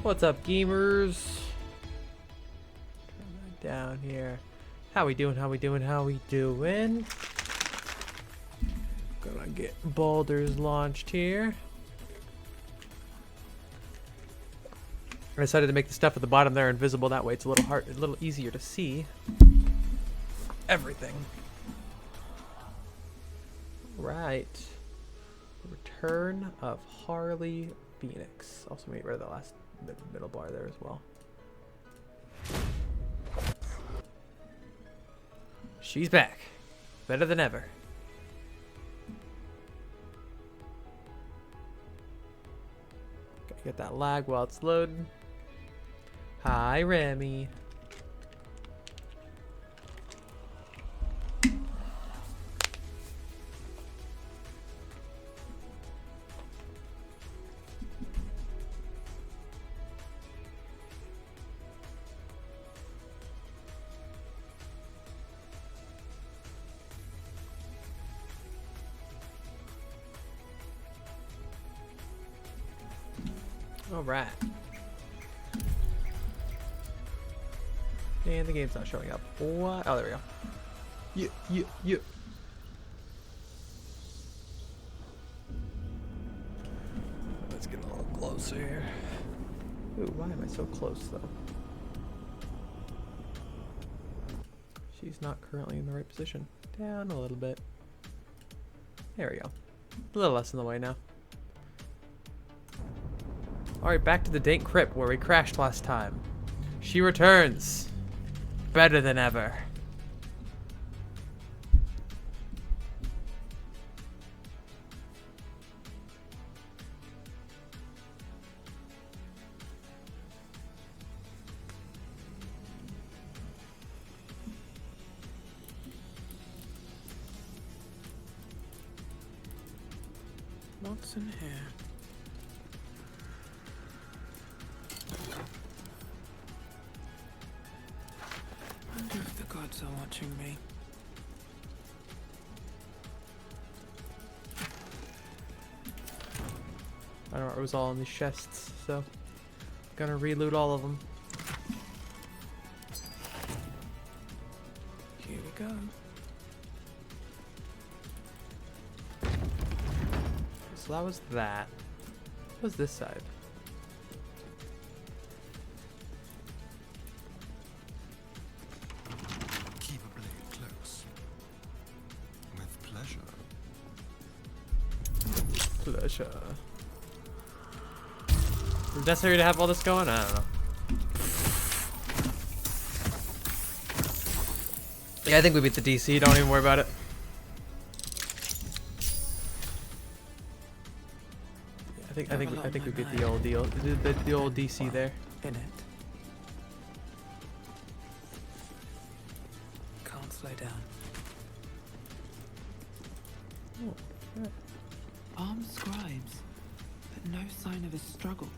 What's up, gamers? Turn that down here. How we doing? How we doing? How we doing? Gonna get Baldur's launched here. I decided to make the stuff at the bottom there invisible. That way, it's a little easier to see everything. Right. Return of Harley Phoenix. Also, made rid of the last middle bar there as well. She's back. Better than ever. Gotta get that lag while it's loading. Hi, Remy. Alright. And the game's not showing up. What? Oh, there we go. Yeah. Let's get a little closer here. Ooh, why am I so close, though? She's not currently in the right position. Down a little bit. There we go. A little less in the way now. Alright, back to the dank crypt where we crashed last time. She returns. Better than ever. What's in here? Wonder if the gods are watching me. I don't know, it was all in these chests, so gonna reloot all of them. Here we go. So that was that. What was this side? Keep a blade close. With pleasure. Pleasure. Is it necessary to have all this going? I don't know. Yeah, I think we beat the DC. Don't even worry about it. I think we beat the old deal. The old DC there. In it. Can't slow down. Oh, yeah. Armed scribes, but no sign of a struggle.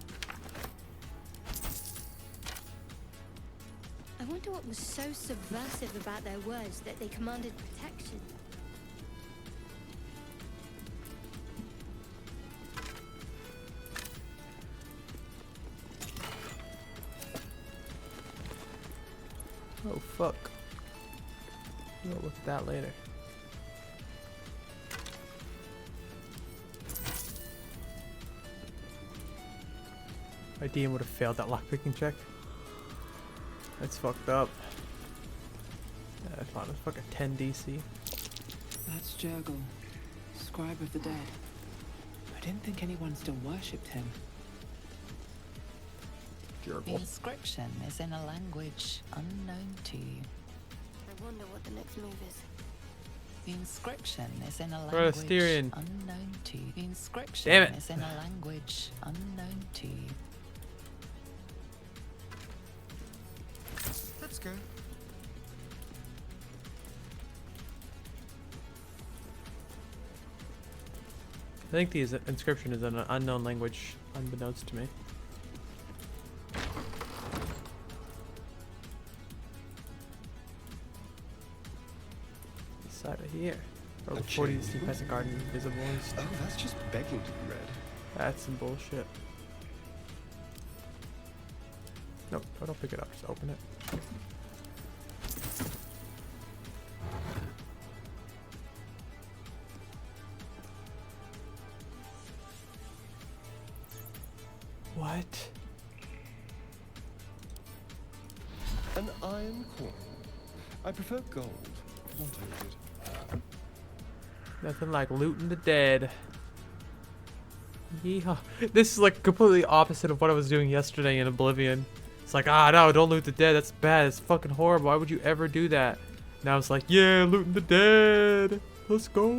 I wonder what was so subversive about their words that they commanded protection. Oh fuck. We'll look at that later. My DM would have failed that lockpicking check. That's fucked up. Yeah, fine. It's fucking 10 DC. That's Jurgle, scribe of the dead. I didn't think anyone still worshipped him. The Jurgle. inscription is in a language unknown to you. I wonder what the next move is. The inscription is in a Throw a language Styrian. unknown to you. The inscription Damn it. is in a language unknown to you. Let's go. I think the inscription is in an unknown language, unbeknownst to me. This side of here. Oh, A 40 chain. distinct peasant garden invisible. Oh, that's just begging to be read. That's some bullshit. Nope, don't pick it up, just open it. What? An iron coin. I prefer gold. Not oated. Nothing like looting the dead. Yeehaw. This is like completely opposite of what I was doing yesterday in Oblivion. It's like, ah, no, don't loot the dead. That's bad. It's fucking horrible. Why would you ever do that? Now it's like, yeah, looting the dead. Let's go.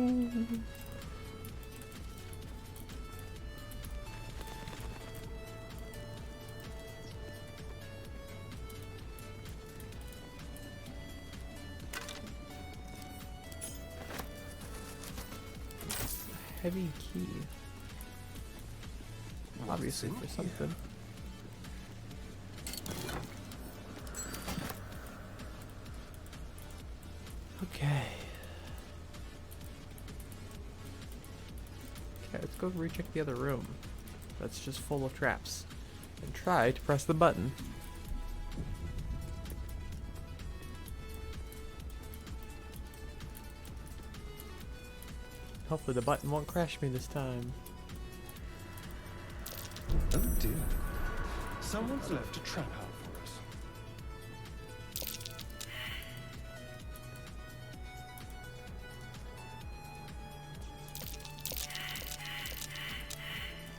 Heavy key. Obviously for something. Okay. Okay, let's go recheck the other room. That's just full of traps. and try to press the button. Hopefully the button won't crash me this time. Oh dear. Someone's left a trap out for us.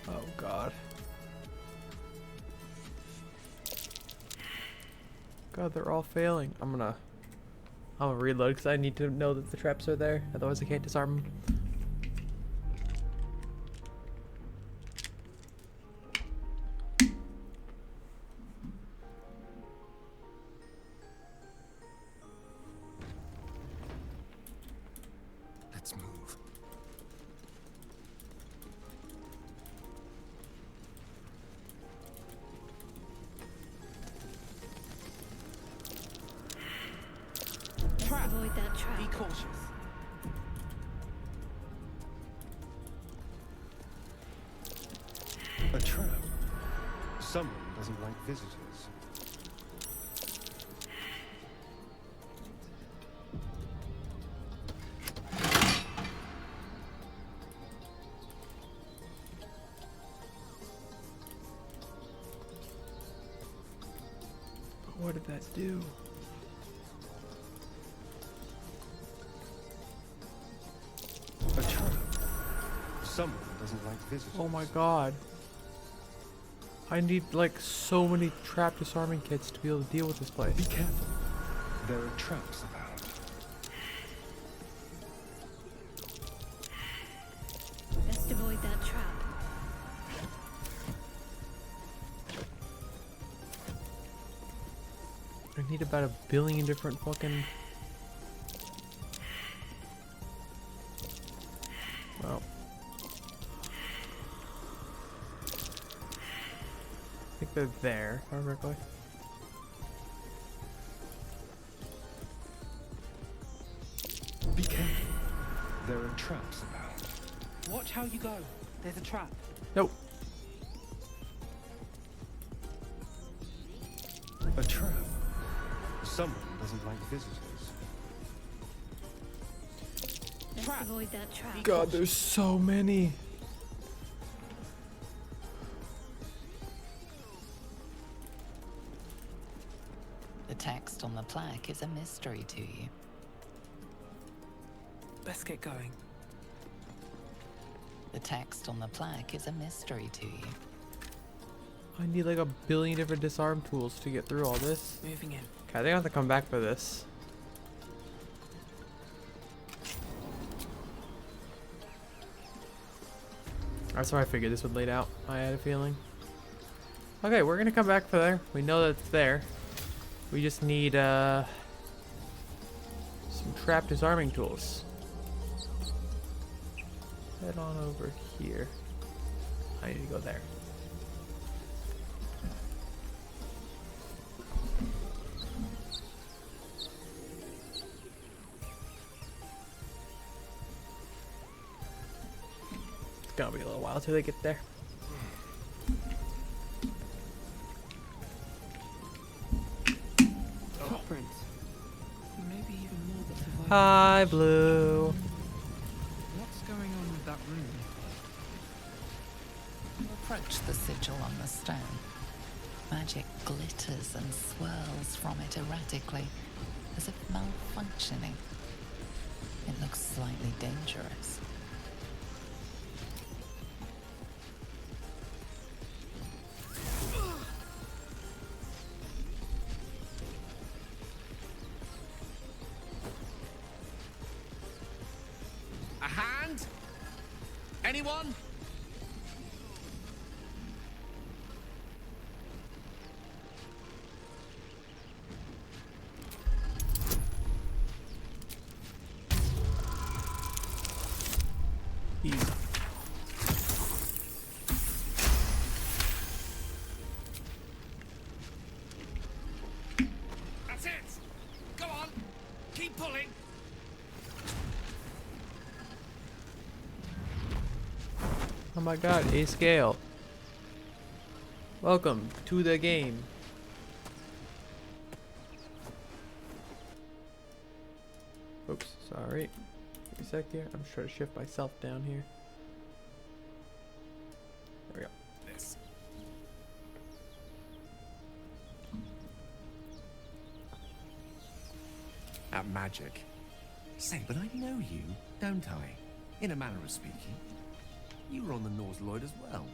Oh god. God, they're all failing. I'm gonna reload because I need to know that the traps are there. Otherwise I can't disarm them. Let's move. Let's avoid that trap. Be cautious. A trap. Someone doesn't like visitors. But what did that do? A trap. Someone doesn't like visitors. Oh my god. I need like so many trap disarming kits to be able to deal with this place. Be careful. There are traps about. Best avoid that trap. I need about 1 billion different fucking... Well. I think they're there, if I remember correctly. Be careful. There are traps about. Watch how you go. There's a trap. Nope. A trap. Someone doesn't like visitors. Let's Trap. avoid that trap. God, there's so many. The text on the plaque is a mystery to you. Let's get going. The text on the plaque is a mystery to you. I need like 1 billion different disarm tools to get through all this. Moving in. Okay, I think I have to come back for this. That's why I figured this would laid out. I had a feeling. Okay, we're gonna come back for there. We know that it's there. We just need some trap disarming tools. Head on over here. I need to go there. It's gonna be a little while till they get there. Footprints. Maybe even more that survive. Hi, Blue. What's going on with that room? Approach the sigil on the stone. Magic glitters and swirls from it erratically, as if malfunctioning. It looks slightly dangerous. A hand? Anyone? Easy. That's it! Go on! Keep pulling! Oh my god, A scale. Welcome to the game. Oops, sorry. Give me a sec here. I'm just trying to shift myself down here. There we go. This. That magic. Say, but I know you, don't I? In a manner of speaking. You were on the Norse Lloyd as well.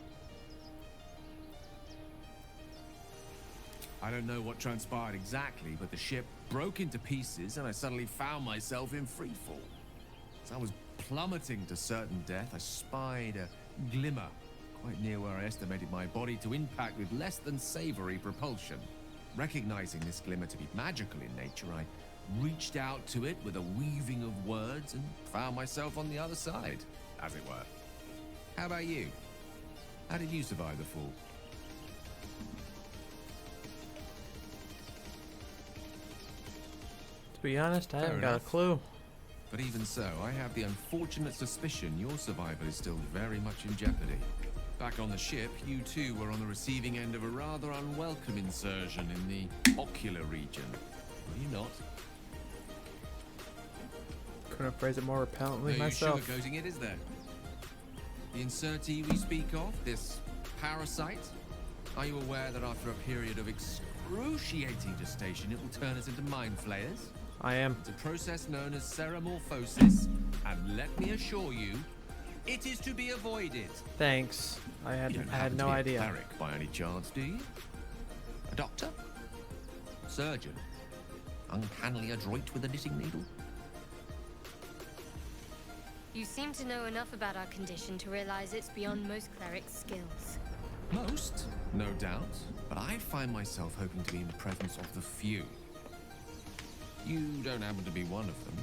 I don't know what transpired exactly, but the ship broke into pieces and I suddenly found myself in freefall. As I was plummeting to certain death, I spied a glimmer quite near where I estimated my body to impact with less than savory propulsion. Recognizing this glimmer to be magical in nature, I reached out to it with a weaving of words and found myself on the other side, as it were. How about you? How did you survive the fall? To be honest, I haven't got a enough. clue. But even so, I have the unfortunate suspicion your survival is still very much in jeopardy. Back on the ship, you too were on the receiving end of a rather unwelcome insertion in the ocular region. Were you not? Couldn't have phrased it more repellently No myself. use sugarcoating it, is there? The insertee we speak of, this parasite, are you aware that after a period of excruciating gestation, it will turn us into mind flayers? I am. It's a process known as seromorphosis, and let me assure you, it is to be avoided. Thanks. I You had don't happen no to be idea. a cleric by any chance, do you? A doctor? Surgeon? Uncannily adroit with a knitting needle? You seem to know enough about our condition to realize it's beyond most clerics' skills. Most, no doubt, but I find myself hoping to be in the presence of the few. You don't happen to be one of them.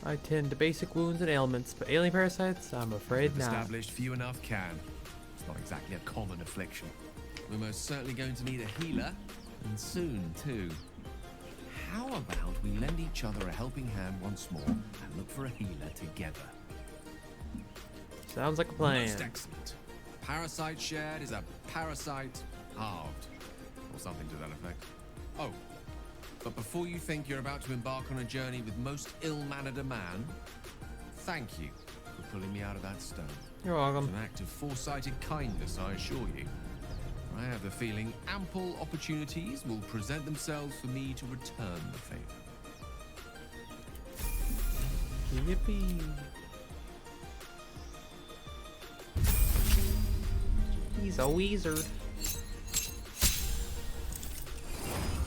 I tend to basic wounds and ailments, but alien parasites, I'm afraid We've not. established few enough can. It's not exactly a common affliction. We're most certainly going to need a healer, and soon too. How about we lend each other a helping hand once more and look for a healer together? Sounds like a plan. Most excellent. Parasite shared is a parasite halved, or something to that effect. Oh, but before you think you're about to embark on a journey with most ill-mannered a man, thank you for pulling me out of that stone. You're It's welcome. an act of foresighted kindness, I assure you. I have the feeling ample opportunities will present themselves for me to return the favor. Yippee. He's a wizard.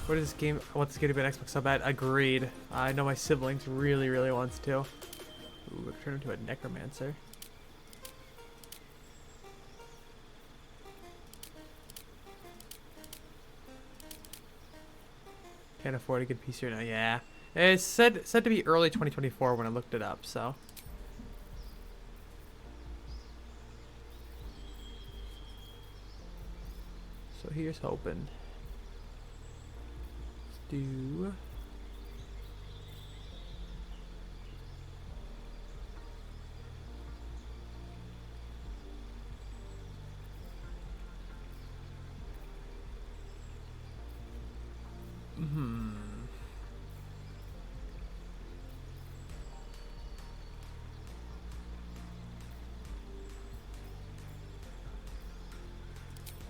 What is this game? I want this game to be on Xbox so bad. Agreed. I know my siblings really, really wants to. Ooh, I've turned into a necromancer. Can't afford a good PC right now. Yeah, it's said to be early 2024 when I looked it up. So. So here's hoping. Let's do.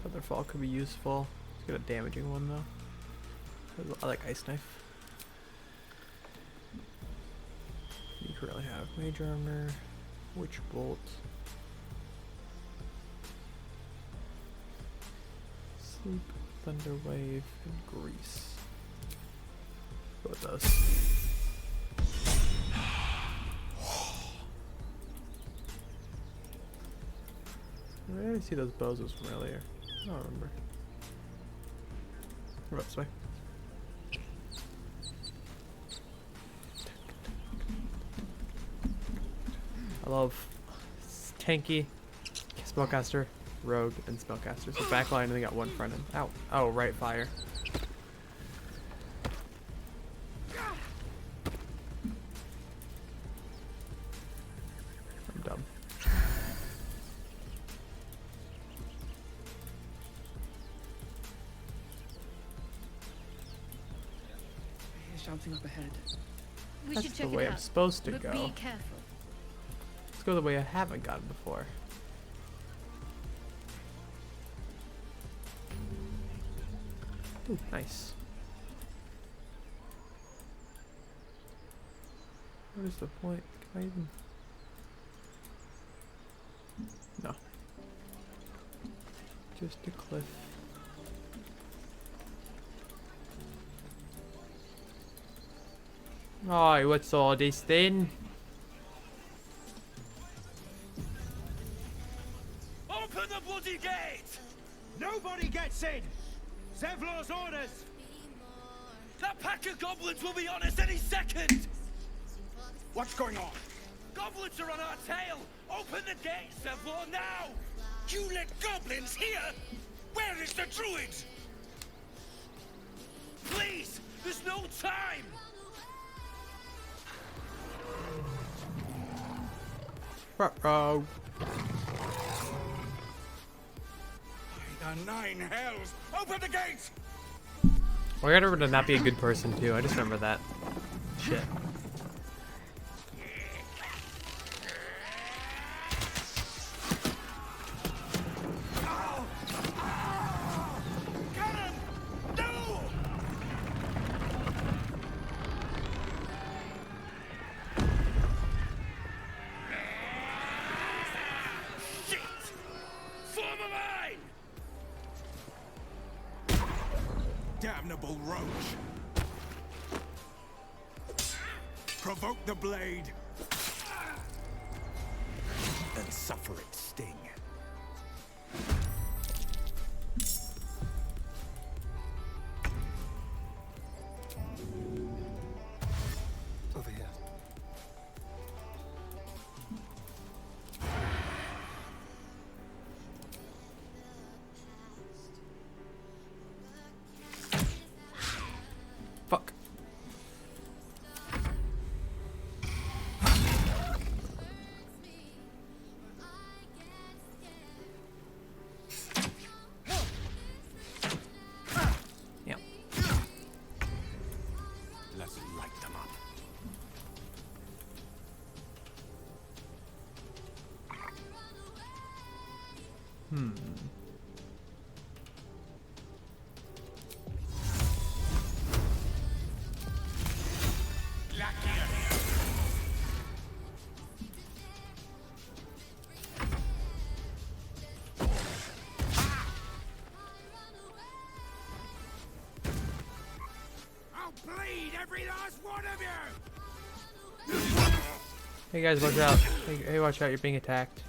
Featherfall could be useful. Let's get a damaging one though. I like Ice Knife. You currently have Mage Armor, Witch Bolt, Sleep, Thunder Wave, and Grease. Go with those. Where did I see those bozos from earlier? I don't remember. What about this way? I love tanky, spellcaster, rogue, and spellcaster. So backline, and they got one front end. Ow! Oh, right fire. I'm dumb. shouting up ahead. We That's should the check way it I'm out. supposed to But go. be careful. Let's go the way I haven't gone before. Ooh, nice. What is the point? Can I even... No. Just a cliff. Oh, what's all this then? Open the bloody gate! Nobody gets in! Zevlor's orders! That pack of goblins will be on us any second! What's going on? Goblins are on our tail! Open the gate, Zevlor, now! You let goblins here? Where is the druid? Please! There's no time! Ruh-roh. By the nine hells! Open the gate! Well, I gotta remember to not be a good person too. I just remember that. Shit. Cannon! No! Shit! Form a line! Damnable roach! Provoke the blade and suffer its sting. Over here. Fuck. Yeah. Let's light them up. I'll bleed every last one of you! Hey guys, watch out. Hey, watch out, you're being attacked.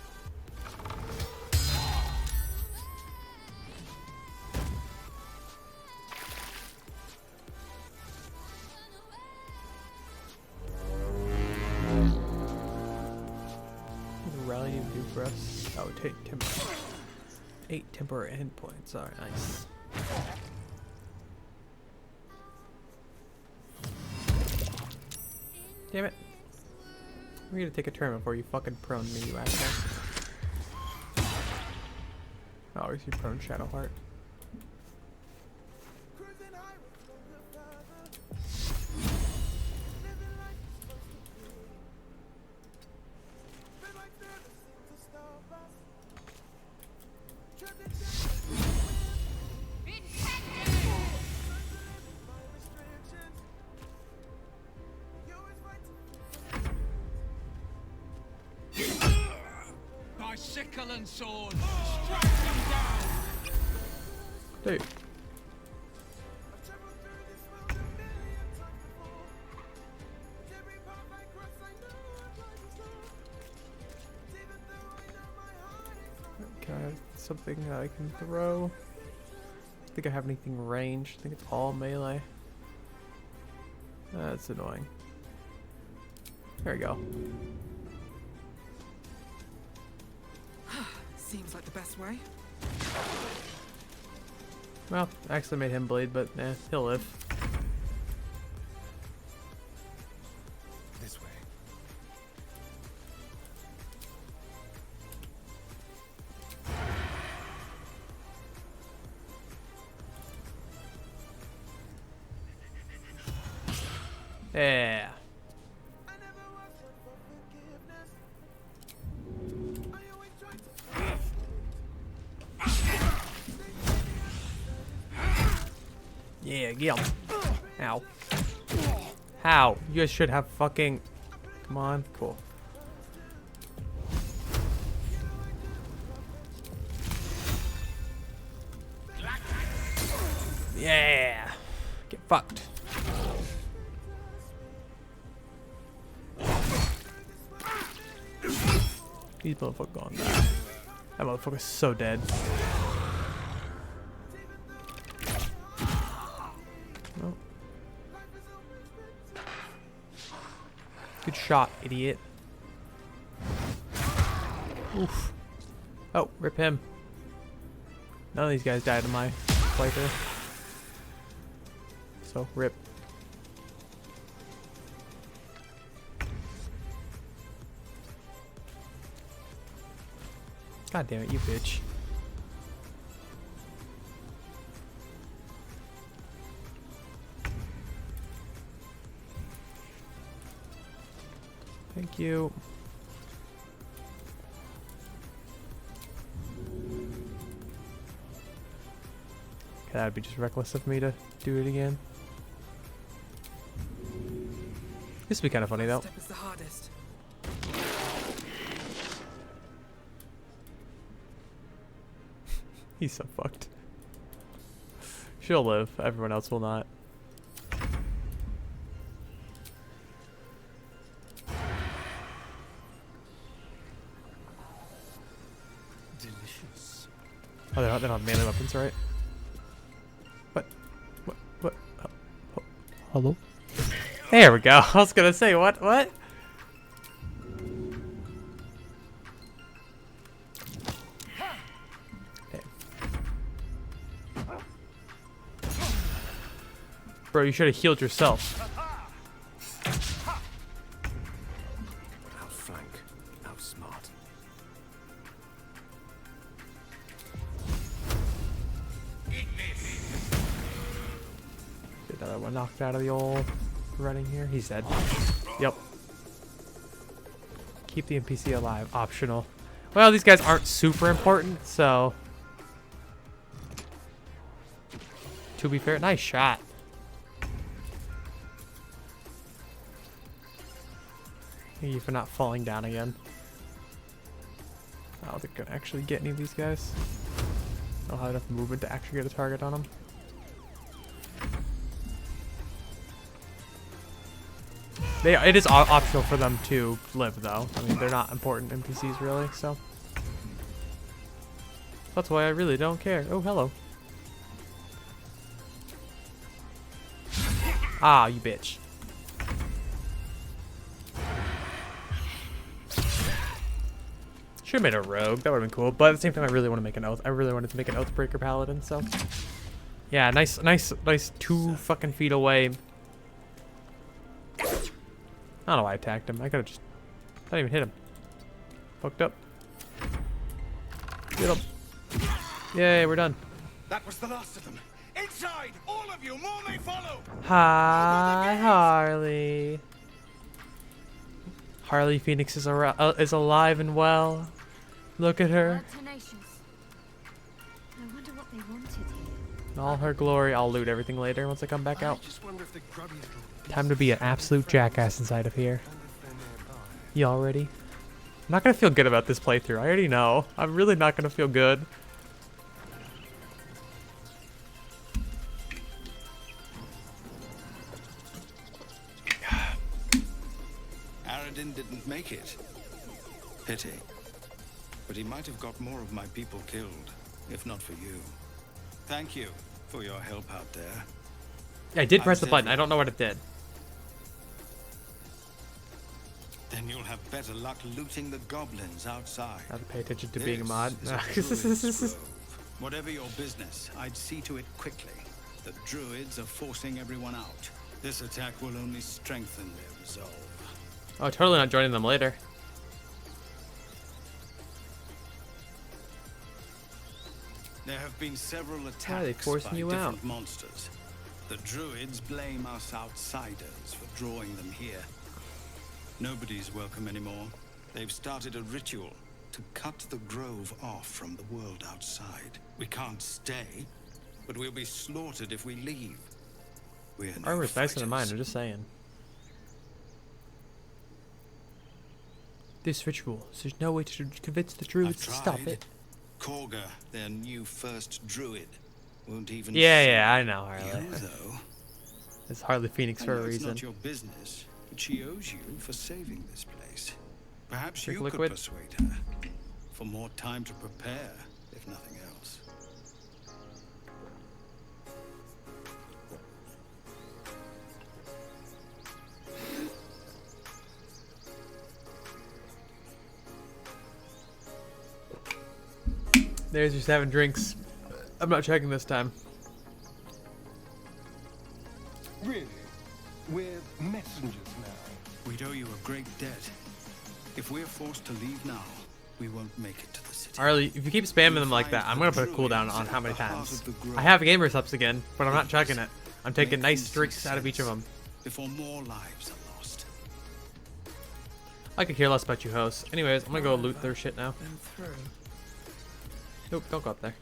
Rally to do for us. Oh, take temper. 8 temporary hit points. Alright, nice. Damn it. We're gonna take a turn before you fucking prone me, you asshole. Oh, we see prone Shadowheart. By sickle and sword, strike them down! Dude. Can I have something that I can throw? I don't think I have anything ranged. I think it's all melee. That's annoying. There we go. Seems like the best way. Well, I actually made him bleed, but he'll live. This way. Yeah. Yeah, get him. Ow. How? You guys should have fucking... Come on. Cool. Yeah. Get fucked. These motherfuckers gone now. That motherfucker's so dead. No. Good shot, idiot. Oof. Oh, rip him. None of these guys died in my playthrough. So, rip. God damn it, you bitch. Thank you. Okay, that would be just reckless of me to do it again. This would be kind of funny though. Step is the hardest. He's so fucked. She'll live. Everyone else will not. Delicious. Oh, they don't have melee weapons, right? What? Hello? There we go. I was gonna say, what? Okay. Bro, you should have healed yourself. Outflank. Outsmart. Get another one knocked out of the old running here. He's dead. Yep. Keep the NPC alive. Optional. Well, these guys aren't super important, so... To be fair, nice shot. Thank you for not falling down again. I don't think I can actually get any of these guys. I don't have enough movement to actually get a target on them. It is optional for them to live, though. I mean, they're not important NPCs, really, so... That's why I really don't care. Oh, hello. Ah, you bitch. Should have made a rogue. That would have been cool. But at the same time, I really want to make an oath. I really wanted to make an Oathbreaker paladin, so... Yeah, nice 2 fucking feet away. I don't know why I attacked him. I could have just... I didn't even hit him. Fucked up. Get him. Yay, we're done. That was the last of them. Inside! All of you! More may follow! Hi, Harley. Harley Phoenix is alive and well. Look at her. Tenacious. I wonder what they wanted here. In all her glory. I'll loot everything later once I come back out. Just wonder if the grubbies will... Time to be an absolute jackass inside of here. Y'all ready? I'm not gonna feel good about this playthrough. I already know. I'm really not gonna feel good. Aradin didn't make it. Pity. But he might have got more of my people killed, if not for you. Thank you for your help out there. I did press the button. I don't know what it did. Then you'll have better luck looting the goblins outside. I have to pay attention to being a mod. This is a druid's grove. Whatever your business, I'd see to it quickly. The druids are forcing everyone out. This attack will only strengthen their resolve. Oh, totally not joining them later. There have been several attacks Why are they forcing by you different out? monsters. The druids blame us outsiders for drawing them here. Nobody's welcome anymore. They've started a ritual to cut the grove off from the world outside. We can't stay, but we'll be slaughtered if we leave. We're no Armor's nicer than mine, fighters. I'm just saying. This ritual, so there's no way to convince the druids to stop tried. it. Korga, their new first druid, won't even. Yeah, I know, You, Harley. though. It's Harley Phoenix I for know a it's reason. not your business, but she owes you for saving this place. Perhaps Drink you liquid. could persuade her for more time to prepare, if nothing else. There's your 7 drinks. I'm not checking this time. Really? We're messengers now. We'd owe you a great debt. If we're forced to leave now, we won't make it to the city. Harley, if you keep spamming them like that, I'm gonna put a cooldown on how many times. I have gamer subs again, but I'm not checking it. I'm taking nice drinks out of each of them. Before more lives are lost. I could care less about you hosts. Anyways, I'm gonna go loot their shit now. And through. Nope, don't go up there.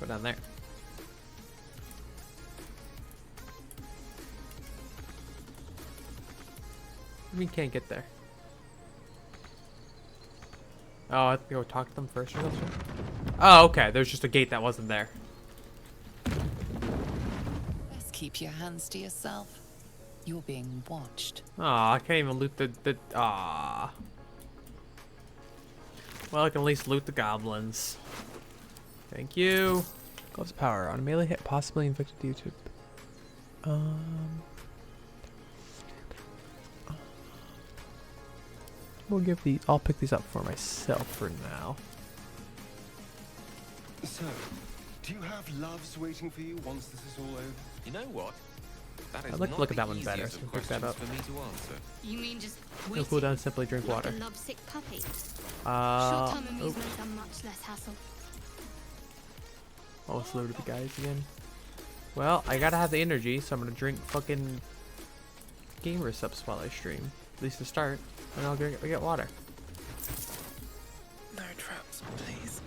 Go down there. We can't get there. Oh, I have to go talk to them first or something? Oh, okay. There's just a gate that wasn't there. Best keep your hands to yourself. You're being watched. Aw, I can't even loot the ah. Well, I can at least loot the goblins. Thank you. Gloves power on a melee hit, possibly infected due to. We'll give these. I'll pick these up for myself for now. So, do you have loves waiting for you once this is all over? You know what? That is I'd like to not look at the that one better, easiest so of pick that questions up. for me to answer. You mean just No waiting? cooldown, simply drink Like water. a lovesick puppy. Oh. Short-term amusements are much less hassle. Oh, slow to the guys again. Well, I gotta have the energy, so I'm gonna drink fucking gamer subs while I stream. At least to start. And I'll get water. No traps, please.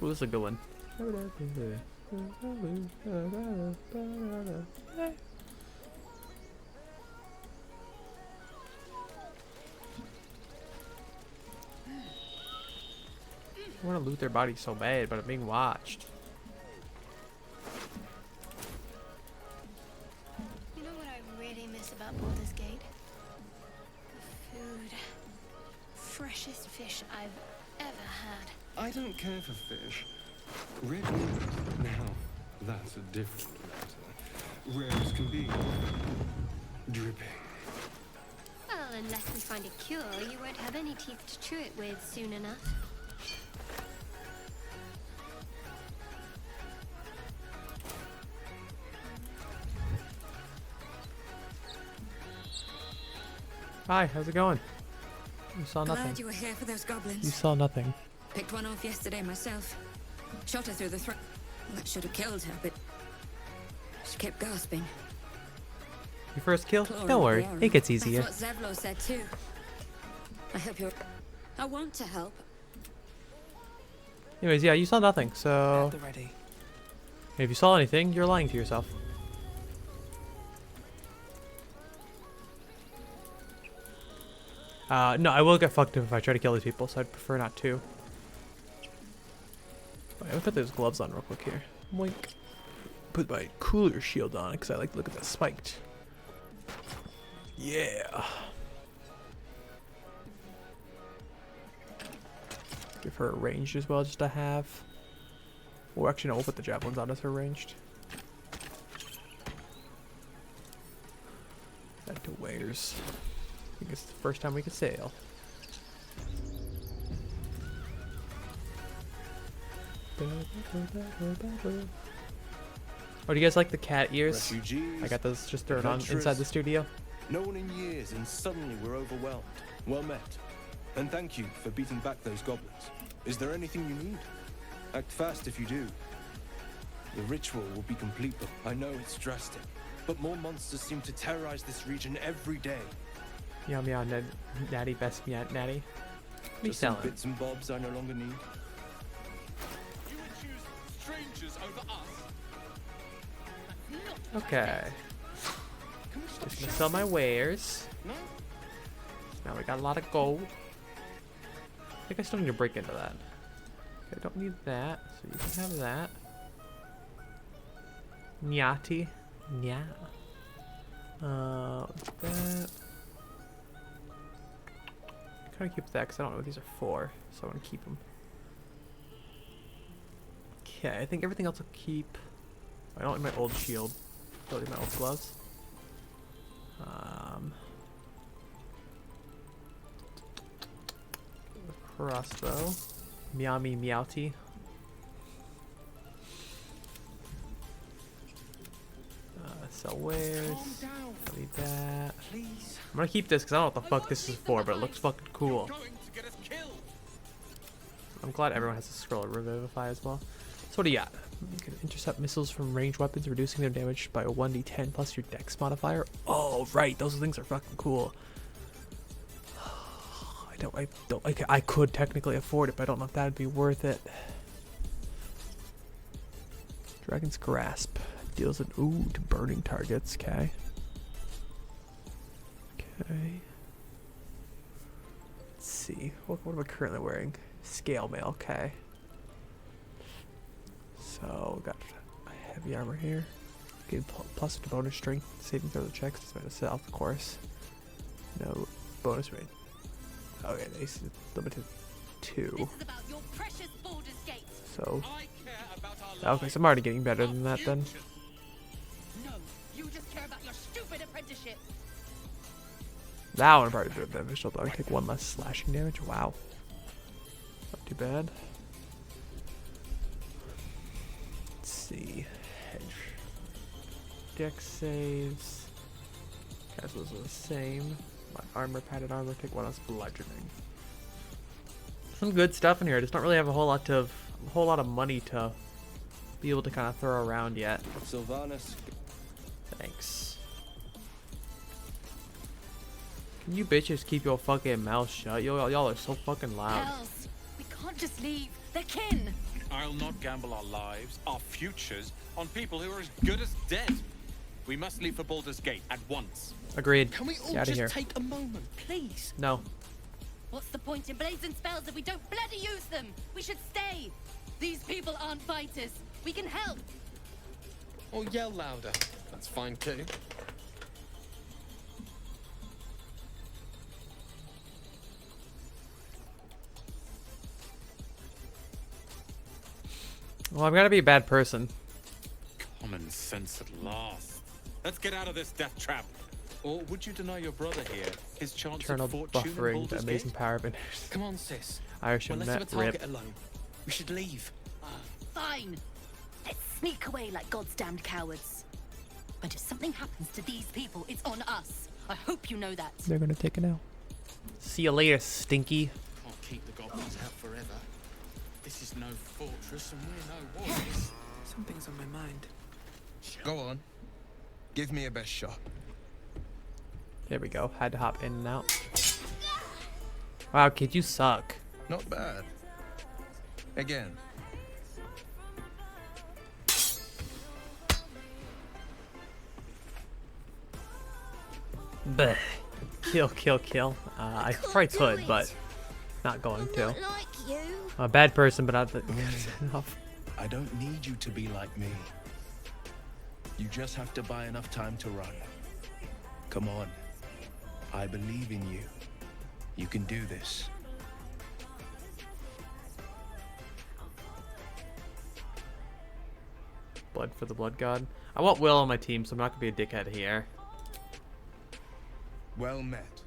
Ooh, this is a good one. I want to loot their bodies so bad, but I'm being watched. You know what I really miss about Baldur's Gate? The food. Freshest fish I've ever had. I don't care for fish. Red meat, now, that's a different matter. Rare as can be. Dripping. Well, unless we find a cure, you won't have any teeth to chew it with soon enough. Hi, how's it going? You saw nothing. Glad you were here for those goblins. You saw nothing. Picked one off yesterday myself. Shot her through the throat. That should have killed her, but she kept gasping. Your first kill? Clawing Don't at worry, the arm. it gets easier. That's what Zevlo said too. I hope you're. I want to help. Anyways, yeah, you saw nothing, so At the ready. if you saw anything, you're lying to yourself. No, I will get fucked up if I try to kill these people, so I'd prefer not to. Let me put those gloves on real quick here. Moink. Put my cooler shield on because I like to look at that spiked. Yeah. Give her a ranged as well, just to have. Or actually, no, we'll put the javelins on as her ranged. That to wares. I think it's the first time we could sail. Oh, do you guys like the cat ears? Refugees, I got those just thrown on inside the studio. no one in years, and suddenly we're overwhelmed. Well met. And thank you for beating back those goblins. Is there anything you need? Act fast if you do. The ritual will be complete, but I know it's drastic. But more monsters seem to terrorize this region every day. Meow meow, natty, best meow, natty. Just some bits and bobs I no longer need. You would choose strangers over us? Okay. Just gonna sell my wares. Now we got a lot of gold. I think I still need to break into that. Okay, I don't need that, so you can have that. Nyati. Nya. That. I'm gonna keep that because I don't know what these are for, so I want to keep them. Okay, I think everything else will keep. I don't need my old shield. Don't need my old gloves. Crossbow. Meowmy meowty. Sell wares. Don't need that. I'm gonna keep this because I don't know what the fuck this is for, but it looks fucking cool. I'm glad everyone has a scroll of Revivify as well. So what do you got? You can intercept missiles from ranged weapons, reducing their damage by a 1d10 plus your dex modifier. Oh, right, those things are fucking cool. I could technically afford it, but I don't know if that'd be worth it. Dragon's Grasp deals an to burning targets. Okay. Okay. Let's see. What am I currently wearing? Scale mail. Okay. So got heavy armor here. Get plus to bonus strength saving throw the checks. It's to set off the course. No bonus rate. Okay, they limited 2. So okay, so I'm already getting better than that then. No, you just care about your stupid apprenticeship. That one probably a bit beneficial though. I take 1 less slashing damage. Wow. Not too bad. Let's see. Hedge. Dex saves. Guys, those are the same. My armor, padded armor, take 1 less bludgeoning. Some good stuff in here. I just don't really have a whole lot of money to be able to kind of throw around yet. Sylvanas. Thanks. Can you bitches keep your fucking mouth shut? Y'all are so fucking loud. Hells, we can't just leave. They're kin. I'll not gamble our lives, our futures, on people who are as good as dead. We must leave for Baldur's Gate at once. Agreed. Can we all Get just here. take a moment, please? No. What's the point in blazing spells if we don't bloody use them? We should stay. These people aren't fighters. We can help. Or yell louder. That's fine too. Well, I'm gonna be a bad person. Common sense at last. Let's get out of this death trap. Or would you deny your brother here his chance Eternal of fortune in buffering, Baldur's the amazing Gate? power of Come on, sis. Irish and Let's have a net target rip. alone. We should leave. Fine. Let's sneak away like God's damned cowards. But if something happens to these people, it's on us. I hope you know that. They're gonna take it out. See you later, Stinky. Can't keep the goblins out forever. This is no fortress and we're no warriors. Something's on my mind. Go on. Give me a best shot. There we go. Had to hop in and out. Wow, kid, you suck. Not bad. Again. Bleh. Kill, kill, kill. I probably could, but not going to. Like you. I'm a bad person, but not enough. I don't need you to be like me. You just have to buy enough time to run. Come on. I believe in you. You can do this. Blood for the blood god. I want Will on my team, so I'm not gonna be a dickhead here. Well met.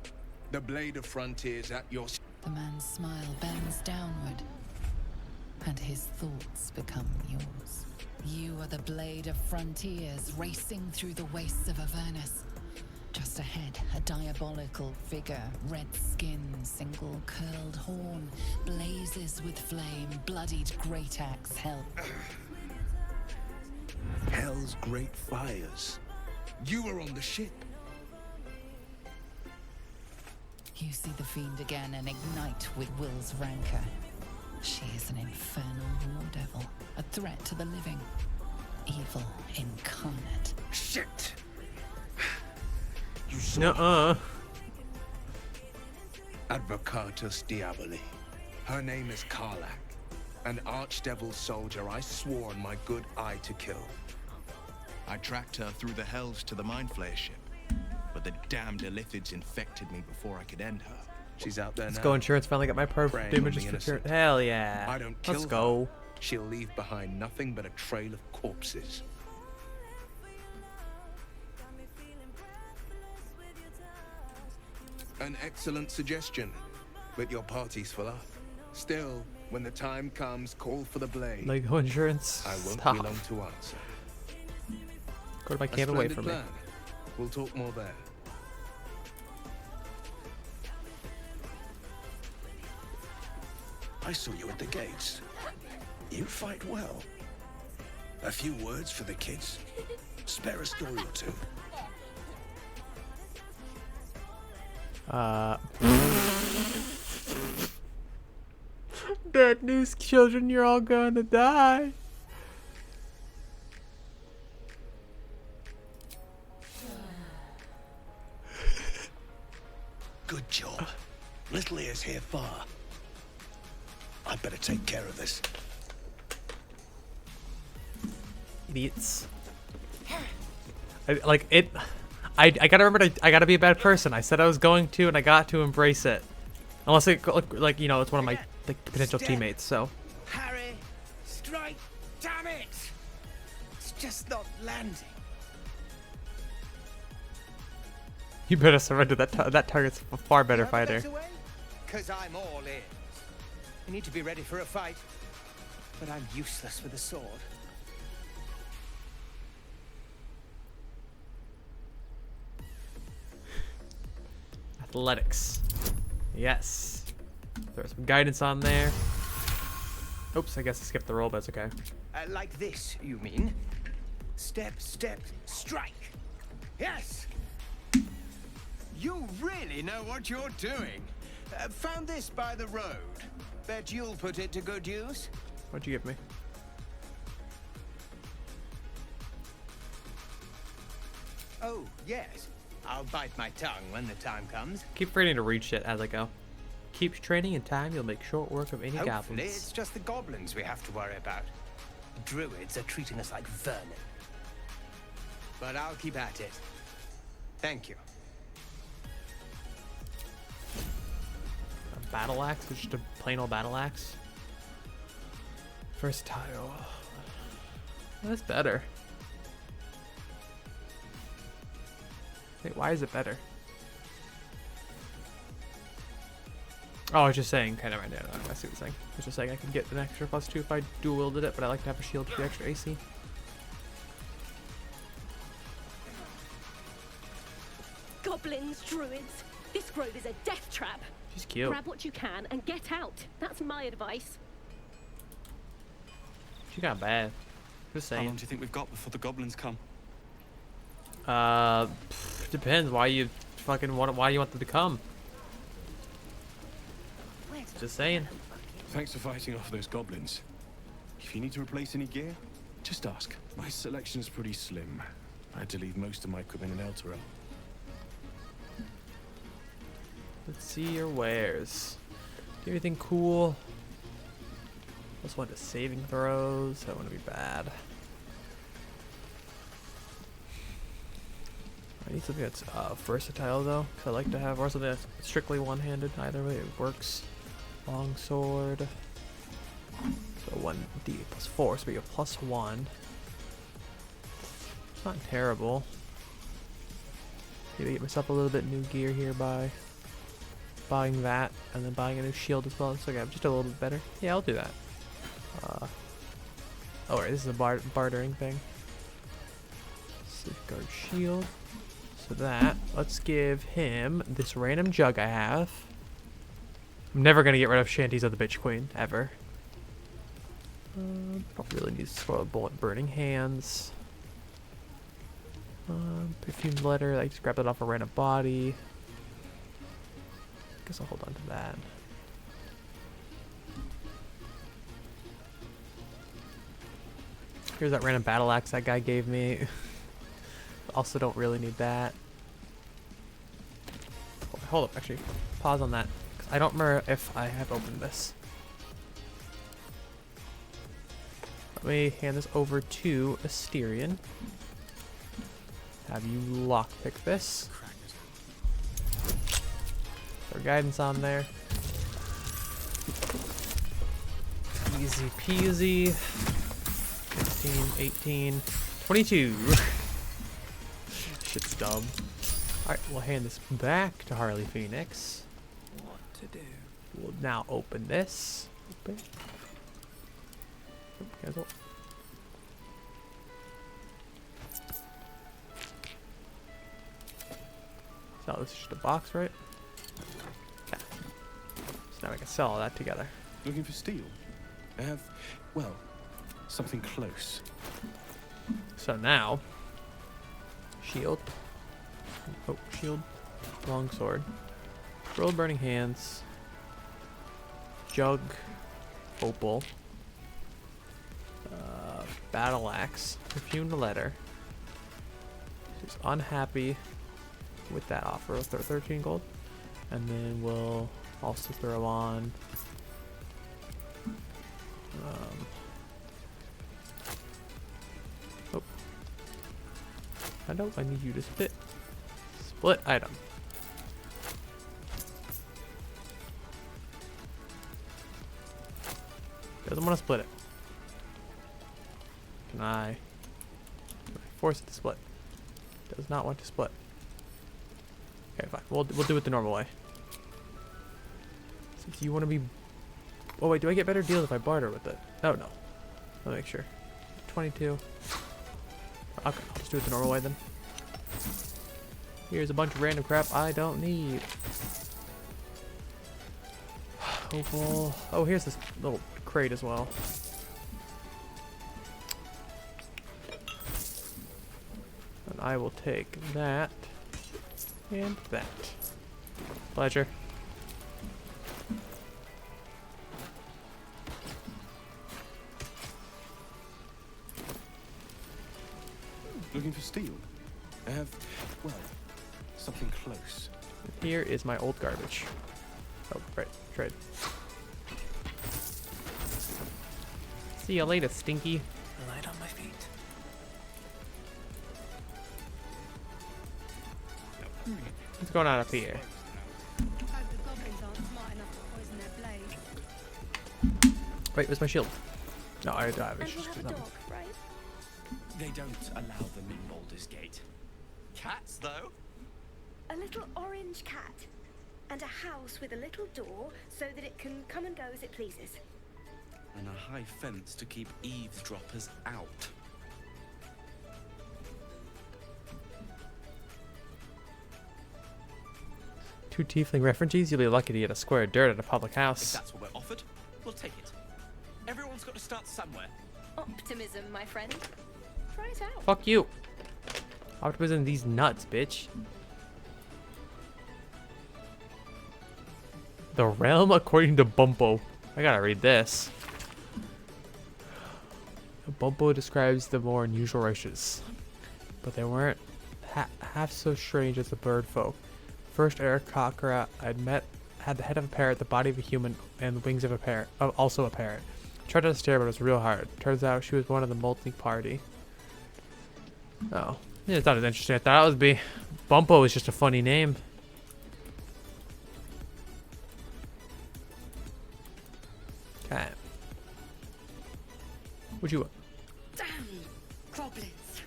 The blade of frontiers at your... The man's smile bends downward, and his thoughts become yours. You are the blade of frontiers racing through the wastes of Avernus. Just ahead, a diabolical figure, red skin, single curled horn, blazes with flame, bloodied great axe held. Hell's great fires. You were on the ship. You see the fiend again and ignite with Will's rancor. She is an infernal war devil, a threat to the living. Evil incarnate. Shit! Nuh-uh. Advocatus Diaboli. Her name is Karlak, an archdevil soldier I swore on my good eye to kill. I tracked her through the hells to the Mind Flayer ship, but the damned Illithids infected me before I could end her. She's out there Let's now. go, insurance. Finally got my perfect Preying on images the for innocent. Hell yeah. I don't kill Let's her. go. She'll leave behind nothing but a trail of corpses. An excellent suggestion, but your party's full up. Still, when the time comes, call for the blade. Lego insurance. I won't Stop. be long to answer. Go to my A camp away splendid from me. plan. We'll talk more there. I saw you at the gates. You fight well. A few words for the kids. Spare a story or two. Bad news, children, you're all gonna die. Good job. Little ears here far. I better take care of this. Idiots. I gotta remember I gotta be a bad person. I said I was going to, and I got to embrace it. Unless it, like, you know, it's one of my potential teammates, so. Harry, strike, damn it! It's just not landing. You better surrender. That target's a far better fighter. Because I'm all in. You need to be ready for a fight. But I'm useless with a sword. Athletics. Yes. Throw some guidance on there. Oops, I guess I skipped the roll, but it's okay. Like this, you mean? Step, step, strike. Yes! You really know what you're doing. Found this by the road. Bet you'll put it to good use. What'd you give me? Oh, yes. I'll bite my tongue when the time comes. Keep forgetting to read shit as I go. Keep training in time, you'll make short work of any Hopefully, goblins. it's just the goblins we have to worry about. Druids are treating us like vermin. But I'll keep at it. Thank you. A battle axe, or just a plain old battle axe. Versatile. That's better. Wait, why is it better? Oh, I was just saying, kind of right now. I see what you're saying. I was just saying I could get an extra +2 if I dual wielded it, but I like to have a shield for the extra AC. Goblins, druids. This grove is a death trap. She's cute. Grab what you can and get out. That's my advice. She got bad. Just saying. How long do you think we've got before the goblins come? Depends. Why you fucking want? Why you want them to come? Just saying. Thanks for fighting off those goblins. If you need to replace any gear, just ask. My selection's pretty slim. I had to leave most of my equipment in Elturel. Let's see your wares. Do anything cool? Just want to saving throws. I want to be bad. I need something that's versatile though, because I like to have, or something that's strictly one-handed. Either way, it works. Long sword. So 1d +4, so we get +1. It's not terrible. Maybe get myself a little bit new gear here by buying that, and then buying a new shield as well. So I got just a little bit better. Yeah, I'll do that. Oh, wait, this is a bartering thing. Safeguard shield. So that, let's give him this random jug I have. I'm never going to get rid of Shanties of the Bitch Queen, ever. Don't really need to spoil bullet burning hands. Perfumed letter, I just grabbed that off a random body. Guess I'll hold on to that. Here's that random battle axe that guy gave me. Also don't really need that. Hold up, actually. Pause on that. I don't remember if I have opened this. Let me hand this over to Asterion. Have you lockpick this. Throw guidance on there. Easy peasy. 16, 18, 22. Shit's dumb. Alright, we'll hand this back to Harley Phoenix. What to do? We'll now open this. Open. Cancel. So this is just a box, right? Okay. So now we can sell all that together. Looking for steel? I have, well, something close. So now, shield. Oh, shield. Longsword. Roll burning hands. Jug. Opal. Battle axe. Perfumed letter. She's unhappy with that offer of 13 gold. And then we'll also throw on oh. I know I need you to split. Split item. Doesn't want to split it. Can I force it to split? Does not want to split. Okay, fine. We'll do it the normal way. Since you want to be... Oh wait, do I get better deals if I barter with it? Oh no. I'll make sure. 22. Okay, I'll just do it the normal way then. Here's a bunch of random crap I don't need. Opal. Oh, here's this little crate as well. And I will take that and that. Pleasure. Looking for steel? I have, well, something close. Here is my old garbage. Oh, right. Trade. See you later, Stinky. Light on my feet. What's going on up here? Wait, where's my shield? No, I don't have it. And we have a dog, right? They don't allow them in Baldur's Gate. Cats, though? A little orange cat. And a house with a little door so that it can come and go as it pleases. And a high fence to keep eavesdroppers out. Two tiefling refugees? You'll be lucky to get a square of dirt at a public If house. that's what we're offered, we'll take it. Everyone's got to start somewhere. Optimism, my friend. Try it out. Fuck you. Optimism these nuts, bitch. The realm according to Bumpo. I gotta read this. Bumpo describes the more unusual races, but they weren't half so strange as the bird folk. First Aarakocra I'd met had the head of a parrot, the body of a human, and the wings of a parrot, also a parrot. Tried to stare, but it was real hard. Turns out she was one of the molting party. Oh, yeah, it's not as interesting as I thought it would be. Bumpo is just a funny name. Okay. What you want? Damn goblins.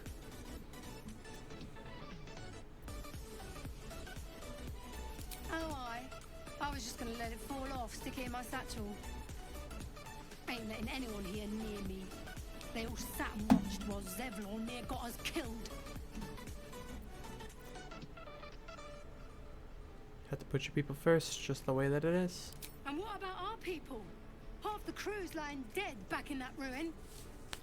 Oh, I was just gonna let it fall off, stick it in my satchel. Ain't letting anyone here near me. They all sat and watched while Zevlor near got us killed. Have to put your people first, just the way that it is. And what about our people? Half the crew's lying dead back in that ruin.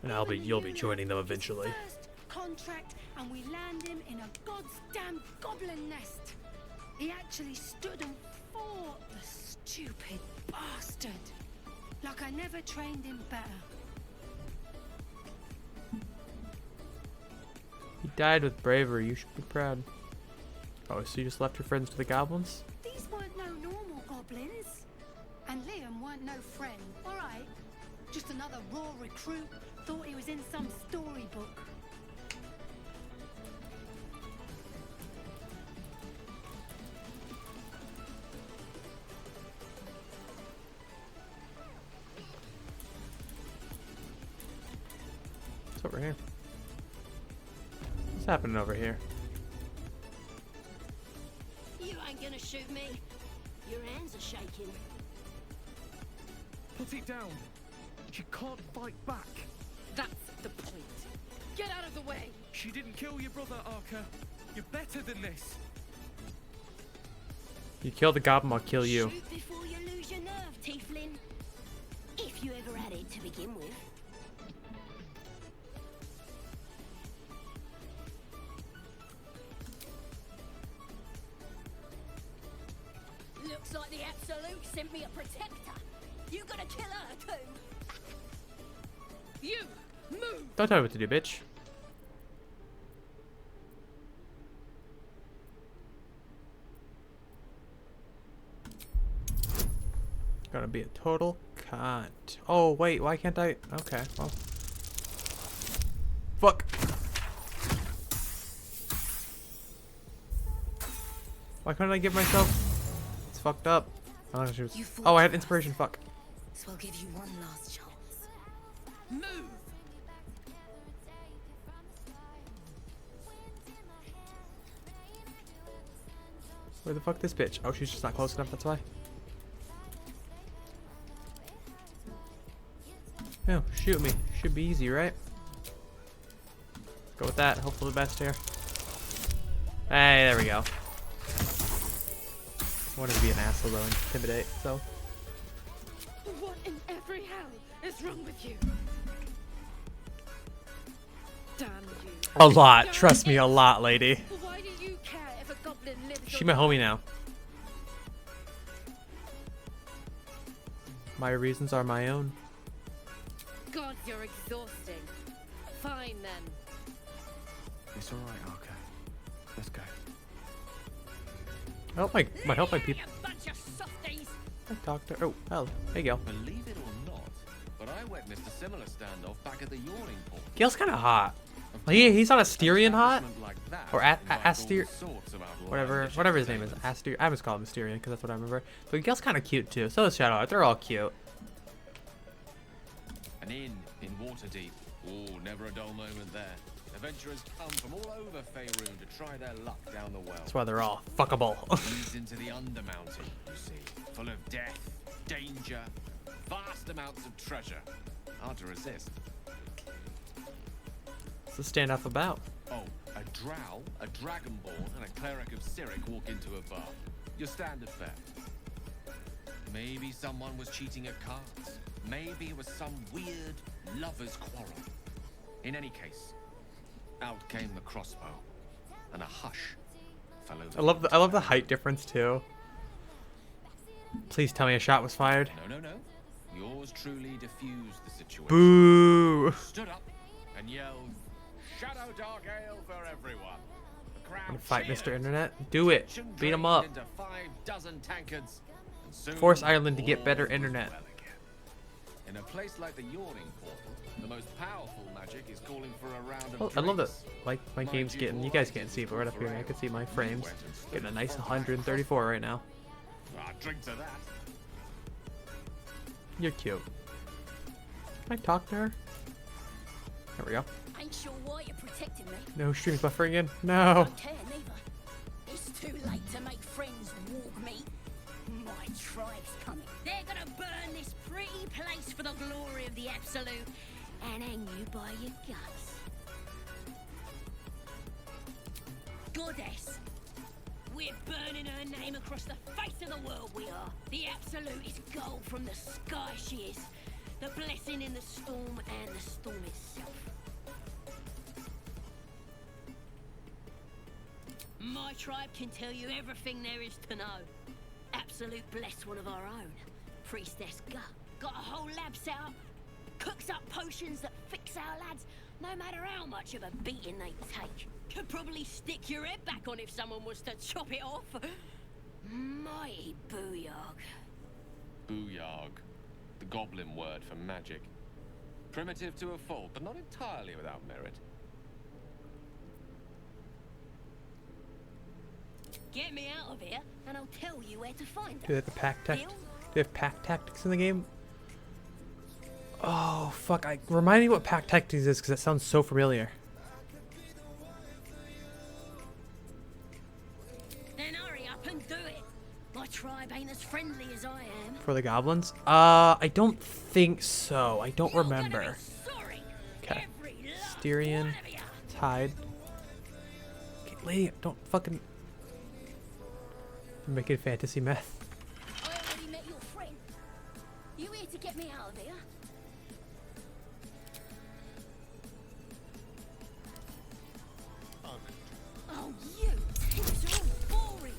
And you'll be joining them eventually. First contract, and we land him in a goddamn goblin nest. He actually stood and fought, the stupid bastard. Like I never trained him better. He died with bravery. You should be proud. Oh, so you just left your friends to the goblins? These weren't no normal goblins. And Liam weren't no friend, alright? Just another raw recruit. Thought he was in some storybook. What's over here? What's happening over here? You ain't gonna shoot me. Your hands are shaking. Put it down. She can't fight back. That's the point. Get out of the way. She didn't kill your brother, Arca. You're better than this. You kill the goblin, I'll kill you. Shoot before you lose your nerve, Tiefling. If you ever had it to begin with. Looks like the Absolute sent me a protector. You gonna kill her too? You move. Don't tell me what to do, bitch. Gonna be a total cunt. Oh wait, why can't I? Okay, well. Fuck. Why couldn't I give myself? It's fucked up. Oh, I had inspiration. Fuck. So I'll give you one last chance. Move. Where the fuck this bitch? Oh, she's just not close enough. That's why. Oh, shoot me. Should be easy, right? Go with that. Hope for the best here. Hey, there we go. I wanted to be an asshole though and intimidate, so. What in every hell is wrong with you? Damn you. A lot. Trust me, a lot, lady. Why do you care if a goblin lives? She's my homie now. My reasons are my own. God, you're exhausting. Fine then. It's alright, Arca. Let's go. Help my people. Bunch of softies. Hi, doctor. Oh, hell. Hey, Gil. Believe it or not, but I witnessed a similar standoff back at the Yawning Port. Gil's kind of hot. He's on Asterion hot? Or Asterion? Whatever his name is. Asterion. I always call him Asterion because that's what I remember. But Gil's kind of cute too. So is Shadowheart. They're all cute. An inn in Waterdeep. Oh, never a dull moment there. Adventurers come from all over Faerun to try their luck down the well. That's why they're all fuckable. Leads into the Undermountain, you see. Full of death, danger, vast amounts of treasure. Hard to resist. What's the standoff about? Oh, a drow, a dragonborn, and a cleric of Cyric walk into a bar. Your standard fare. Maybe someone was cheating at cards. Maybe it was some weird lover's quarrel. In any case, out came the crossbow, and a hush fell over. I love the height difference too. Please tell me a shot was fired. No. Yours truly diffused the situation. Boo! Stood up and yelled, "Shadow Dark Ale for everyone!" The crowd Wanna fight cheered. Mr. Internet? Do it. Kitchen Beat him drained up. into 5 dozen tankards, and soon Force Ireland to get all better was internet. well again. In a place like the Yawning Portal, the most powerful magic is calling for a round of Oh, I love that. drinks. Like my game's getting. You guys can't see, but right up here, I can see my frames getting a nice 134 right now. Drink to that. You're cute. Can I talk to her? There we go. Ain't sure why you're protecting me. No, stream's buffering again. No. Don't care neither. It's too late to make friends, walk me. My tribe's coming. They're gonna burn this pretty place for the glory of the Absolute and hang you by your guts. Goddess, We're burning her name across the face of the world, we are. The absolute is gold from the sky, she is. The blessing in the storm and the storm itself. My tribe can tell you everything there is to know. Absolute blessed one of our own. Priestess Gut. Got a whole lab set up. Cooks up potions that fix our lads, no matter how much of a beating they take. Could probably stick your head back on if someone was to chop it off. Mighty booyog. Booyog. The goblin word for magic. Primitive to a fault, but not entirely without merit. Get me out of here, and I'll tell you where to find Do they have the pack tactics? Do they have pack tactics in the game? Oh fuck! Remind me what pack tactics is, because that sounds so familiar. Then hurry up and do it. My tribe ain't as friendly as I am. For the goblins? I don't think so. I don't remember. Okay. Styrian. Tide. Okay, lady, don't fucking... I'm making fantasy meth. I already met your friend. You here to get me out of here? Oh, you! It's all boring.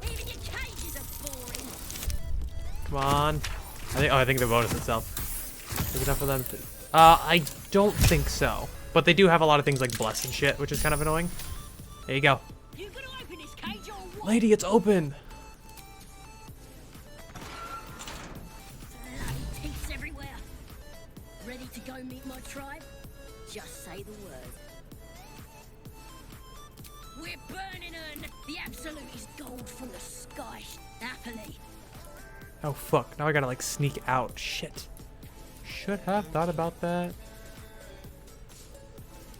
Even your cages are boring. Come on. I think the bonus itself. Is enough for them to... I don't think so. But they do have a lot of things like bless and shit, which is kind of annoying. There you go. You gonna open this cage or what? Lady, it's open! Bloody teeths everywhere. Ready to go meet my tribe? Just say the word. We're burning her. The absolute is gold from the sky. Happily. Oh fuck, now I gotta like sneak out. Shit. Should have thought about that.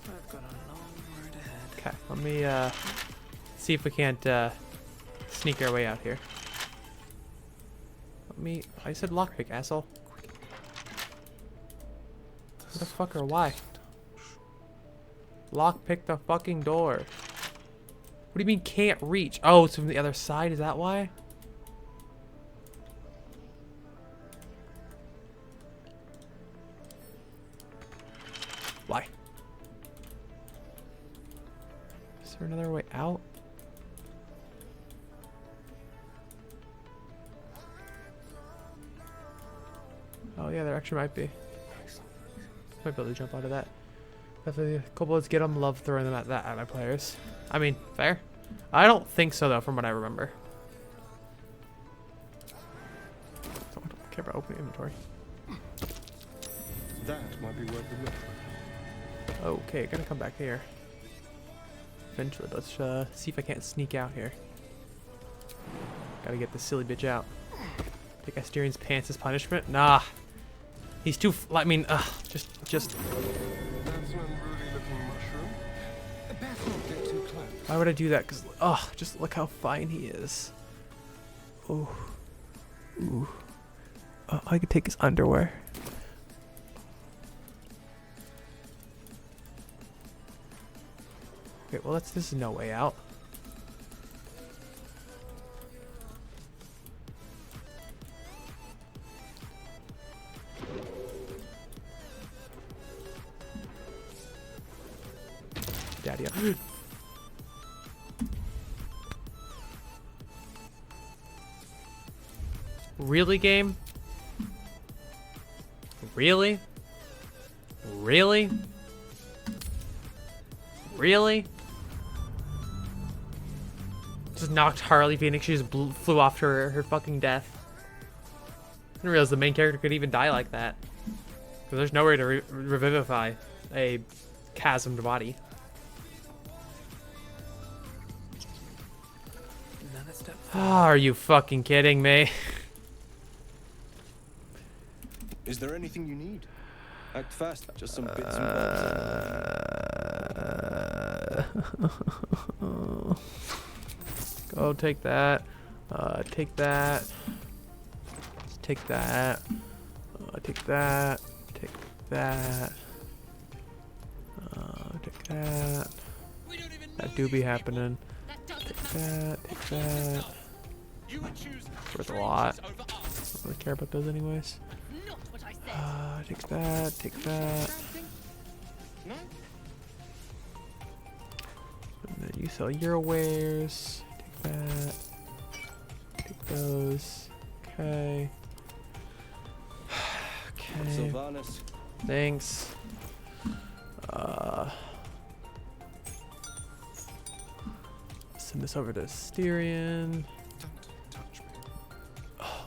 I've got a long road ahead. Okay, let me see if we can't sneak our way out here. Let me... I said lockpick, asshole. What the fuck or why? Lockpick the fucking door. What do you mean can't reach? Oh, it's from the other side, is that why? Why? Is there another way out? Oh yeah, there actually might be. Might be able to jump out of that. Definitely, kobolds get them. Love throwing them at my players. I mean, fair. I don't think so though, from what I remember. Don't care about opening inventory. That might be worth a look. Okay, gonna come back here. Eventually, let's see if I can't sneak out here. Gotta get this silly bitch out. Take Asterian's pants as punishment? Nah. He's too, I mean, just. That's an unruly looking mushroom. Best not get too close. Why would I do that? Cause, just look how fine he is. Ooh. Ooh. Oh, I could take his underwear. Okay, well this is no way out. Daddy. Really, game? Really? Really? Really? Just knocked Harley Phoenix. She just flew off to her fucking death. I didn't realize the main character could even die like that. Because there's nowhere to revivify a chasmed body. Another step Are you fucking kidding me? Is there anything you need? Act fast, just some bits and bobs. Go take that. Take that. Take that. Take that. Take that. Take that. That do be happening. Take that. Take that. Worth a lot. Don't really care about those anyways. Take that, take that. And then you sell your wares. Take that. Take those. Okay. Okay. Sylvanus. Thanks. Send this over to Styrian.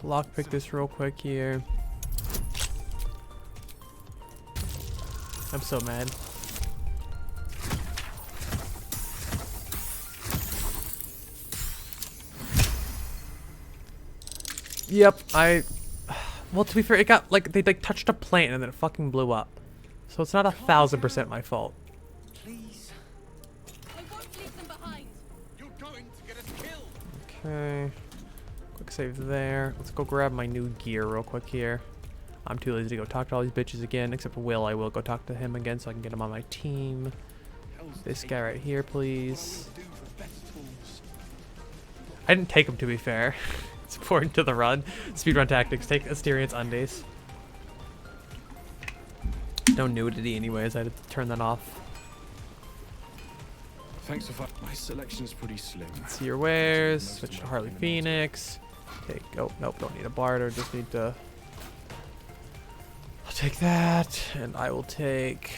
Lockpick this real quick here. I'm so mad. Yep, well, to be fair, it got like they like touched a plant and then it fucking blew up. So it's not 1000% my fault. Please. I won't leave them behind. You're going to get us killed. Okay. Quick save there. Let's go grab my new gear real quick here. I'm too lazy to go talk to all these bitches again, except for Will. I will go talk to him again so I can get him on my team. This guy right here, please. I didn't take him, to be fair. It's important to the run. Speedrun tactics. Take Asterian's undies. No nudity anyways. I had to turn that off. Thanks for my selection's pretty slim. See your wares. Switch to Harley Phoenix. Take. Oh, nope. Don't need a barter. Just need to. I'll take that, and I will take.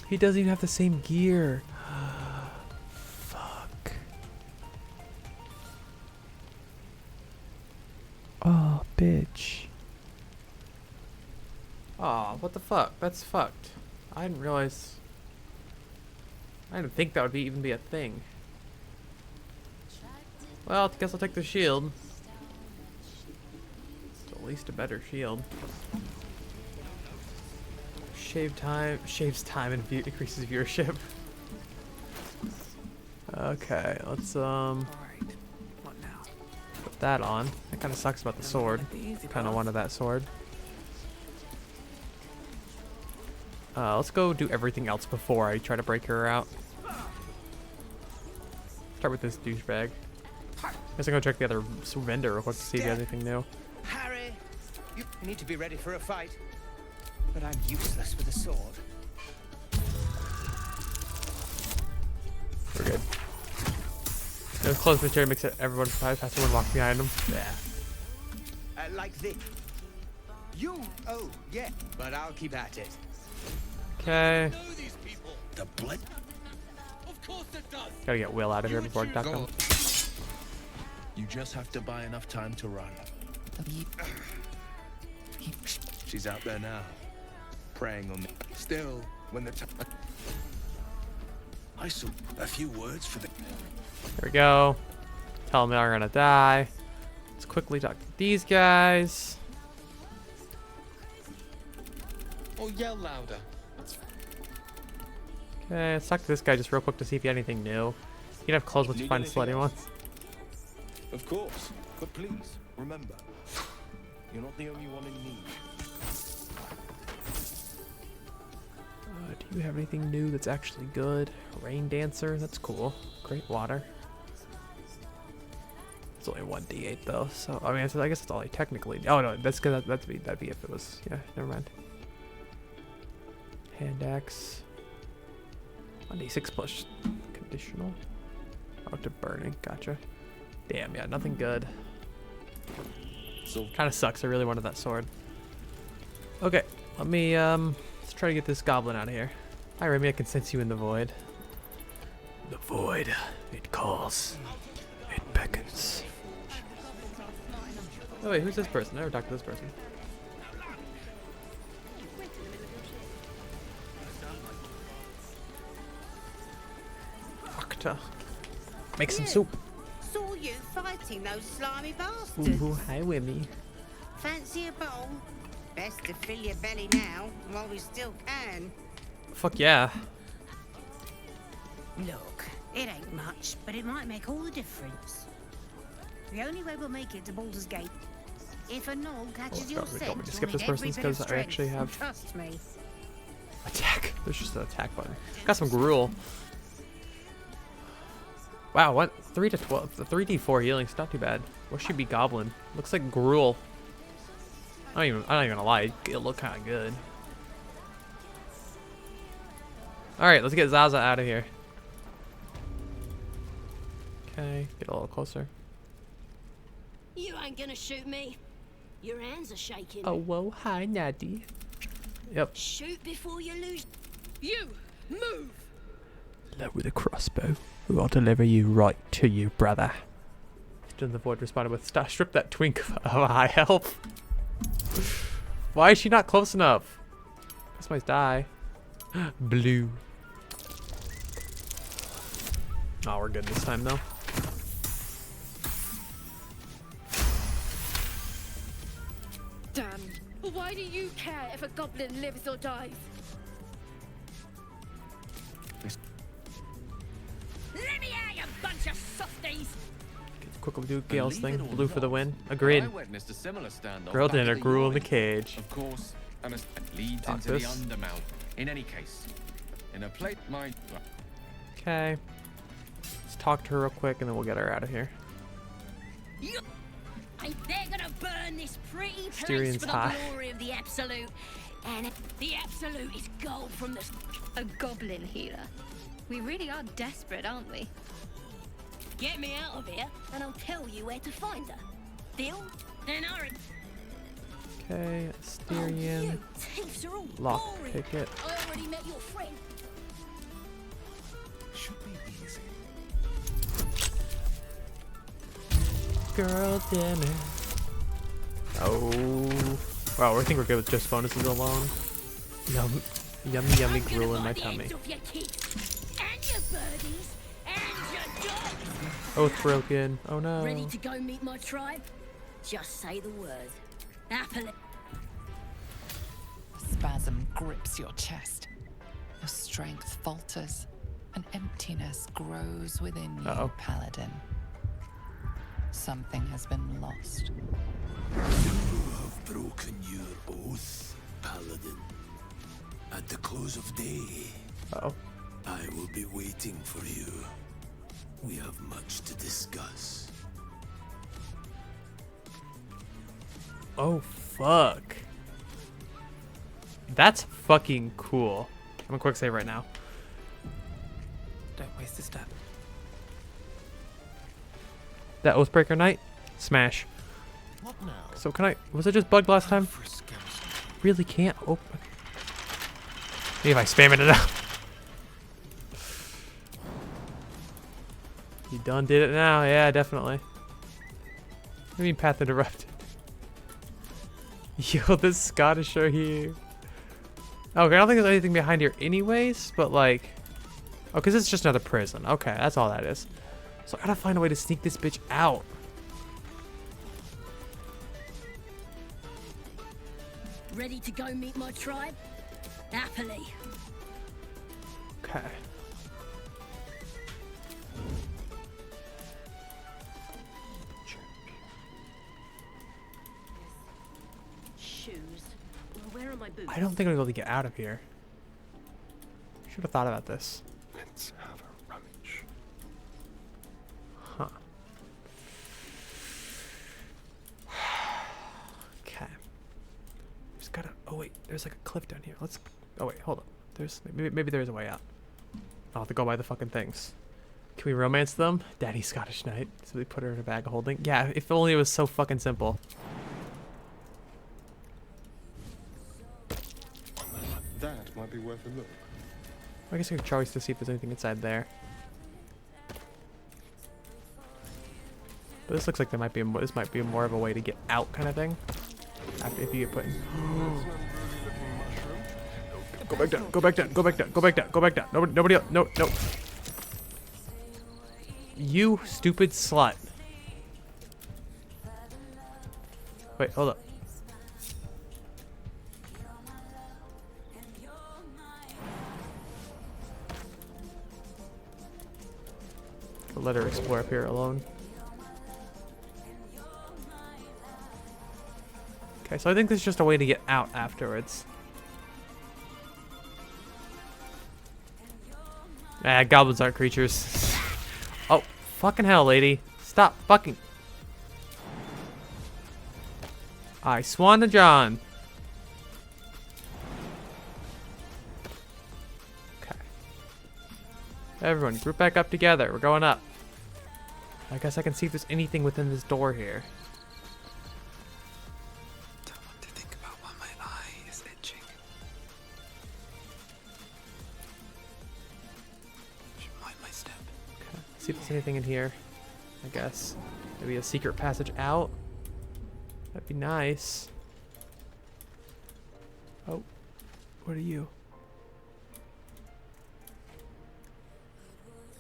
He doesn't even have the same gear. Fuck. Oh, bitch. Aw, what the fuck? That's fucked. I didn't realize. I didn't think that would even be a thing. Well, I guess I'll take the shield. It's at least a better shield. Shaves time and increases viewership. Okay, let's put that on. That kind of sucks about the sword. Kind of wanted that sword. Let's go do everything else before I try to break her out. Start with this douchebag. Guess I'm gonna check the other vendor real quick to see if he has anything new. Harry, you need to be ready for a fight. But I'm useless with a sword. We're good. No, close material makes it everyone bypass someone walk behind them. Yeah. Like this. You? Oh, yeah. But I'll keep at it. Okay. The blood. Of course it does. Gotta get Will out of here before I duck him. You just have to buy enough time to run. She's out there now, preying on me. Still, when the time. I saw a few words for the. There we go. Tell them they're gonna die. Let's quickly talk to these guys. Oh, yell louder. Okay, let's talk to this guy just real quick to see if he had anything new. You can have clothes once you find the slutty ones. Of course, but please remember, you're not the only one in need. Do you have anything new that's actually good? Rain Dancer, that's cool. Great water. It's only 1d8 though, so I mean, I guess it's all I technically. Oh no, that's good. That'd be if it was. Yeah, never mind. Hand axe. 1d6 plus conditional. Oh, to burning. Gotcha. Damn, yeah, nothing good. So kind of sucks. I really wanted that sword. Okay, let me let's try to get this goblin out of here. Hi, Remy. I can sense you in the void. The void. It calls. It beckons. Oh wait, who's this person? I never talked to this person. Octa. Make some soup. Saw you fighting those slimy bastards. Ooh, hi, Wimmy. Fancy a bowl? Best to fill your belly now, while we still can. Fuck yeah. Look, it ain't much, but it might make all the difference. The only way we'll make it to Baldur's Gate, if a gnoll catches your scent, Don't skip this person because I actually have trust me. attack. There's just an attack button. Got some gruel. Wow, what? 3 to 12. The 3d4 healing's not too bad. What should be goblin? Looks like gruel. I'm not even gonna lie, it looked kind of good. All right, let's get Zaza out of here. Okay, get a little closer. You ain't gonna shoot me. Your hands are shaking. Oh, whoa, hi, Natty. Yep. Shoot before you lose. You move. Lower the crossbow, or I'll deliver you right to you, brother. Then the void responded with, strip that twink of high health. Why is she not close enough? Customized die. Blue. Oh, we're good this time though. Damn. Why do you care if a goblin lives or dies? Let me out, you bunch of softies. Quickly do Gale's thing. Blue for the win. Agreed. I witnessed a similar standoff. Girl back at dinner, the gruel in the yawning. cage. Of course, and it leads Talk into this. the undermount. In any case, in a plate mine. Okay. Let's talk to her real quick and then we'll get her out of here. They're gonna burn this pretty place Styrian's for the high. glory of the Absolute. And the Absolute is gold from the... A goblin healer. We really are desperate, aren't we? Get me out of here, and I'll tell you where to find her. Deal? Then hurry. Okay, Styrian. Thieves are all Lock boring. ticket. I already met your friend. Should be easy. Girl dinner. Oh. Wow, I think we're good with just bonuses alone. Yum, yummy, yummy gruel in my tummy. Off your kids, and your birdies, and your dogs. Oath broken. Oh no. Ready to go meet my tribe? Just say the word. Happily. A spasm grips your chest. Your strength falters. An emptiness grows within you, Paladin. Something has been lost. You have broken your oath, Paladin. At the close of day, I will be waiting for you. We have much to discuss. Oh, fuck. That's fucking cool. I'm gonna quick save right now. Don't waste a step. That Oathbreaker Knight? Smash. What now? So can I... Was it just bugged last time? Really can't open... Maybe if I spam it enough. You done did it now? Yeah, definitely. What do you mean path interrupted? Yo, this Scottish are here. Okay, I don't think there's anything behind here anyways, but like... Oh, because it's just another prison. Okay, that's all that is. So I gotta find a way to sneak this bitch out. Ready to go meet my tribe? Happily. Okay. Shoes. Where are my boots? I don't think I'm able to get out of here. Should have thought about this. Let's have a rummage. Huh. Okay. Just gotta... Oh wait, there's like a cliff down here. Let's... Oh wait, hold up. There's... Maybe there's a way out. I'll have to go by the fucking things. Can we romance them? Daddy Scottish Knight. So we put her in a bag of holding. Yeah, if only it was so fucking simple. That might be worth a look. I guess I could try to see if there's anything inside there. But this looks like there might be this might be more of a way to get out kind of thing. After if you get put in. Go back down. Go back down. Go back down. Go back down. Go back down. Nobody else. No. No. You stupid slut. Wait. Hold up. I'll let her explore up here alone. Okay, so I think there's just a way to get out afterwards. Ah, goblins aren't creatures. Oh, fucking hell, lady. Stop fucking. I swan to John. Okay. Everyone, group back up together. We're going up. I guess I can see if there's anything within this door here. Don't want to think about why my eye is itching. Should mind my step. Okay. See if there's anything in here. I guess. Maybe a secret passage out. That'd be nice. Oh. What are you?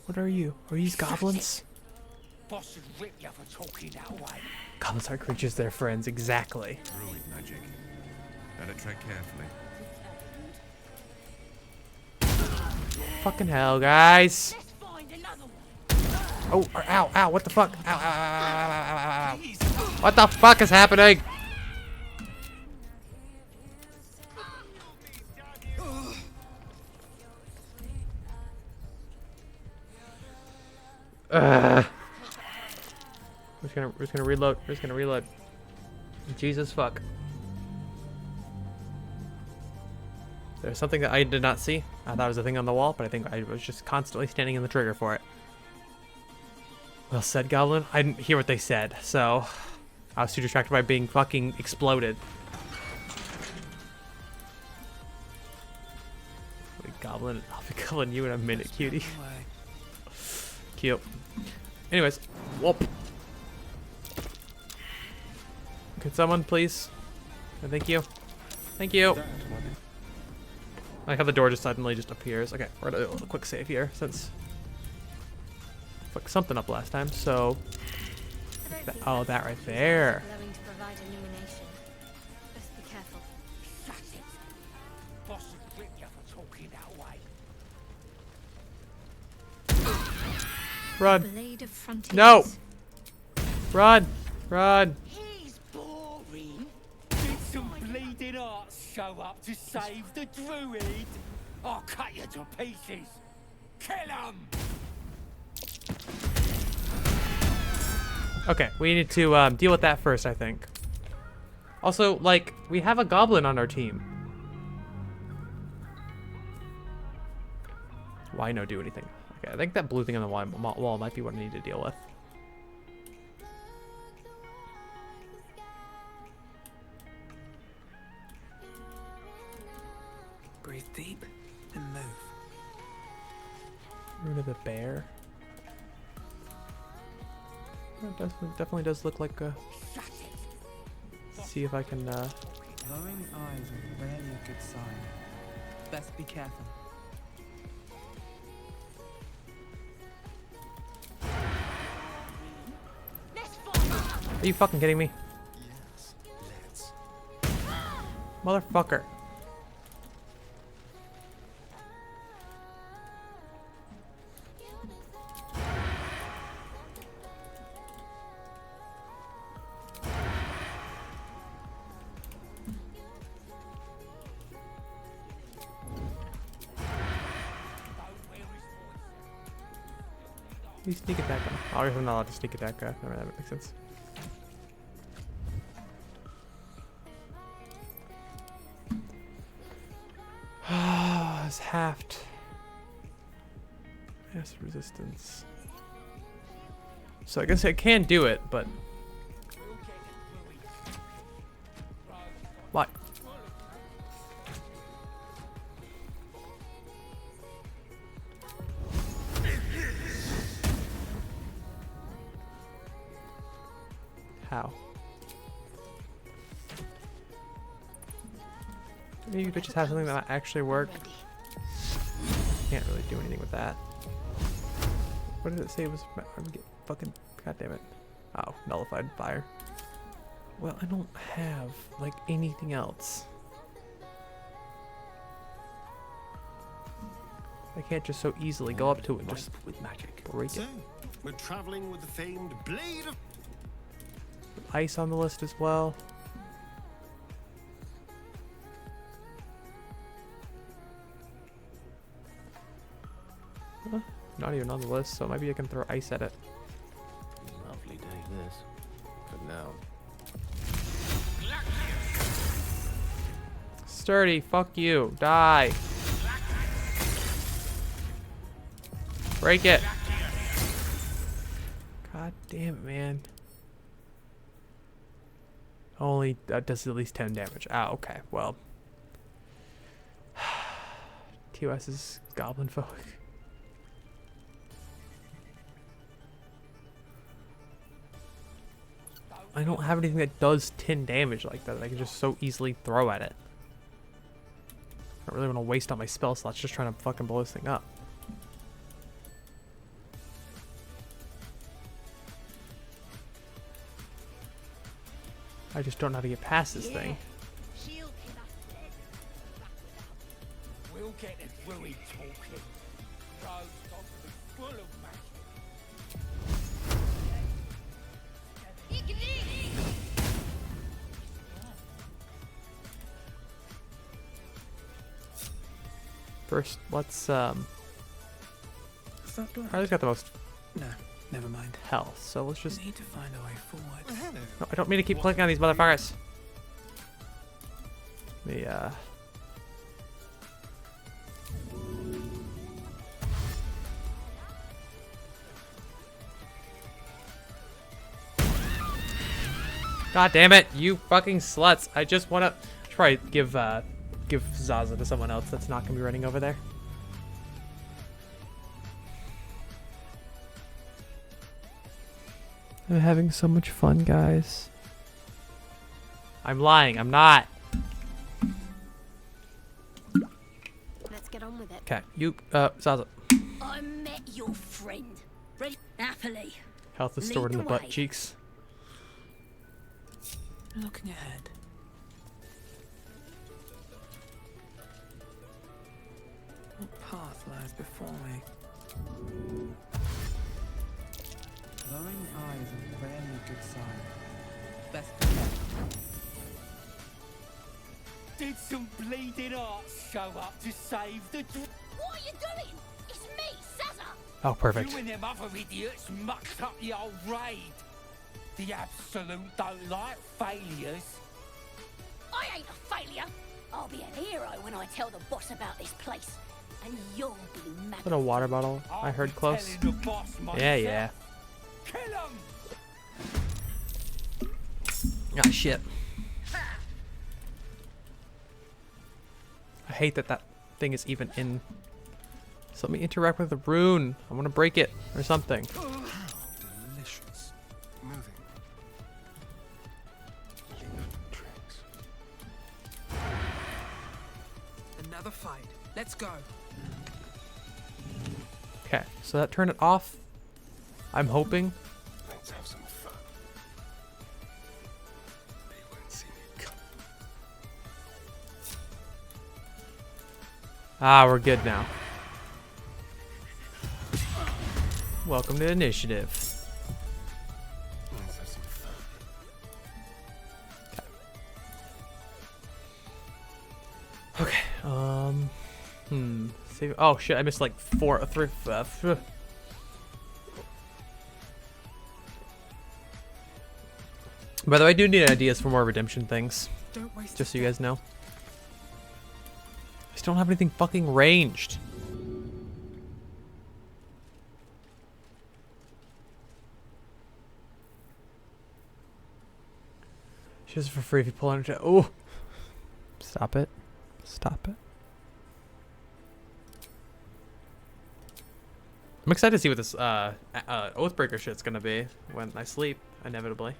What are you? Are these goblins? Boss would rip you for talking that way. Goblins are creatures, they're friends, exactly. Druid magic. Better tread carefully. Fucking hell, guys. Oh, ow, ow, what the fuck? Ow, ow, ow, ow, ow, ow, ow. What the fuck is happening? We're just gonna reload. We're just gonna reload. Jesus fuck. There's something that I did not see. I thought it was a thing on the wall, but I think I was just constantly standing in the trigger for it. Well said, Goblin. I didn't hear what they said, so I was too distracted by being fucking exploded. Wait, Goblin, I'll be killing you in a minute, cutie. Cute. Anyways, whoop. Could someone please? Thank you. Thank you. I like how the door just suddenly just appears. Okay, we're gonna do a quick save here since fucked something up last time. So, oh, that right there. Allowing to provide illumination. Best be careful. That's it. Boss would rip you for talking that way. Run. Blade of frontiers. No. Run. Run. He's boring. Did some bleeding arts show up to save the druid? I'll cut you to pieces. Kill him. Okay, we need to deal with that first, I think. Also, like, we have a goblin on our team. Why no do anything? Okay, I think that blue thing on the wall might be what I need to deal with. Breathe deep and move. Rid of the bear. It definitely does look like a... See if I can, Glowing eyes are rarely a good sign. Best be careful. Are you fucking kidding me? Yes, let's. Motherfucker. You sneak attack him. Oh, I'm not allowed to sneak attack. Never mind, that makes sense. It's halved. Yes, resistance. So I guess I can do it, but what? How? Maybe you could just have something that might actually work. Can't really do anything with that. What did it say it was? Fucking goddamn it! Oh, nullified fire. Well, I don't have like anything else. I can't just so easily go up to it and just with magic. break it. So, we're traveling with the famed blade of Ice on the list as well. Huh? Not even on the list, so maybe I can throw ice at it. No. Sturdy, fuck you. Die. Break it. God damn it, man. Only does at least 10 damage. Ah, okay. Well. TOS is goblin folk. I don't have anything that does 10 damage like that I can just so easily throw at it. I don't really want to waste all my spell slots just trying to fucking blow this thing up. I just don't know how to get past this thing. We'll get it really talking. Full of First, let's Harley's got the most No, never mind. health, so let's just. We need to find a way forward. No, I don't mean to keep clicking on these motherfuckers. God damn it, you fucking sluts! I just wanna try to give Zaza to someone else that's not gonna be running over there. I'm having so much fun, guys. I'm lying. I'm not. Let's get on with it. Okay, you, Zaza. I met your friend. Ready? Happily. Health is stored in the butt cheeks. Looking ahead. What path lies before me? Glowing eyes are rarely a good sign. Best of luck. Did some bleeding arts show up to save the... What are you doing? It's me, Zaza. Oh, perfect. You and them other idiots mucked up the old raid. The Absolute don't like failures. I ain't a failure. I'll be a hero when I tell the boss about this place. And you'll be mad. Is that a water bottle? I heard close. The boss Yeah, yeah. Kill him! Ah, shit. I hate that that thing is even in. So let me interact with the rune. I want to break it or something. Delicious. Moving. Another fight. Let's go. Okay, so that turned it off. I'm hoping. Let's have some fun. They won't see me come. Ah, we're good now. Welcome to initiative. Let's have some fun. Okay. Save. Oh shit! I missed like 3. By the way, I do need ideas for more redemption things. Don't waste Just so you guys know. I just don't have anything fucking ranged. Just for free if you pull on it. Oh! Stop it. Stop it. I'm excited to see what this Oathbreaker shit's gonna be when I sleep, inevitably.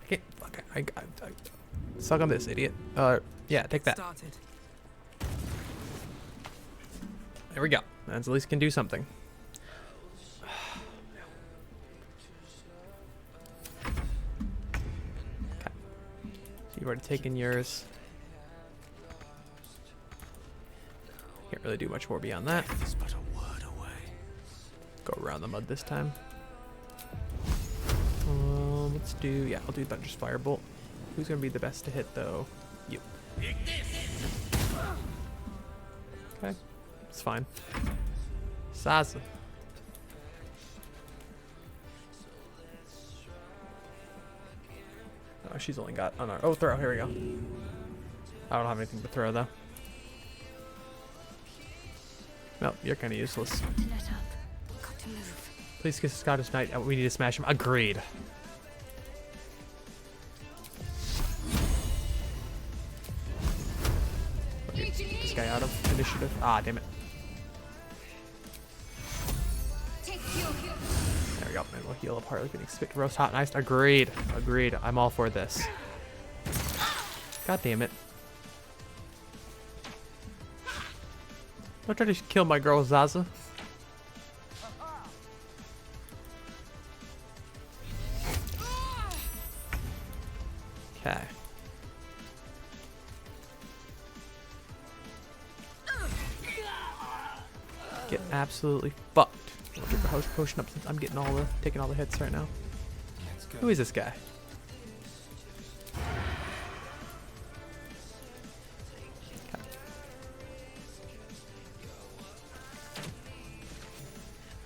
I can't. Fuck, I suck on this, idiot. Yeah, take that. Started. There we go. That's at least can do something. Okay. So you've already taken yours. Can't really do much more beyond that. Go around the mud this time. Let's do, yeah, I'll do Thunder's Firebolt. Who's gonna be the best to hit though? You. Okay, it's fine. Zaza. Oh, she's only got on our. Oh, throw. Here we go. I don't have anything to throw though. No, you're kind of useless. Please kiss the Scottish Knight. We need to smash him. Agreed. Okay, get this guy out of initiative. Ah, damn it. There we go. And we'll heal up Harley Phoenix. Spit roast hot and iced. Agreed. Agreed. I'm all for this. God damn it. Don't try to kill my girl Zaza. Okay. Get absolutely fucked. I'll drink a host potion up since I'm getting taking all the hits right now. Who is this guy? Okay.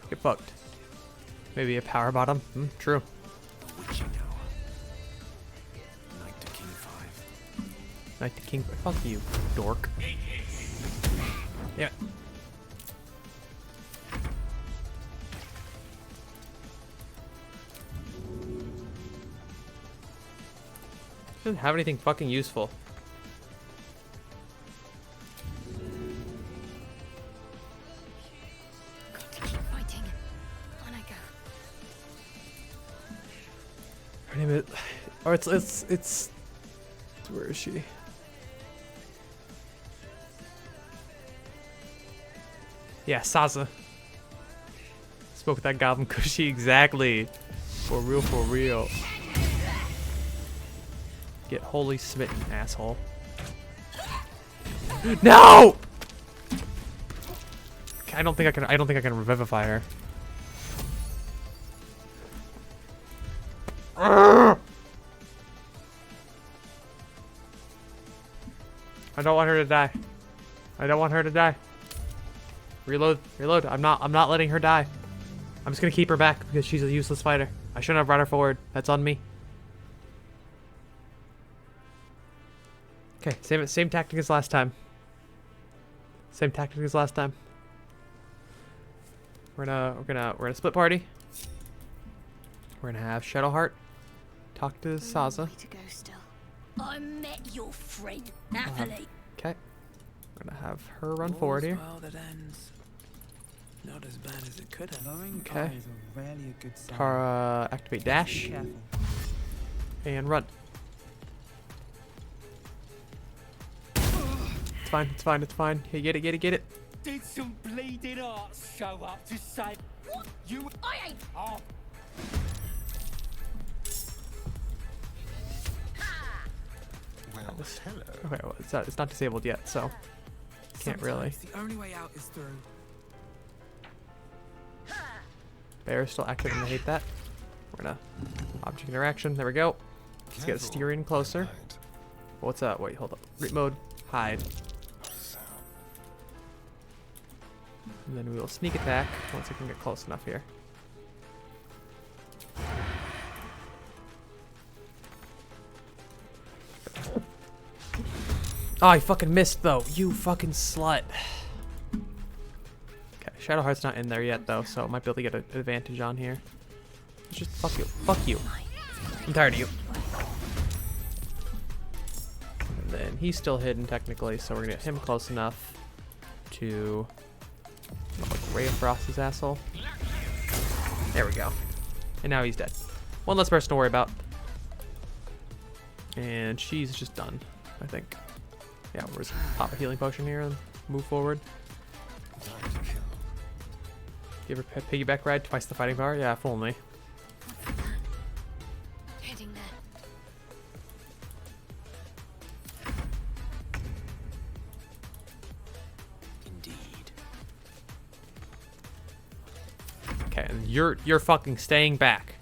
Get fucked. Maybe a power bottom. True. Knight to King. Fuck you, dork. Yeah. Doesn't have anything fucking useful. Got to keep fighting. On I go. Her name is, or it's. Where is she? Yeah, Saza. Spoke with that goblin cushy exactly. For real, for real. Get holy smitten, asshole. No! Okay, I don't think I can revivify her. Urgh! I don't want her to die. I don't want her to die. Reload, reload. I'm not letting her die. I'm just gonna keep her back because she's a useless fighter. I shouldn't have brought her forward. That's on me. Okay, same tactic as last time. Same tactic as last time. We're gonna split party. We're gonna have Shadowheart talk to Saza. I met your friend, happily. Okay. We're gonna have her run forward here. Well, that ends not as bad as it could have. Okay. Tara, activate dash. And run. It's fine, it's fine, it's fine. Hey, get it, get it, get it. Did some bleeding arts show up to say what? You? I ain't. Oh. Well, hello. Okay, well, it's not disabled yet, so can't really. The only way out is through. Bear is still active and I hate that. We're gonna object interaction. There we go. Let's get steering closer. What's up? Wait, hold up. Read mode. Hide. And then we will sneak attack once we can get close enough here. Oh, I fucking missed though. You fucking slut. Okay, Shadowheart's not in there yet though, so I might be able to get an advantage on here. Just fuck you. Fuck you. I'm tired of you. And then he's still hidden technically, so we're gonna get him close enough to like Ray of Frost his asshole. There we go. And now he's dead. One less person to worry about. And she's just done, I think. Yeah, we'll just pop a healing potion here and move forward. Give her piggyback ride, twice the fighting power. Yeah, if only. Heading there. Indeed. Okay, and you're fucking staying back.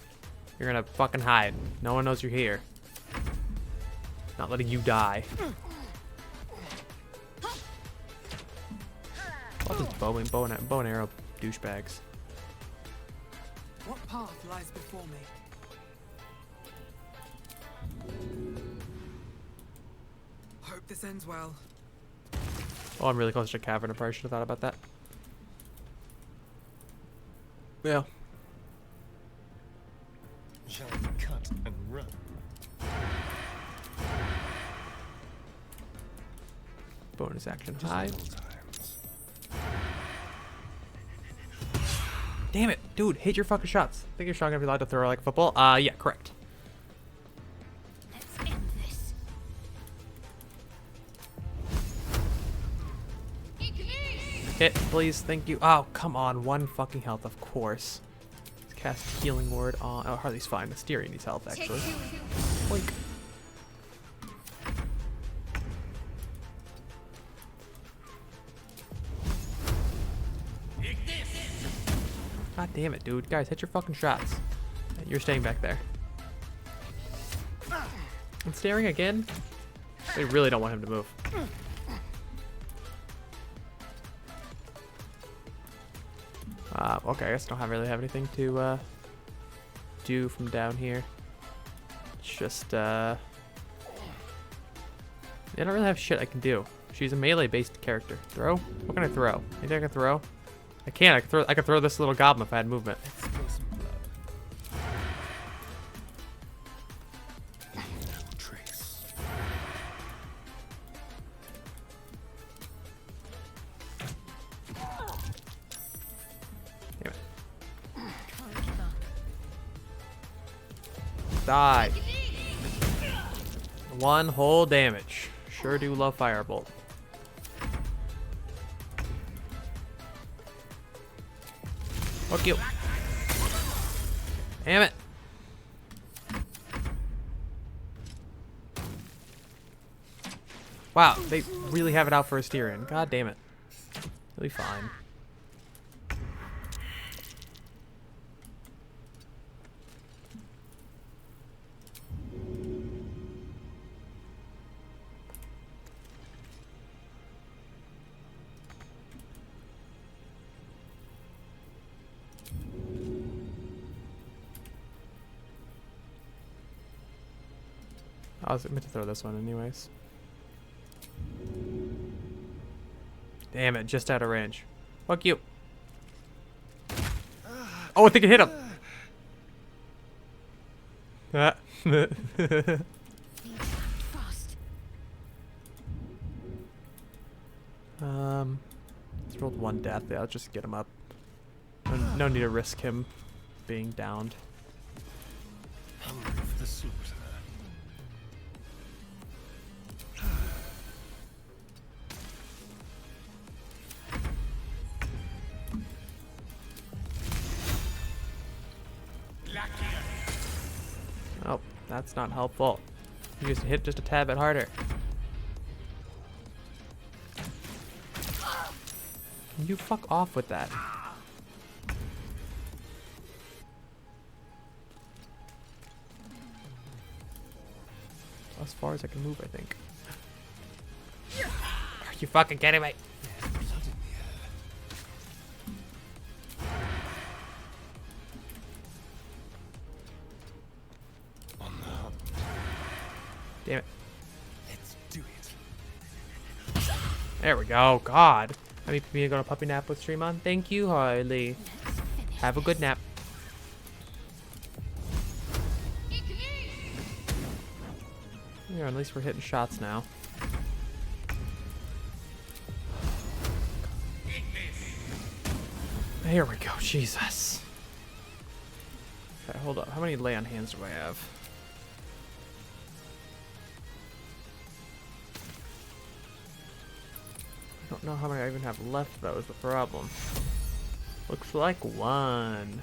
You're gonna fucking hide. No one knows you're here. Not letting you die. All this bow and arrow douchebags. What path lies before me? Hope this ends well. Oh, I'm really close to a cavern. I probably should have thought about that. Yeah. Shall we cut and run? Bonus action hide. Damn it, dude! Hit your fucking shots. I think you're strong enough to be allowed to throw like a football. Yeah, correct. Let's end this. Hit, please. Thank you. Oh, come on. 1 fucking health, of course. Let's cast Healing Word on. Oh, Harley's fine. Mysteria needs health, actually. Blink. God damn it, dude. Guys, hit your fucking shots. You're staying back there. I'm staring again. They really don't want him to move. Okay, I guess I don't really have anything to do from down here. It's just I don't really have shit I can do. She's a melee-based character. Throw? What can I throw? Anything I can throw? I can't. I could throw this little goblin if I had movement. Die. 1 whole damage. Sure do love Firebolt. Fuck you. Damn it. Wow, they really have it out for Asterion. God damn it. He'll be fine. I was meant to throw this one anyways. Damn it, just out of range. Fuck you. Oh, I think it hit him. He's rolled 1 death. Yeah, I'll just get him up. No need to risk him being downed. Hungry for the slaughter. Oh, that's not helpful. You just hit just a tad bit harder. Can you fuck off with that? As far as I can move, I think. Are you fucking kidding me? Damn it. Let's do it. There we go. God. I need me to go to puppy nap with stream on. Thank you, Harley. Have a good nap. Yeah, at least we're hitting shots now. There we go. Jesus. Okay, hold up. How many lay on hands do I have? I don't know how many I even have left, though, is the problem. Looks like 1.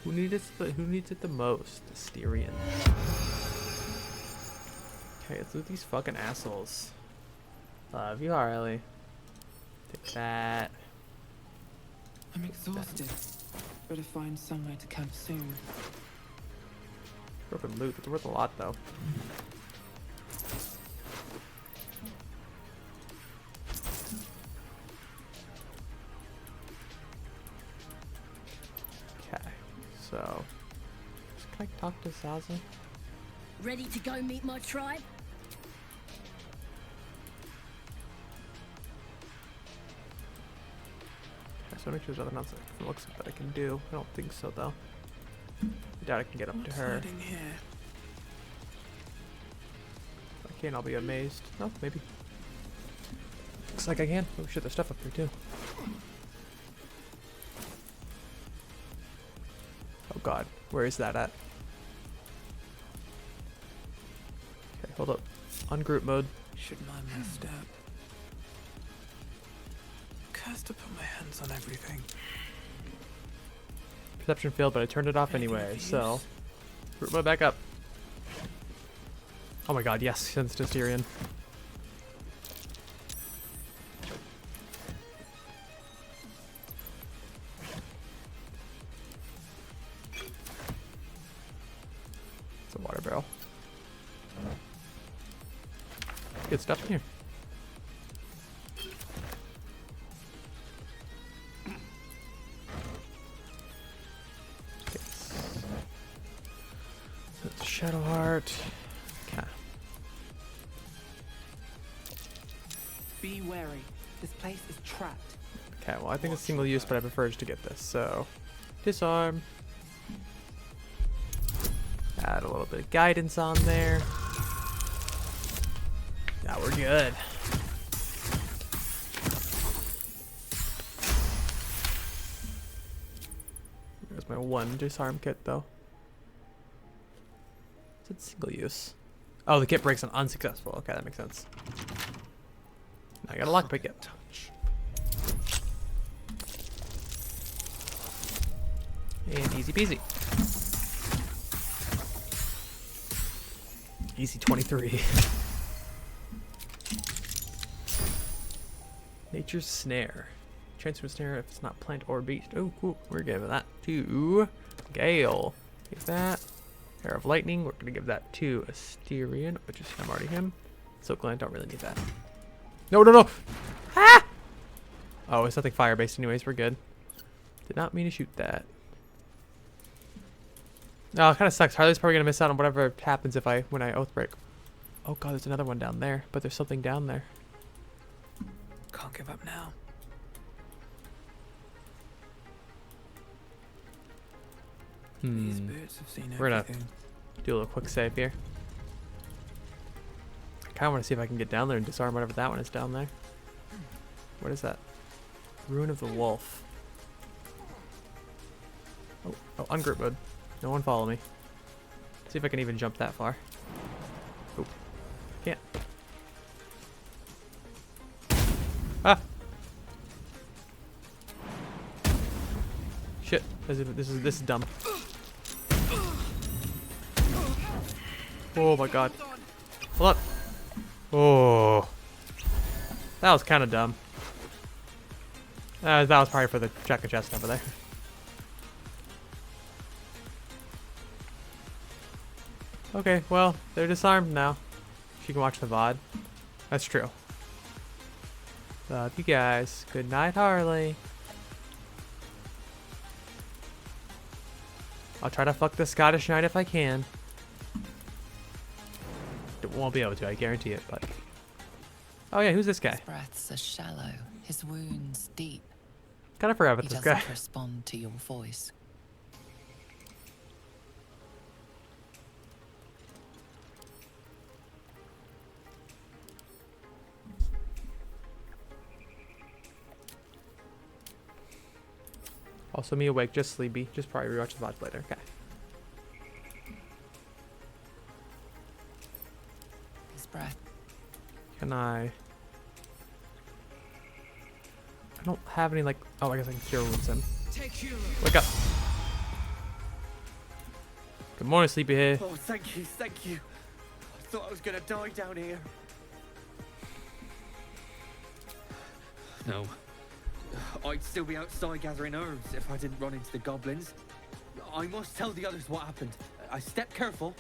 Who needs it the most? Asterion. Okay, let's loot these fucking assholes. Love you, Harley. Take that. I'm exhausted. Better find somewhere to camp soon. Broken loot. It's worth a lot, though. Okay, so can I talk to Zaza? Ready to go meet my tribe? So make sure there's nothing else that looks like that I can do. I don't think so though. I doubt I can get up to her. Here? If I can, I'll be amazed. Oh, maybe. Looks like I can. Oh shit, there's stuff up here too. Oh god, where is that at? Okay, hold up. Ungroup mode. Shouldn't mind my step. Cursed to put my hands on everything. Perception failed, but I turned it off anyway, so. Group mode back up. Oh my god, yes, sends to Syrian. It's a water barrel. Good stuff in here. Shadow Heart. Okay. Be wary. This place is trapped. Okay, well I think it's single use, but I prefer to get this, so disarm. Add a little bit of guidance on there. Now we're good. There's my one disarm kit though. It's single use. Oh, the kit breaks on unsuccessful. Okay, that makes sense. Now I got a lockpick it. And easy peasy. Easy 23. Nature's Snare. Transfer snare if it's not plant or beast. Oh, cool. We're giving that to Gale. Get that. Hair of Lightning, we're gonna give that to Asterion, which is I'm already him. Silk Gland, don't really need that. No, no, no! Ah! Oh, it's nothing fire based anyways, we're good. Did not mean to shoot that. No, it kinda sucks. Harley's probably gonna miss out on whatever happens if when I oath break. Oh god, there's another one down there, but there's something down there. Can't give up now. These spirits have seen We're gonna everything. do a little quick save here. I kinda wanna see if I can get down there and disarm whatever that one is down there. What is that? Ruin of the Wolf. Oh, ungroup mode. No one follow me. See if I can even jump that far. Oh, can't. Ah! Shit, this is dumb. Oh my god. Hold up. Oh. That was kind of dumb. That was probably for the check of chest over there. Okay, well, they're disarmed now. She can watch the VOD. That's true. Love you guys. Good night, Harley. I'll try to fuck the Scottish Knight if I can. Won't be able to, I guarantee it, but... Oh yeah, who's this guy? His breaths are shallow, his wounds deep. Kinda forgot about this guy. He doesn't respond to your voice. Also me awake, just sleepy. Just probably rewatch the VOD later. Okay. His breath. Can I don't have any like. Oh, I guess I can cure wounds him. Wake up. Good morning, sleepyhead. Oh, thank you, thank you. I thought I was gonna die down here. No. I'd still be outside gathering herbs if I didn't run into the goblins. I must tell the others what happened. I stepped careful.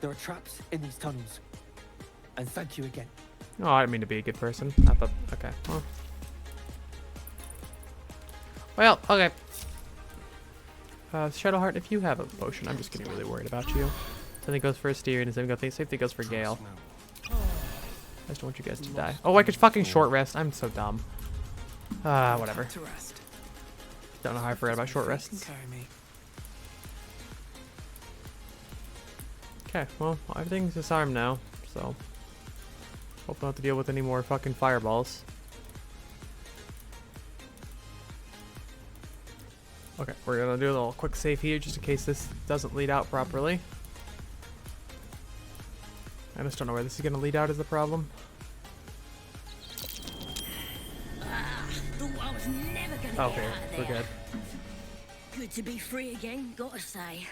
There are traps in these tunnels. And thank you again. Oh, I didn't mean to be a good person. I thought, okay. Well, okay. Shadowheart, if you have a potion, I'm just getting really worried about you. Same thing goes for Asterion, and same thing goes for Gale. I just don't want you guys to die. Oh, I could fucking short rest. I'm so dumb. Whatever. Don't know how I forgot about short rests. Okay, well, everything's disarmed now, so hope I don't have to deal with any more fucking fireballs. Okay, we're gonna do a little quick save here just in case this doesn't lead out properly. I just don't know where this is gonna lead out is the problem. Thought I was never gonna get out Okay, of we're there. good. Good to be free again, gotta say.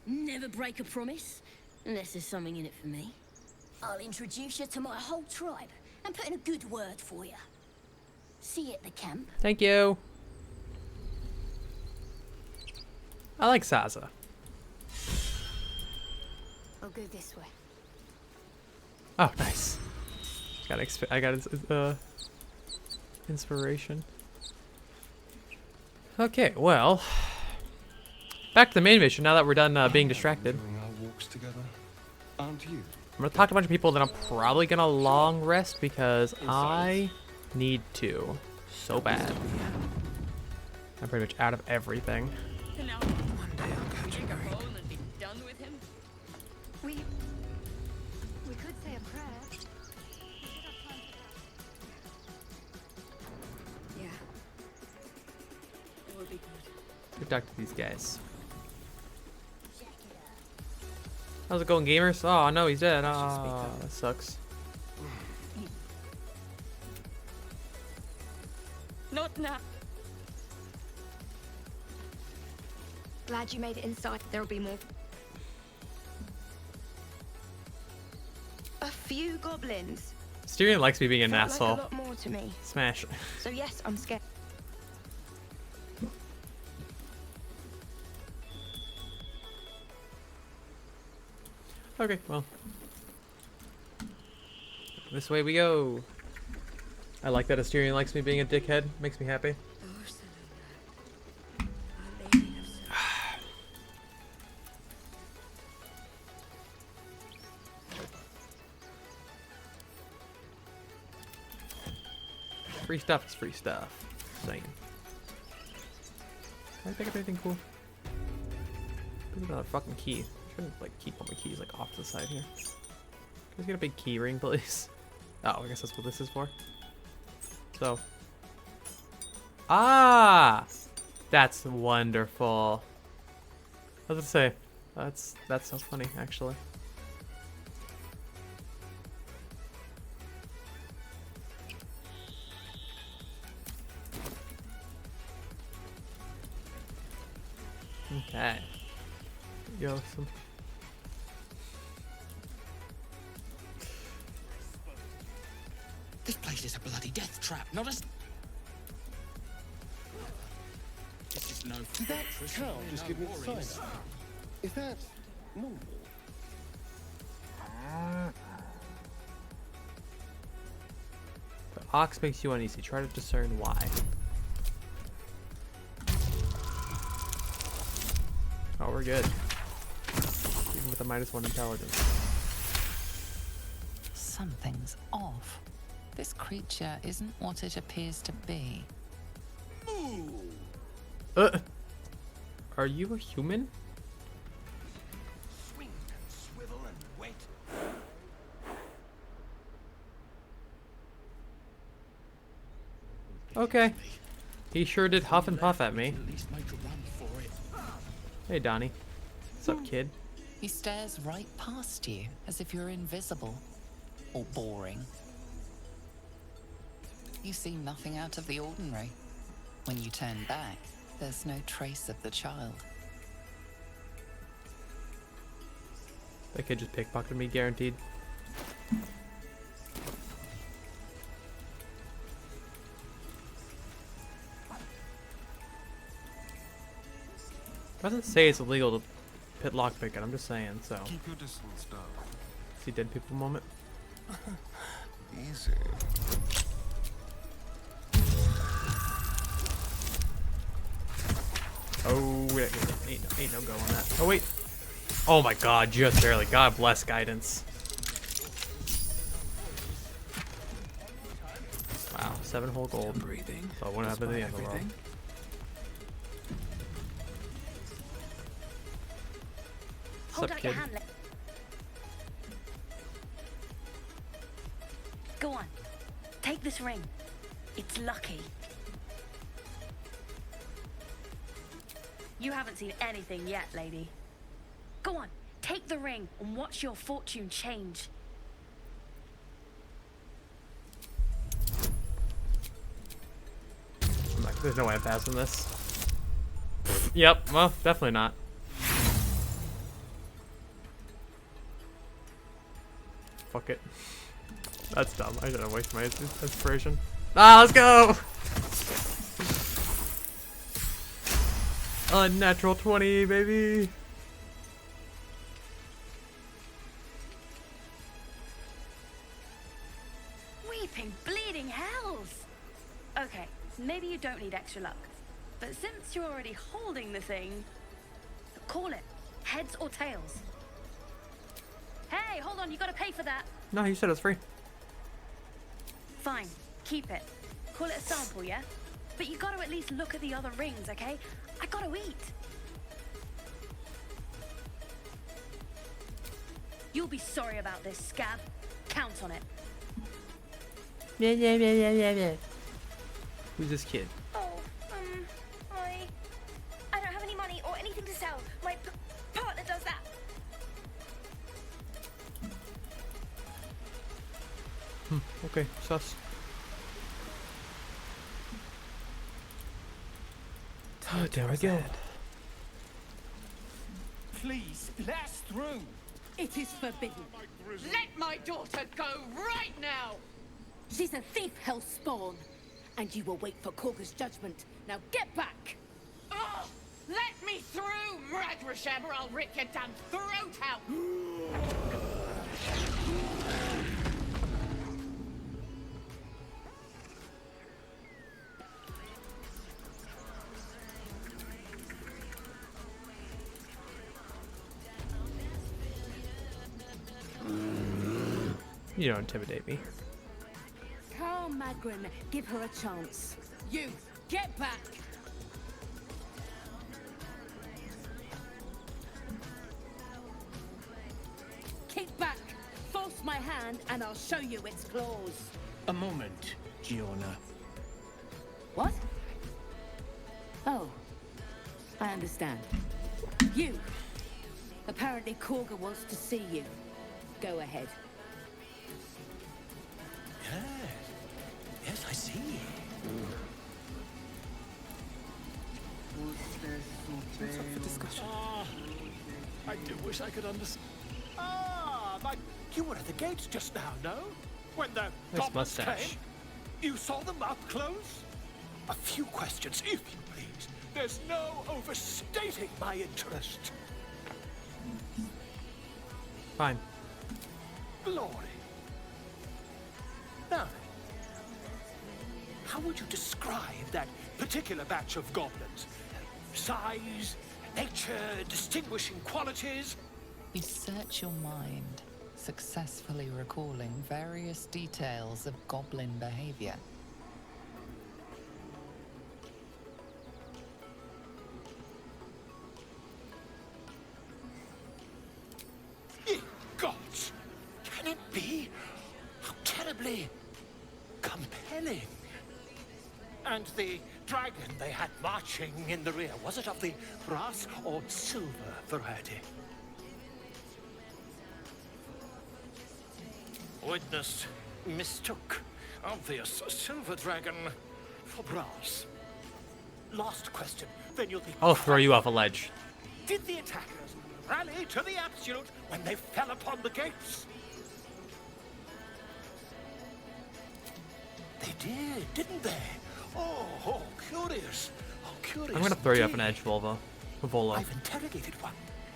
Never break a promise, unless there's something in it for me. I'll introduce you to my whole tribe and put in a good word for you. See you at the camp. Thank you. I like Saza. I'll go this way. Oh, nice. I got inspiration. Okay, well, back to the main mission. Now that we're done being distracted, Our walks together, aren't you? I'm gonna talk to a bunch of people that I'm probably gonna long rest because I need to so bad. I'm pretty much out of everything. One day I'll go drink a bowl and be done with him. We could say a prayer. Yeah. It would be good. Good talk to these guys. How's it going, gamers? Oh no, he's dead. Oh, that sucks. Not now. Glad you made it inside. There'll be more. A few goblins. Asterion likes me being an Felt asshole. like a lot more to me. Smash. So yes, I'm scared. Okay, well. This way we go. I like that Asterion likes me being a dickhead. Makes me happy. Free stuff is free stuff. Saying. Can I pick up anything cool? Pick up another fucking key. I shouldn't like keep all my keys like off to the side here. Can I get a big key ring, please? Oh, I guess that's what this is for. So. Ah! That's wonderful. I was gonna say, that's so funny, actually. Okay. Yo, some. This place is a bloody death trap, not a. This is no. Did that cow just give me the sign? Is that normal? The ox makes you uneasy. Try to discern why. Oh, we're good. Even with a -1 intelligence. Something's off. This creature isn't what it appears to be. Are you a human? Swing and swivel and wait. Okay. He sure did huff and puff at me. At least make a run for it. Hey, Donnie. What's up, kid? He stares right past you as if you're invisible or boring. You see nothing out of the ordinary. When you turn back, there's no trace of the child. That kid just pickpocketed me, guaranteed. Doesn't say it's illegal to pit lockpick it, I'm just saying, so. Keep your distance down. See dead people moment? Easy. Ain't no go on that. Oh wait. Oh my god, just barely. God bless guidance. Wow, 7 whole gold. Breathing. So what happened to the end of the world? Hold Sup, out your kid? hand. Go on. Take this ring. It's lucky. You haven't seen anything yet, lady. Go on. Take the ring and watch your fortune change. I'm like, there's no way I'm passing this. Yep, well, definitely not. Fuck it. That's dumb. I shouldn't waste my inspiration. Ah, let's go! Unnatural 20, baby! Weeping, bleeding hells! Okay, maybe you don't need extra luck. But since you're already holding the thing, call it. Heads or tails? Hey, hold on, you gotta pay for that. No, you said it's free. Fine, keep it. Call it a sample, yeah? But you gotta at least look at the other rings, okay? I gotta eat. You'll be sorry about this, scab. Count on it. Yeah. Who's this kid? Oh, I don't have any money or anything to sell. My partner does that. Okay, sus. Oh, there we go. Please, blast through. It is forbidden. Let my daughter go right now! She's a thief, hellspawn. And you will wait for Korga's judgment. Now get back! Oh, let me through, Mragrasham, or I'll rip your damn throat out! You don't intimidate me. Carl Magrin, give her a chance. You, get back! Kick back! Force my hand and I'll show you its claws. A moment, Giona. What? Oh, I understand. You! Apparently Korga wants to see you. Go ahead. Yes, I see. What's up for discussion? I do wish I could understand. But you were at the gates just now, no? When the Nice goblins mustache. came? You saw them up close? A few questions, if you please. There's no overstating my interest. Fine. Glory. Now, how would you describe that particular batch of goblins? Size, nature, distinguishing qualities? You search your mind, successfully recalling various details of goblin behavior. Ye gods! Can it be? How terribly compelling. And the dragon they had marching in the rear, was it of the brass or silver variety? Witness mistook obvious silver dragon for brass. Last question, then you'll be... I'll throw you off a ledge. Did the attackers rally to the absolute when they fell upon the gates? They did, didn't they? Oh, curious. Oh, curious. I'm gonna throw you off an indeed. edge, Volo. I've interrogated one,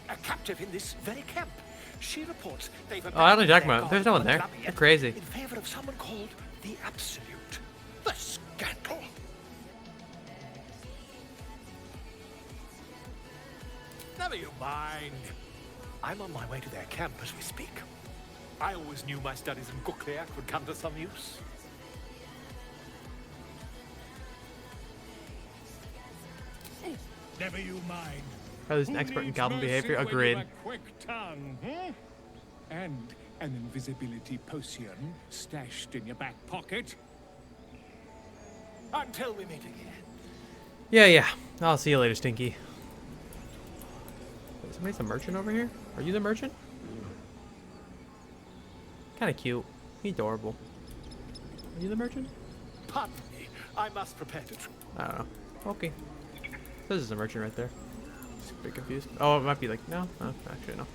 a captive in this very camp. She reports they've Oh, I don't abandoned jack their mode. There's god no one there. Labiat They're crazy. in favor of someone called the Absolute. The scandal. Never you mind. I'm on my way to their camp as we speak. I always knew my studies in Gukliak would come to some use. Never you mind. Harley's an expert in goblin behavior. Agreed. Quick tongue, hmm? And an invisibility potion stashed in your back pocket. Until we meet again. Yeah. I'll see you later, Stinky. Wait, somebody's a merchant over here? Are you the merchant? Kind of cute. He's adorable. Are you the merchant? Pardon me. I must prepare to trip. I don't know. Okay. This is a merchant right there. Just a bit confused. Oh, it might be like, no. Oh, actually, no.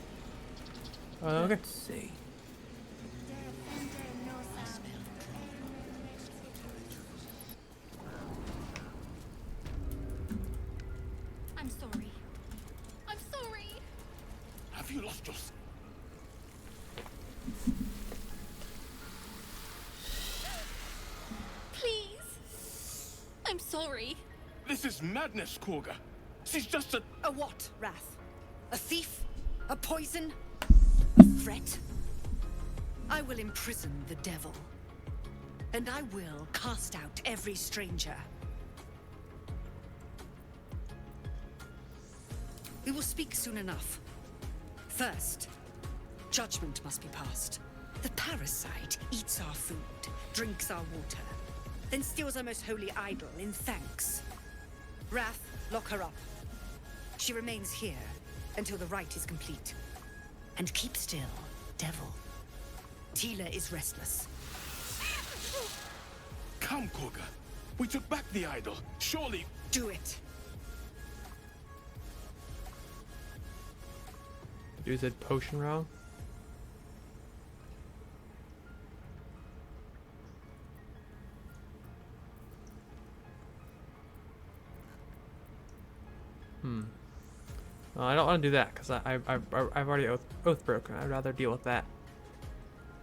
Okay. Let's see. I'm sorry. I'm sorry. Have you lost your... Please. I'm sorry. This is madness, Korga. She's just a... A what, Wrath? A thief? A poison? A threat? I will imprison the devil. And I will cast out every stranger. We will speak soon enough. First, judgment must be passed. The parasite eats our food, drinks our water, then steals our most holy idol in thanks. Wrath, lock her up. She remains here until the rite is complete. And keep still, devil. Tila is restless. Come, Korga. We took back the idol. Surely... Do it. Dude said potion wrong. Well, I don't want to do that because I've already oath broken. I'd rather deal with that.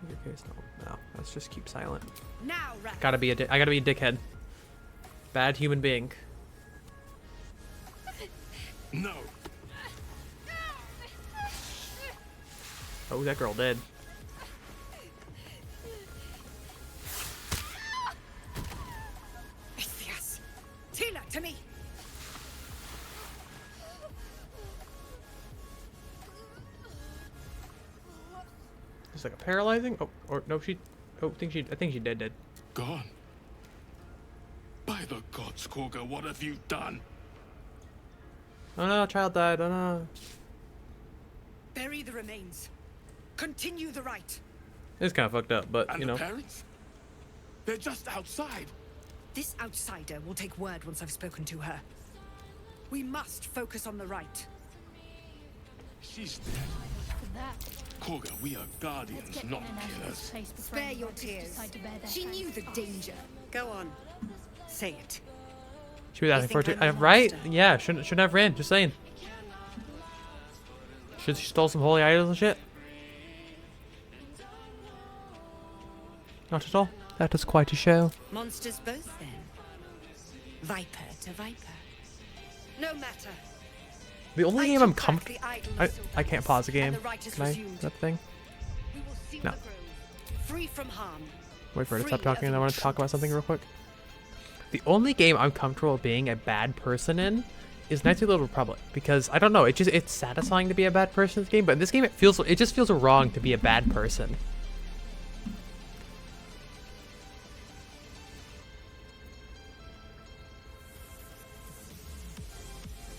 In your case, no. Let's just keep silent. Now, Wrath. I gotta be a dickhead. Bad human being. No. Oh, that girl did. Yes. Tila, to me. It's like a paralyzing. Oh, or no, she. Oh, I think she did. Gone. By the gods, Korga, what have you done? Oh no, child died. Oh no. Bury the remains. Continue the rite. It's kind of fucked up, but And you the know. parents? They're just outside. This outsider will take word once I've spoken to her. We must focus on the rite. She's dead. Korga, we are guardians, not killers. Spare your tears. She knew the danger. Go on. Say it. She was asking for it, right? Yeah, shouldn't have ran. Just saying. She stole some holy idols and shit. Not at all. That was quite a show. Monsters both then. Viper to viper. No matter. The only game I'm comfortable. I can't pause the game. Can I? That thing? No. Free from harm. Wait for her to stop talking, and I want to talk about something real quick. The only game I'm comfortable being a bad person in is Knights of the Old Republic, because I don't know, it's satisfying to be a bad person in this game, but in this game it just feels wrong to be a bad person.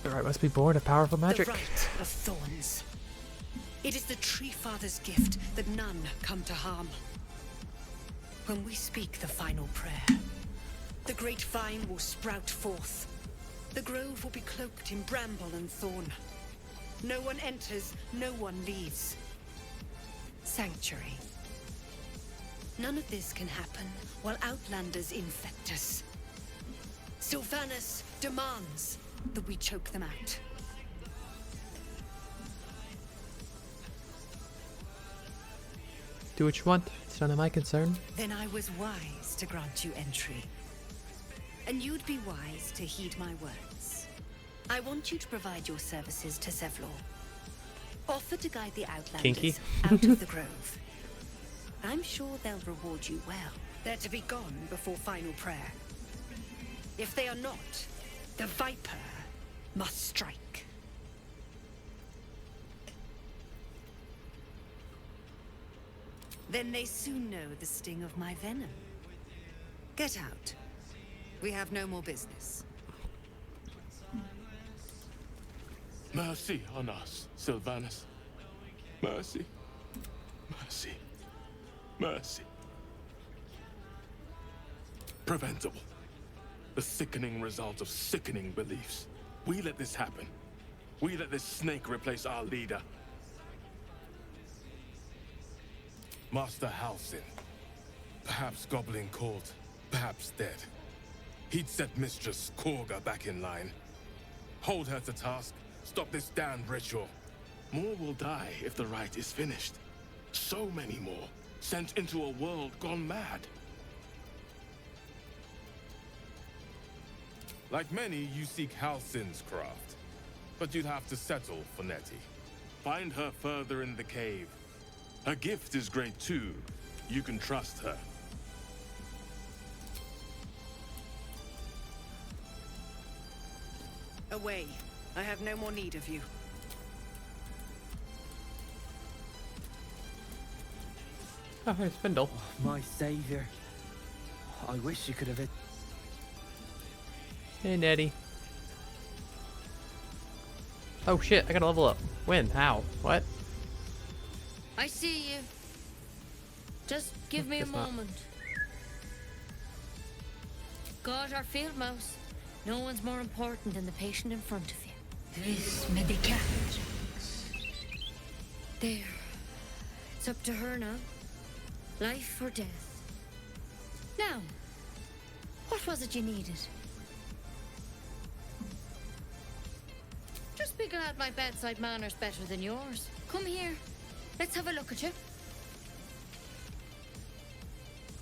The right must be born of powerful magic. The rite of thorns. It is the Tree Father's gift that none come to harm. When we speak the final prayer, the great vine will sprout forth. The grove will be cloaked in bramble and thorn. No one enters, no one leaves. Sanctuary. None of this can happen while Outlanders infect us. Sylvanas demands that we choke them out. Do what you want. It's none of my concern. Then I was wise to grant you entry. And you'd be wise to heed my words. I want you to provide your services to Zevlor. Offer to guide the Outlanders Kinky. out of the grove. I'm sure they'll reward you well. They're to be gone before final prayer. If they are not, the Viper must strike. Then they soon know the sting of my venom. Get out. We have no more business. Mercy on us, Sylvanus. Mercy. Mercy. Mercy. Preventable. The sickening result of sickening beliefs. We let this happen. We let this snake replace our leader. Master Halsin. Perhaps goblin caught, perhaps dead. He'd set Mistress Korga back in line. Hold her to task, stop this damned ritual. More will die if the rite is finished. So many more, sent into a world gone mad. Like many, you seek Halsin's craft. But you'd have to settle for Nettie. Find her further in the cave. Her gift is great too. You can trust her. Away. I have no more need of you. Oh, here's Spindle. My savior. I wish you could have... Hey, Nettie. Oh shit, I gotta level up. When? How? What? I see you. Just give me a Guess not. moment. God, our field mouse. No one's more important than the patient in front of you. Vis medicat. There. It's up to her now. Life or death. Now, what was it you needed? Just be glad my bedside manner's better than yours. Come here. Let's have a look at you.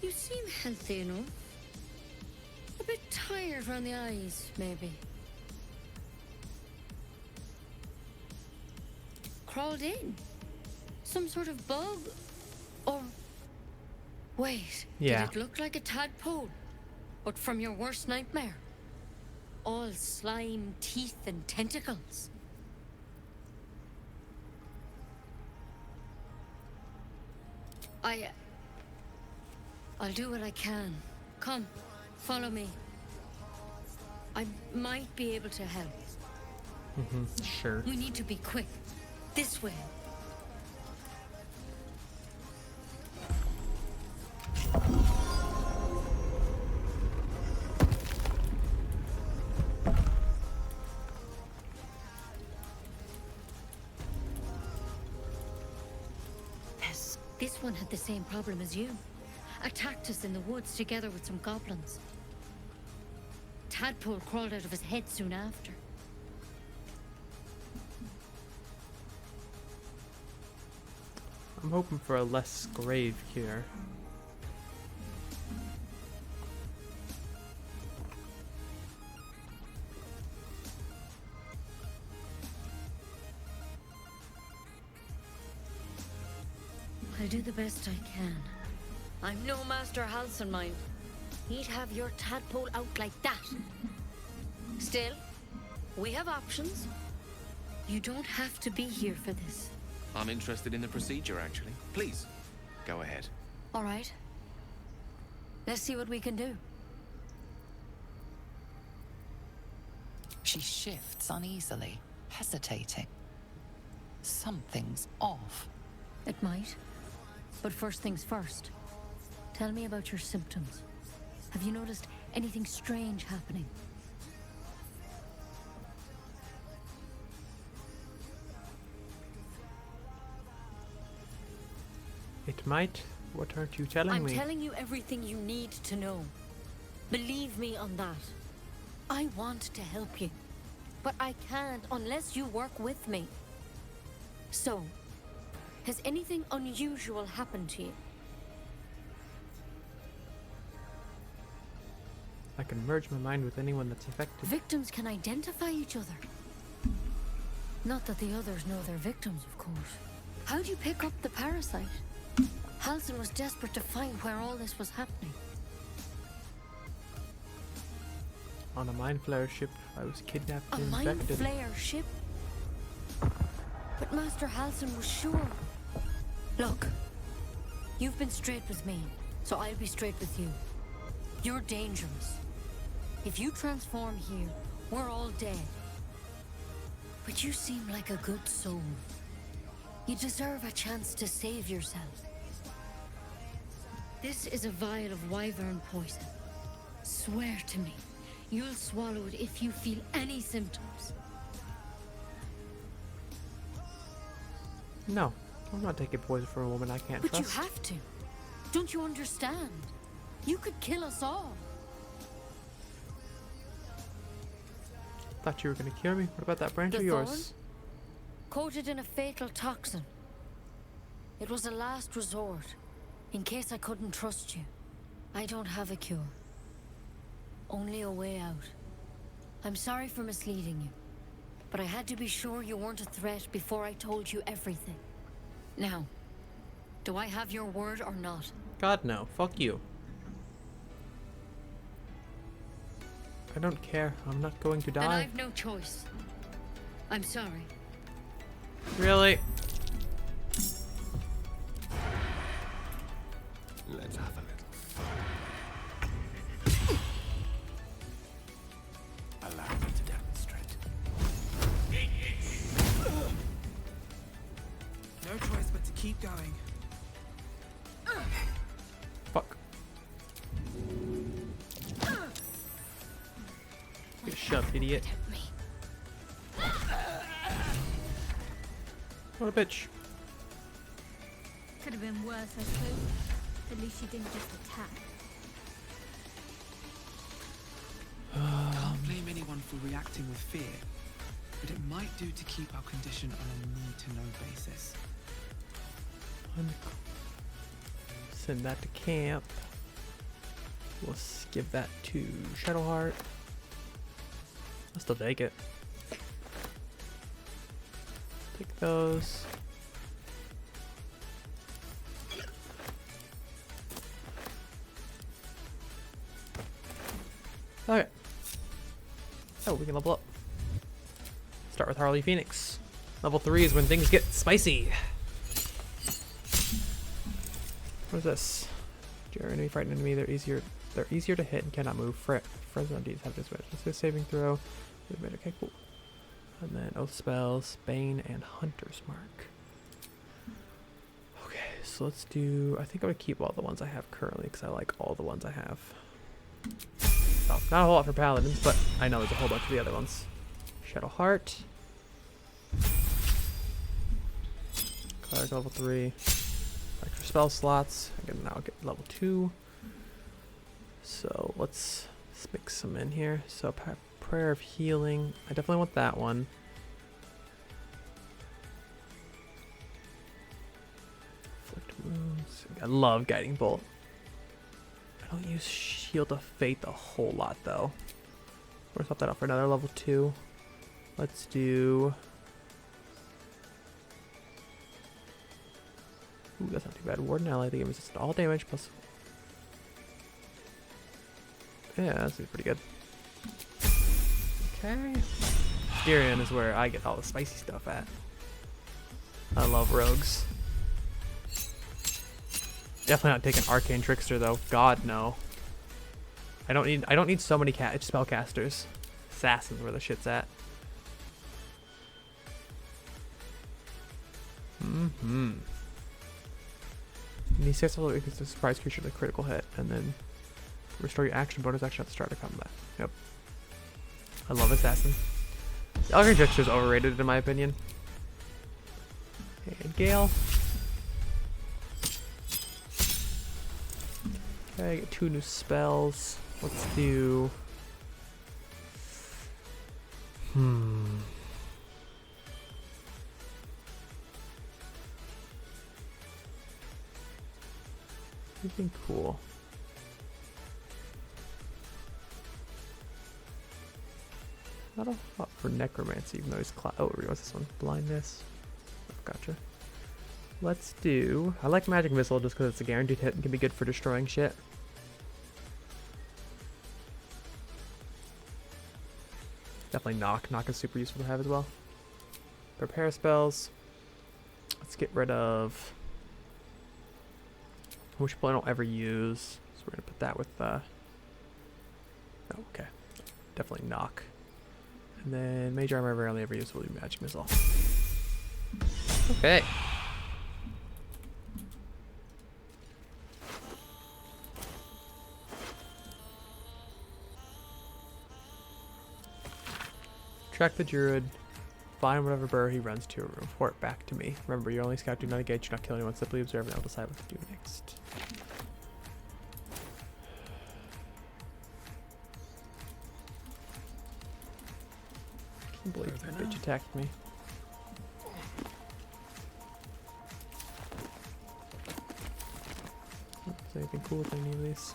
You seem healthy enough. A bit tired around the eyes, maybe. Crawled in? Some sort of bug? Or... Wait, Yeah. did it look like a tadpole? But from your worst nightmare? All slime, teeth, and tentacles. I'll do what I can. Come, follow me. I might be able to help. Sure. We need to be quick. This way. This one had the same problem as you. Attacked us in the woods together with some goblins. Tadpole crawled out of his head soon after. I'm hoping for a less grave cure. I'll do the best I can. I'm no Master Halsin, mind. He'd have your tadpole out like that. Still, we have options. You don't have to be here for this. I'm interested in the procedure, actually. Please, go ahead. All right. Let's see what we can do. She shifts uneasily, hesitating. Something's off. It might. But first things first. Tell me about your symptoms. Have you noticed anything strange happening? It might. What aren't you telling me? I'm telling you everything you need to know. Believe me on that. I want to help you, but I can't unless you work with me. So, has anything unusual happened to you? I can merge my mind with anyone that's affected. Victims can identify each other. Not that the others know they're victims, of course. How'd you pick up the parasite? Halsin was desperate to find where all this was happening. On a mind flayer ship, I was kidnapped A and mind infected. flayer ship? But Master Halsin was sure. Look, you've been straight with me, so I'll be straight with you. You're dangerous. If you transform here, we're all dead. But you seem like a good soul. You deserve a chance to save yourself. This is a vial of wyvern poison. Swear to me, you'll swallow it if you feel any symptoms. No, I'm not taking poison from a woman I can't But trust. you have to. Don't you understand? You could kill us all. Thought you were gonna cure me. What about that branch The of yours? thorn? Coated in a fatal toxin. It was a last resort, in case I couldn't trust you. I don't have a cure. Only a way out. I'm sorry for misleading you, but I had to be sure you weren't a threat before I told you everything. Now, do I have your word or not? God no. Fuck you. I don't care. I'm not going to Then die. I've no choice. I'm sorry. Really? Let's have a little fun. Allow me to demonstrate. No choice but to keep going. Fuck. Get shoved, idiot. What a bitch. Could have been worse, I suppose. At least she didn't just attack. Can't blame anyone for reacting with fear, but it might do to keep our condition on a need-to-know basis. Send that to camp. We'll give that to Shadowheart. I'll still take it. Take those. Okay. Oh, we can level up. Start with Harley Phoenix. Level 3 is when things get spicy. What is this? During enemy frightened enemy, they're easier to hit and cannot move. Friends on D's have disadvantage. Let's do a saving throw. Okay, cool. And then Oath Spells, Bane, and Hunter's Mark. Okay, so let's do... I think I'm going to keep all the ones I have currently because I like all the ones I have. Oh, not a whole lot for Paladins, but I know there's a whole bunch of the other ones. Shadowheart. Cleric level 3. Extra spell slots. I can now get level 2. So let's mix some in here. So Prayer of Healing. I definitely want that one. Inflict wounds. I love Guiding Bolt. I don't use Shield of Fate a whole lot though. We're gonna swap that out for another level 2. Let's do... Ooh, that's not too bad. Warden Ally, they give resist all damage plus... Yeah, that's pretty good. Okay. Styrian is where I get all the spicy stuff at. I love rogues. Definitely not taking Arcane Trickster though. God no. I don't need so many spellcasters. Assassin's where the shit's at. Mm-hmm. And he says a little the surprise creature with a critical hit, and then restore your action bonus action at the start of combat. Yep. I love Assassin. The Arcane Trickster is overrated in my opinion. And Gale. Okay, I get 2 new spells. Let's do... Anything cool? Not a lot for necromancy, even though he's oh, what's this one? Blindness. Oh, gotcha. Let's do... I like magic missile just because it's a guaranteed hit and can be good for destroying shit. Definitely knock. Knock is super useful to have as well. Prepare spells. Let's get rid of... which I don't ever use. So we're going to put that with... oh, okay. Definitely knock. And then Mage Armor I rarely ever use. We'll do Magic Missile. Okay. Track the Druid. Find whatever burrow he runs to. Report back to me. Remember, you're only scout. Do not engage. Do not kill anyone. Simply observe and I'll decide what to do next. I can't believe that bitch attacked me. Is there anything cool with any of these?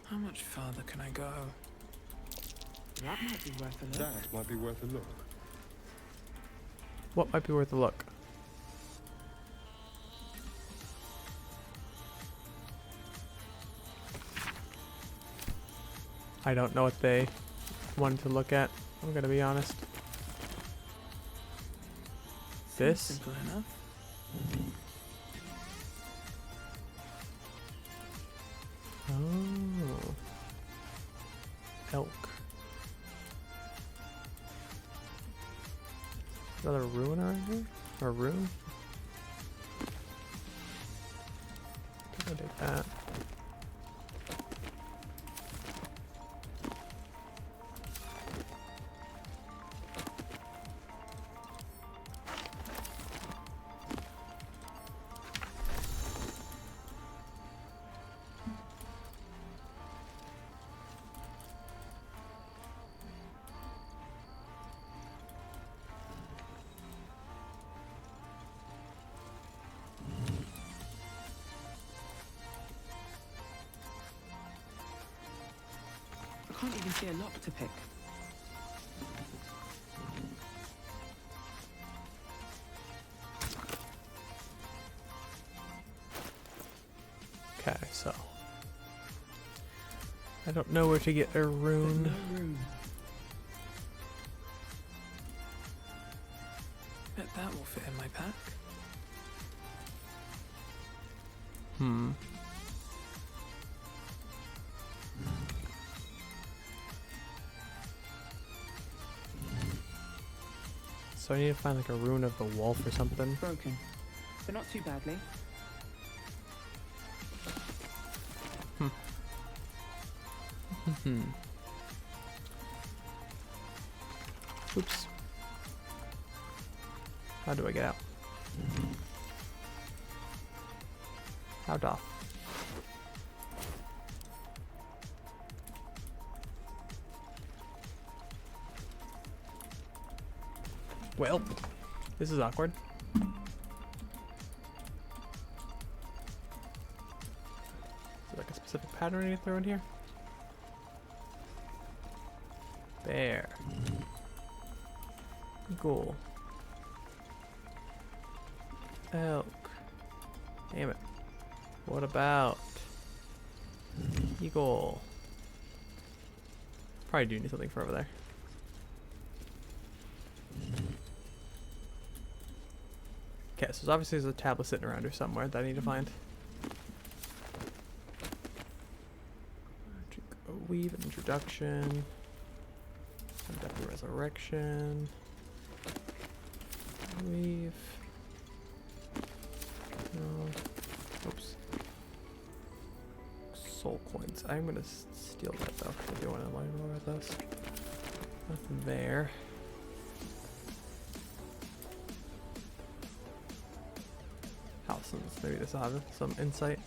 How much farther can I go? That might be worth a look. That might be worth a look. What might be worth a look? I don't know what they wanted to look at. I'm gonna be honest. This? Simple enough. Oh. Elk. Another ruin around here? Or a rune? I'll take that. I can't even see a lock to pick. Okay, so I don't know where to get a rune. There's no rune. Bet that will fit in my pack. Hmm. So I need to find like a rune of the wolf or something. Broken, but not too badly. Oops. How do I get out? How doth? Well, this is awkward. Is there like a specific pattern I need to throw in here? Bear. Eagle. Elk. Damn it. What about eagle? Probably do need something for over there. Okay, so obviously there's a tablet sitting around here somewhere that I need to find. Weave, introduction. Definitely resurrection. Weave. No. Oops. Soul coins. I'm gonna steal that though, because I do want to learn more about those. Nothing there. Howson's. Maybe this will have some insight.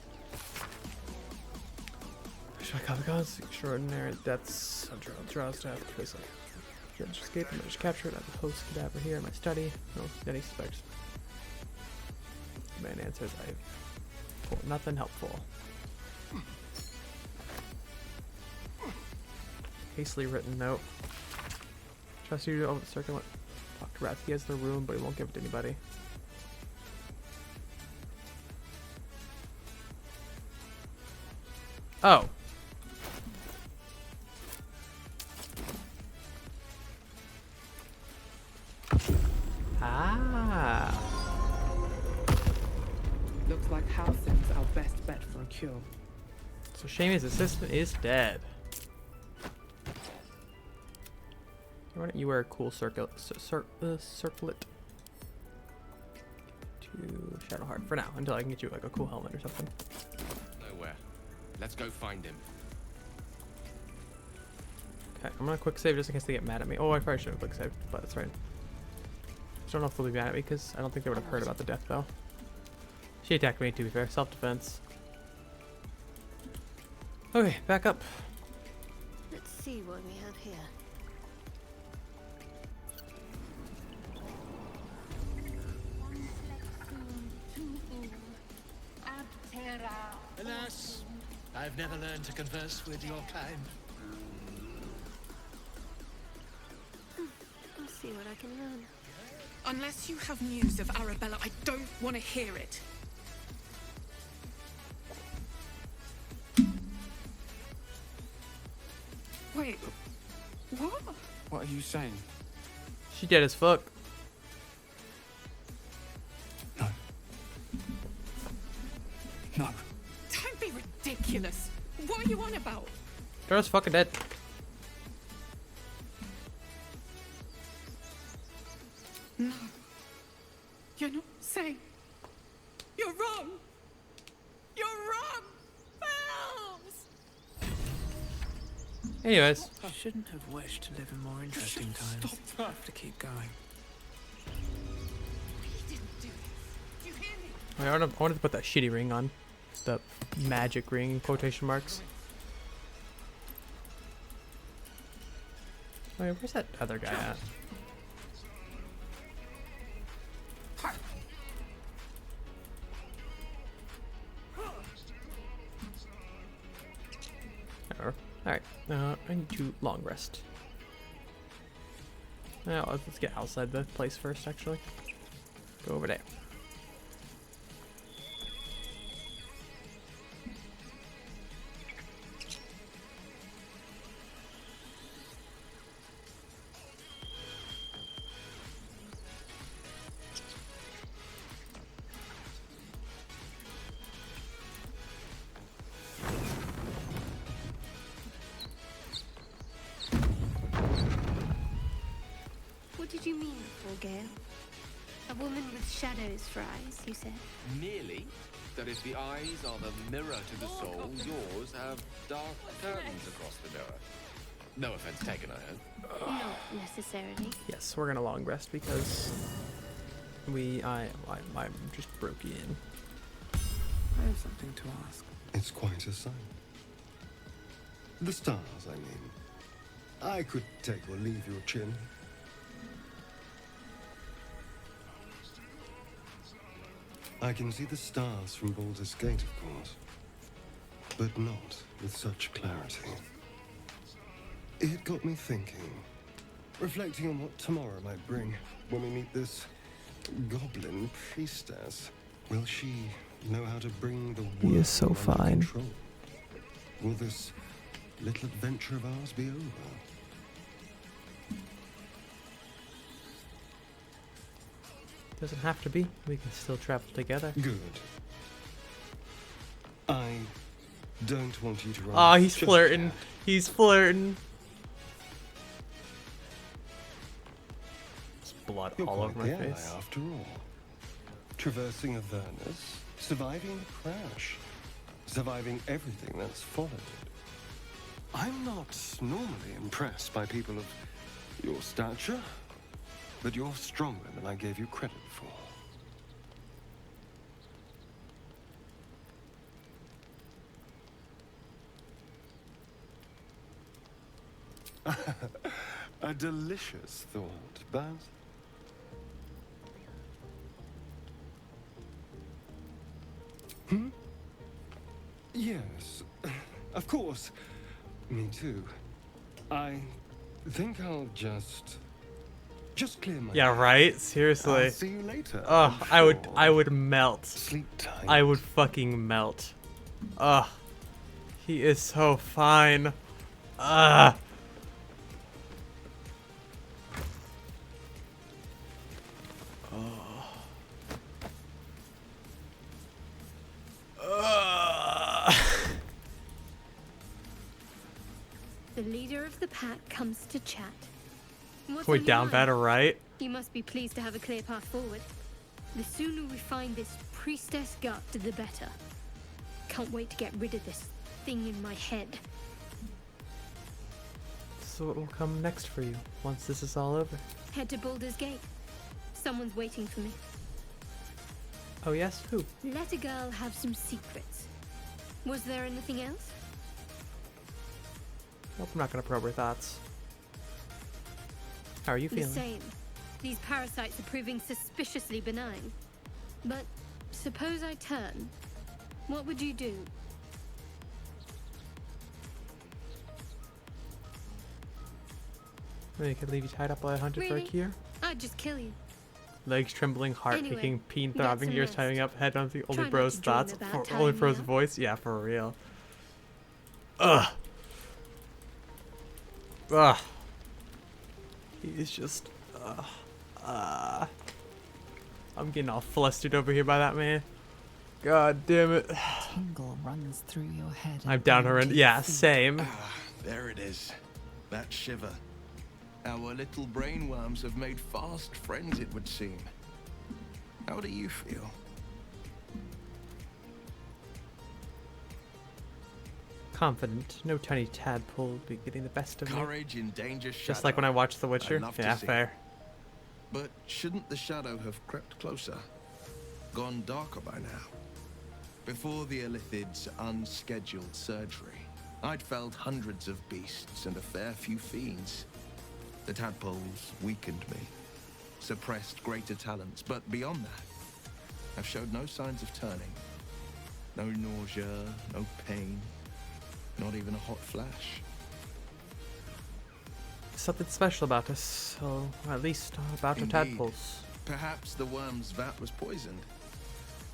Should I copy gods? Extraordinary deaths. Draws to have to place like. Escape and just capture it. I have a host cadaver here in my study. No, any suspects. The man answers, I've pulled nothing helpful. Hastily written note. Trust you to over the circle. Talk to Rats. He has the room, but he won't give it to anybody. Oh. Ah. Looks like Halcyon's our best bet for a cure. So Shamey's assistant is dead. Why don't you wear a cool circlet to Shadowheart for now, until I can get you like a cool helmet or something. Nowhere. Let's go find him. Okay, I'm gonna quick save just in case they get mad at me. Oh, I probably should have quick saved, but that's right. I don't know if they'll be mad at me because I don't think they would have heard about the death though. She attacked me, to be fair. Self-defense. Okay, back up. Let's see what we have here. Alas, I've never learned to converse with your kind. I'll see what I can learn. Unless you have news of Arabella, I don't want to hear it. Wait, what? What are you saying? She dead as fuck. No. Don't be ridiculous. What are you on about? Dara's fucking dead. No. You're not saying. You're wrong. You're wrong. Bells! Anyways. I shouldn't have wished to live in more interesting times. I have to keep going. I wanted to put that shitty ring on. The magic ring in quotation marks. Wait, where's that other guy at? Alright, I need to long rest. Now let's get outside the place first, actually. Go over there. What did you mean, Gale? A woman with shadows for eyes, you said? Merely that if the eyes are the mirror to the soul, yours have dark curtains across the mirror. No offense taken, I hope. Not necessarily. Yes, we're gonna long rest because I'm just broke in. I have something to ask. It's quite a sight. The stars, I mean. I could take or leave your chin. I can see the stars from Baldur's Gate, of course, but not with such clarity. It got me thinking, reflecting on what tomorrow might bring when we meet this goblin priestess. Will she know how to bring the world He is so under fine. control? Will this little adventure of ours be over? Doesn't have to be. We can still travel together. Good. I don't want you to run. Oh, he's just flirting. yet. He's flirting. There's blood You're all over quite my the ally, face. after all. Traversing Avernus, surviving the crash, surviving everything that's followed. I'm not normally impressed by people of your stature, but you're stronger than I gave you credit for. A delicious thought, Baz. Hmm? Yes, of course. Me too. I think I'll just clear my Yeah, head. right? Seriously. I'll see you later. Oh, I'm I would melt. Sleep tight. I would fucking melt. Ugh. He is so fine. Ugh. The leader of the pack comes to chat. What's Wait, on your down mind? bad or right? You must be pleased to have a clear path forward. The sooner we find this priestess gut, the better. Can't wait to get rid of this thing in my head. So what will come next for you once this is all over? Head to Baldur's Gate. Someone's waiting for me. Oh yes? Who? Let a girl have some secrets. Was there anything else? Nope, I'm not gonna probe her thoughts. How are you The feeling? same. These parasites are proving suspiciously benign. But suppose I turn. What would you do? Maybe I could leave you tied up by a hunter for a Really? cure? I'd just kill you. Legs trembling, heart Anyway, kicking, peen get throbbing, some ears rest. tightening up, head on the only Try not bro's to dream thoughts. about For tying only me bro's up. voice? Yeah, for real. Ugh. Ugh. He's just. I'm getting all flustered over here by that man. God damn it. Tingle runs through your head. I'm down her end. Yeah, same. There it is. That shiver. Our little brainworms have made fast friends, it would seem. How do you feel? Confident. No tiny tadpole will be getting the best of me. Courage in danger shadow. Just like when I watched The Witcher. I'd love to Yeah, see fair. But shouldn't the shadow have crept closer? Gone darker by now? Before the Illithid's unscheduled surgery, I'd felled hundreds of beasts and a fair few fiends. The tadpoles weakened me, suppressed greater talents, but beyond that, I've showed no signs of turning. No nausea, no pain, not even a hot flash. Something special about us, or at least about our Indeed. tadpoles. Perhaps the worm's vat was poisoned.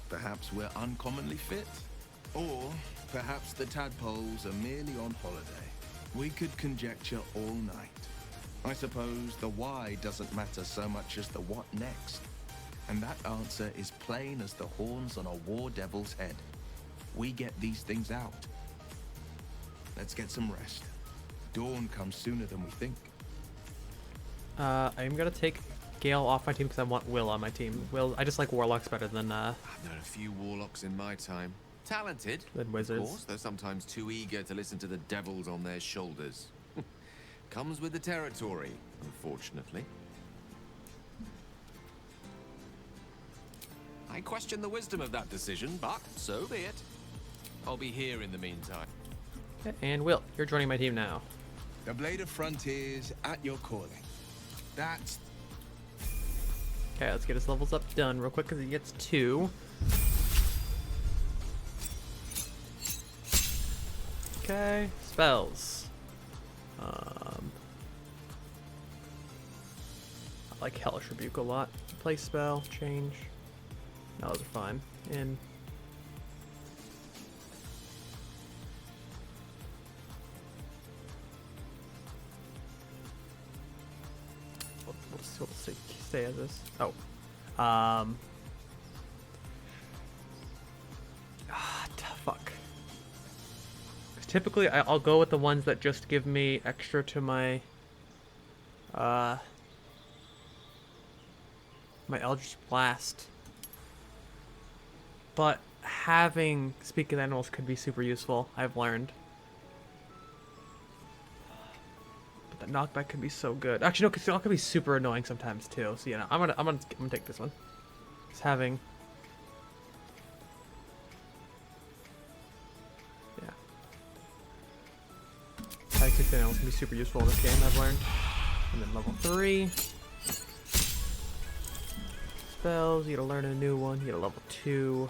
Perhaps we're uncommonly fit. Or perhaps the tadpoles are merely on holiday. We could conjecture all night. I suppose the why doesn't matter so much as the what next. And that answer is plain as the horns on a war devil's head. We get these things out. Let's get some rest. Dawn comes sooner than we think. I'm gonna take Gale off my team because I want Will on my team. Will, I just like warlocks better than I've known a few warlocks in my time. Talented, Than wizards. of course, though sometimes too eager to listen to the devils on their shoulders. Comes with the territory, unfortunately. I question the wisdom of that decision, but so be it. I'll be here in the meantime. Okay, and Will, you're joining my team now. The Blade of Frontiers at your calling. That's Okay, let's get his levels up done real quick because he gets 2. Okay, spells. I like Hellish Rebuke a lot. Place spell, change. No, those are fine. In. We'll stay as this. Oh. Fuck. Typically, I'll go with the ones that just give me extra to my Eldritch Blast. But having Speak of Animals could be super useful, I've learned. But the knockback could be so good. Actually, no, because it could be super annoying sometimes too. So yeah, I'm gonna take this one. Just having. Yeah. Having Speak of Animals can be super useful in this game, I've learned. And then level 3. Spells, you gotta learn a new one. You gotta level 2.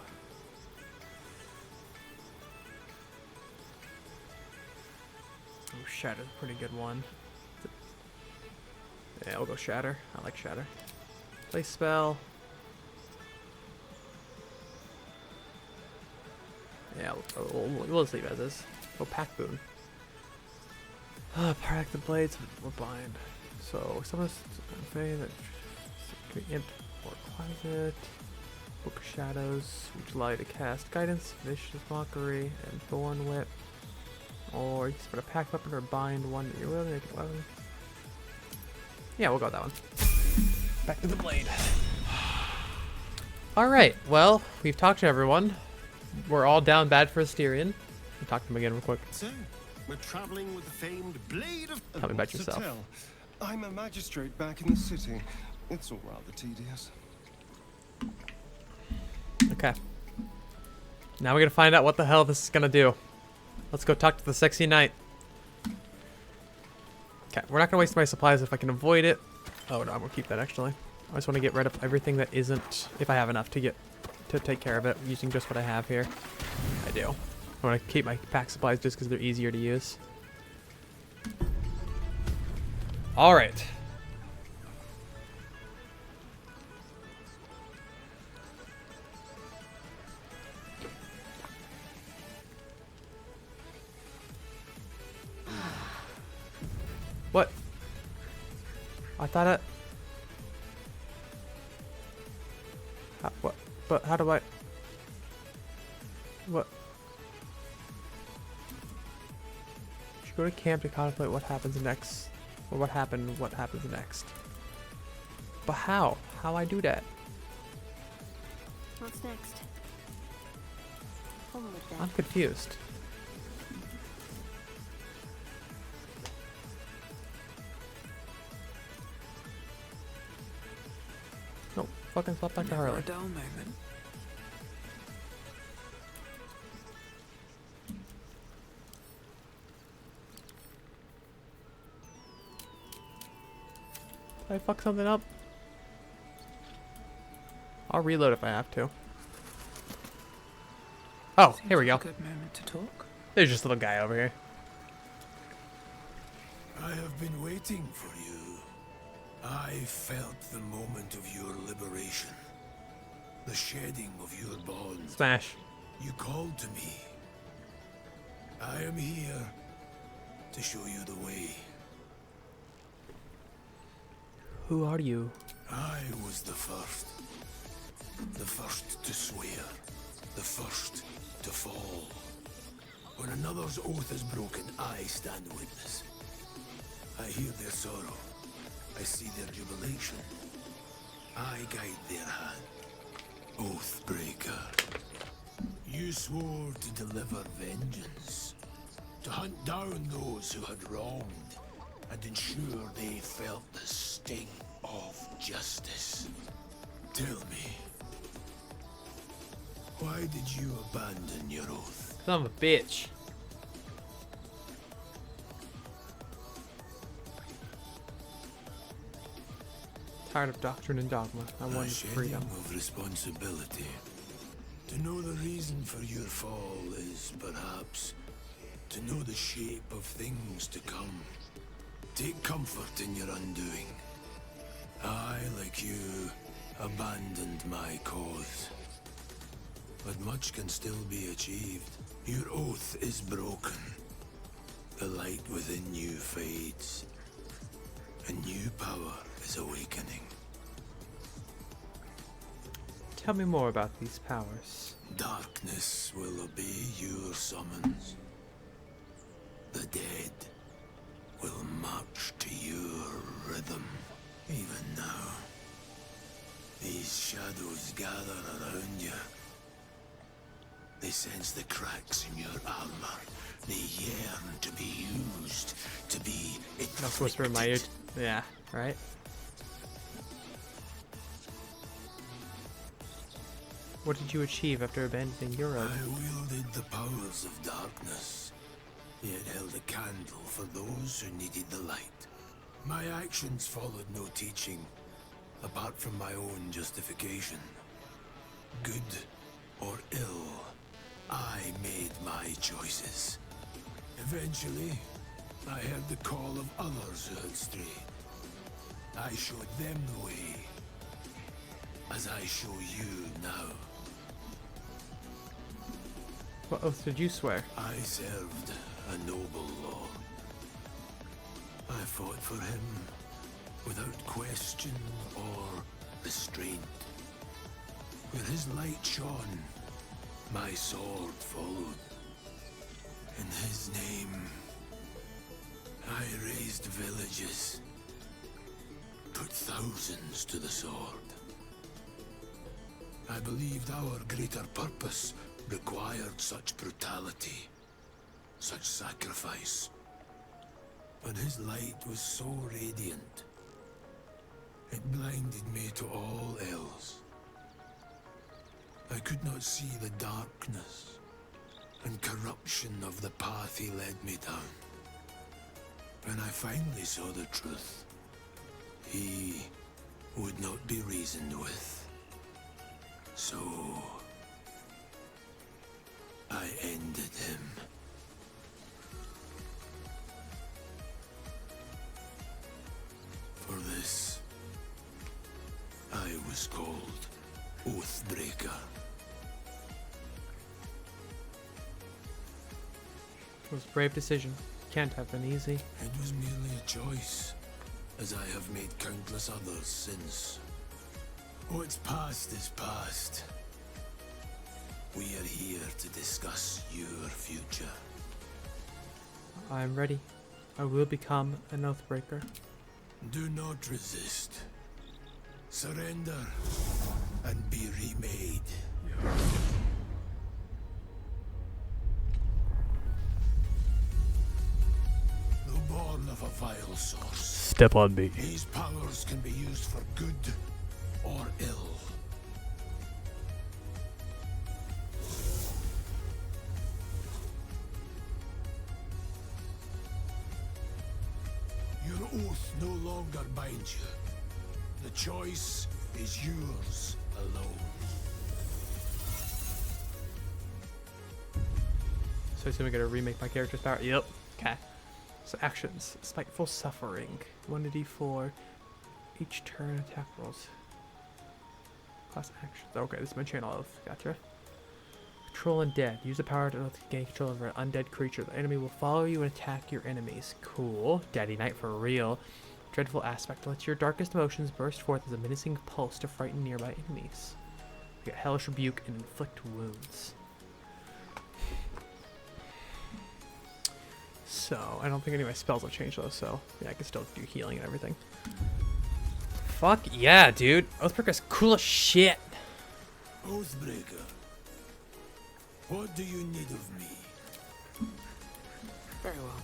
Shatter's a pretty good one. Yeah, we'll go Shatter. I like Shatter. Play spell. Yeah, we'll just leave as is. Go Pack Boon. Pack the blades. We're blind. So someone's that Imp or Closet. Book of Shadows, which allow you to cast Guidance, Vicious Mockery, and Thorn Whip. Or you can put a pack weapon or bind one that you're willing to make a weapon. Yeah, we'll go with that one. Back to the blade. Alright, well, we've talked to everyone. We're all down bad for Asterion. We'll talk to him again real quick. So, we're traveling with the famed Blade of... Tell me about yourself. I'm a magistrate back in the city. It's all rather tedious. Okay. Now we're gonna find out what the hell this is gonna do. Let's go talk to the sexy knight. Okay, we're not gonna waste my supplies if I can avoid it. Oh no, I'm gonna keep that actually. I just want to get rid of everything that isn't, if I have enough to take care of it using just what I have here. I do. I want to keep my pack supplies just because they're easier to use. All right. What? I thought it... what? But how do I... What? Should go to camp to contemplate what happens next. Or what happens next. But how? How I do that? What's next? Forward then. I'm confused. No, fucking swap back to Harley. A dull moment. Did I fuck something up? I'll reload if I have to. Oh, here we go. A good moment to talk. There's just a little guy over here. I have been waiting for you. I felt the moment of your liberation. The shedding of your bonds. Smash. You called to me. I am here to show you the way. Who are you? I was the first. The first to swear. The first to fall. When another's oath is broken, I stand witness. I hear their sorrow. I see their jubilation. I guide their hand. Oathbreaker. You swore to deliver vengeance. To hunt down those who had wronged. And ensure they felt the sting of justice. Tell me, why did you abandon your oath? 'Cause I'm a bitch. Tired of doctrine and dogma. I wanted freedom. Of responsibility. To know the reason for your fall is perhaps to know the shape of things to come. Take comfort in your undoing. I, like you, abandoned my cause. But much can still be achieved. Your oath is broken. The light within you fades. A new power is awakening. Tell me more about these powers. Darkness will obey your summons. The dead will march to your rhythm. Even now, these shadows gather around you. They sense the cracks in your armor. They yearn to be used, to be That's whisper in my ear. Yeah, right? What did you achieve after abandoning your oath? I wielded the powers of darkness, yet held a candle for those who needed the light. My actions followed no teaching, apart from my own justification. Good or ill, I made my choices. Eventually, I heard the call of others who had strayed. I showed them the way, as I show you now. What oath did you swear? I served a noble lord. I fought for him without question or restraint. Where his light shone, my sword followed. In his name, I raised villages, put thousands to the sword. I believed our greater purpose required such brutality, such sacrifice. But his light was so radiant, it blinded me to all else. I could not see the darkness and corruption of the path he led me down. When I finally saw the truth, he would not be reasoned with. So I ended him. For this, I was called Oathbreaker. It was a brave decision. Can't have been easy. It was merely a choice, as I have made countless others since. What's past is past. We are here to discuss your future. I'm ready. I will become an Oathbreaker. Do not resist. Surrender and be remade. Though born of a vile source, Step on me. these powers can be used for good or ill. Your oath no longer binds you. The choice is yours alone. So I assume I gotta remake my character's power. Yep. Okay. So actions. Spiteful Suffering. 1d4. Each turn attack rolls. Class actions. Okay, this is my channel oath. Gotcha. Control Undead. Use the power to gain control over an undead creature. The enemy will follow you and attack your enemies. Cool. Daddy Knight for real. Dreadful Aspect. Let your darkest emotions burst forth as a menacing pulse to frighten nearby enemies. We got Hellish Rebuke and Inflict Wounds. So, I don't think any of my spells have changed though, so yeah, I can still do healing and everything. Fuck yeah, dude. Oathbreaker's cool as shit. Oathbreaker, what do you need of me? Very well.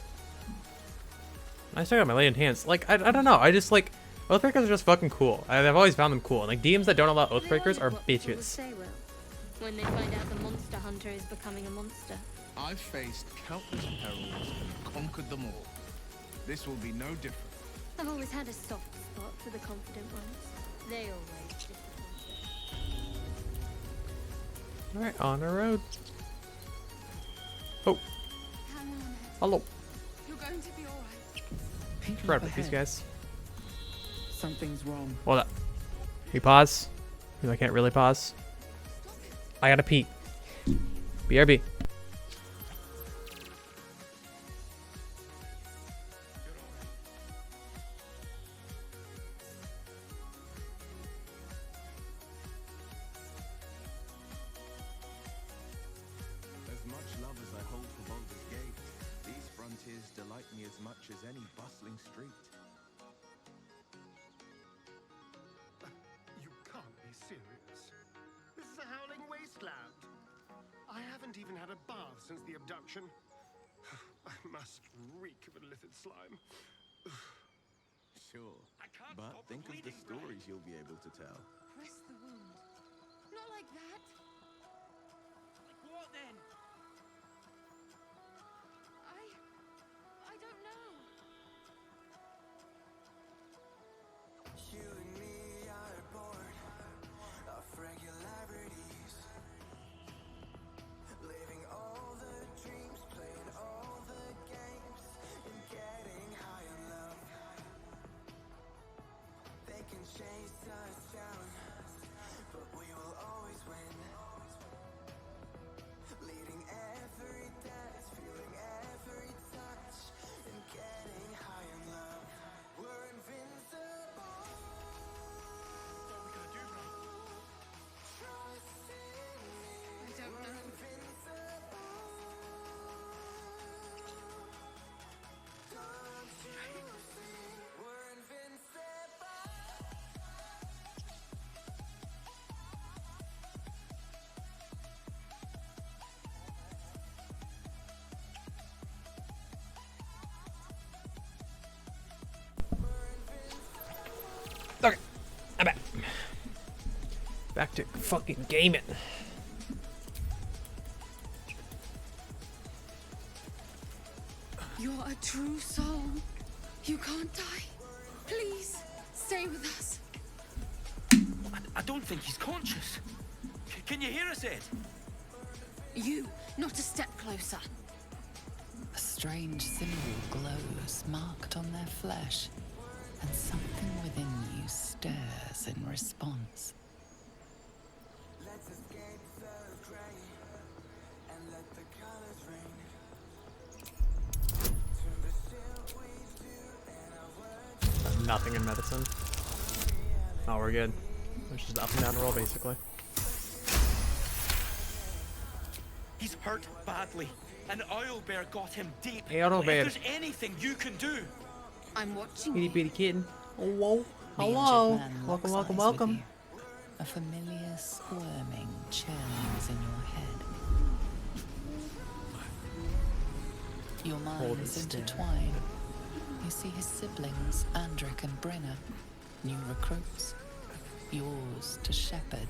I still got my lay in hands. Like, I don't know. I just like Oathbreakers are just fucking cool. I've always found them cool. And like DMs that don't allow Oathbreakers are bitches. Say, Will, when they find out the monster hunter is becoming a monster. I've faced countless perils and conquered them all. This will be no different. I've always had a soft spot for the confident ones. They always disappoint. Alright, on the road. Oh. Hang on, Ed. Hello. You're going to be alright. Right with these guys. Something's wrong. Hold up. Can you pause? You know I can't really pause. I gotta pee. BRB. As much love as I hold for Baldur's Gate, these frontiers delight me as much as any bustling street. You can't be serious. This is a howling wasteland. I haven't even had a bath since the abduction. I must reek of illicit slime. Sure, but think of the stories you'll be able to tell. Press the wound. Not like that. Like what then? I don't know. You and me are bored of regularities, living all the dreams, playing all the games, and Okay, I'm back. Back to fucking gaming. You're a true soul. You can't die. Please, stay with us. I don't think he's conscious. Can you hear us, Ed? You, not a step closer. A strange symbol glows, marked on their flesh, and something within you stirs in response. Nothing in medicine. Oh, we're good. It's just up and down roll, basically. He's hurt badly. An owlbear got him deep. Hey, owlbear. If there's anything you can do. I'm watching. Itty bitty kitten. Hello. The Hello. injured man Welcome, locks welcome, eyes with welcome. you. A familiar squirming churns in your head. Your Hold minds it still. intertwine. You see his siblings, Andric and Brenna, new recruits, yours to shepherd.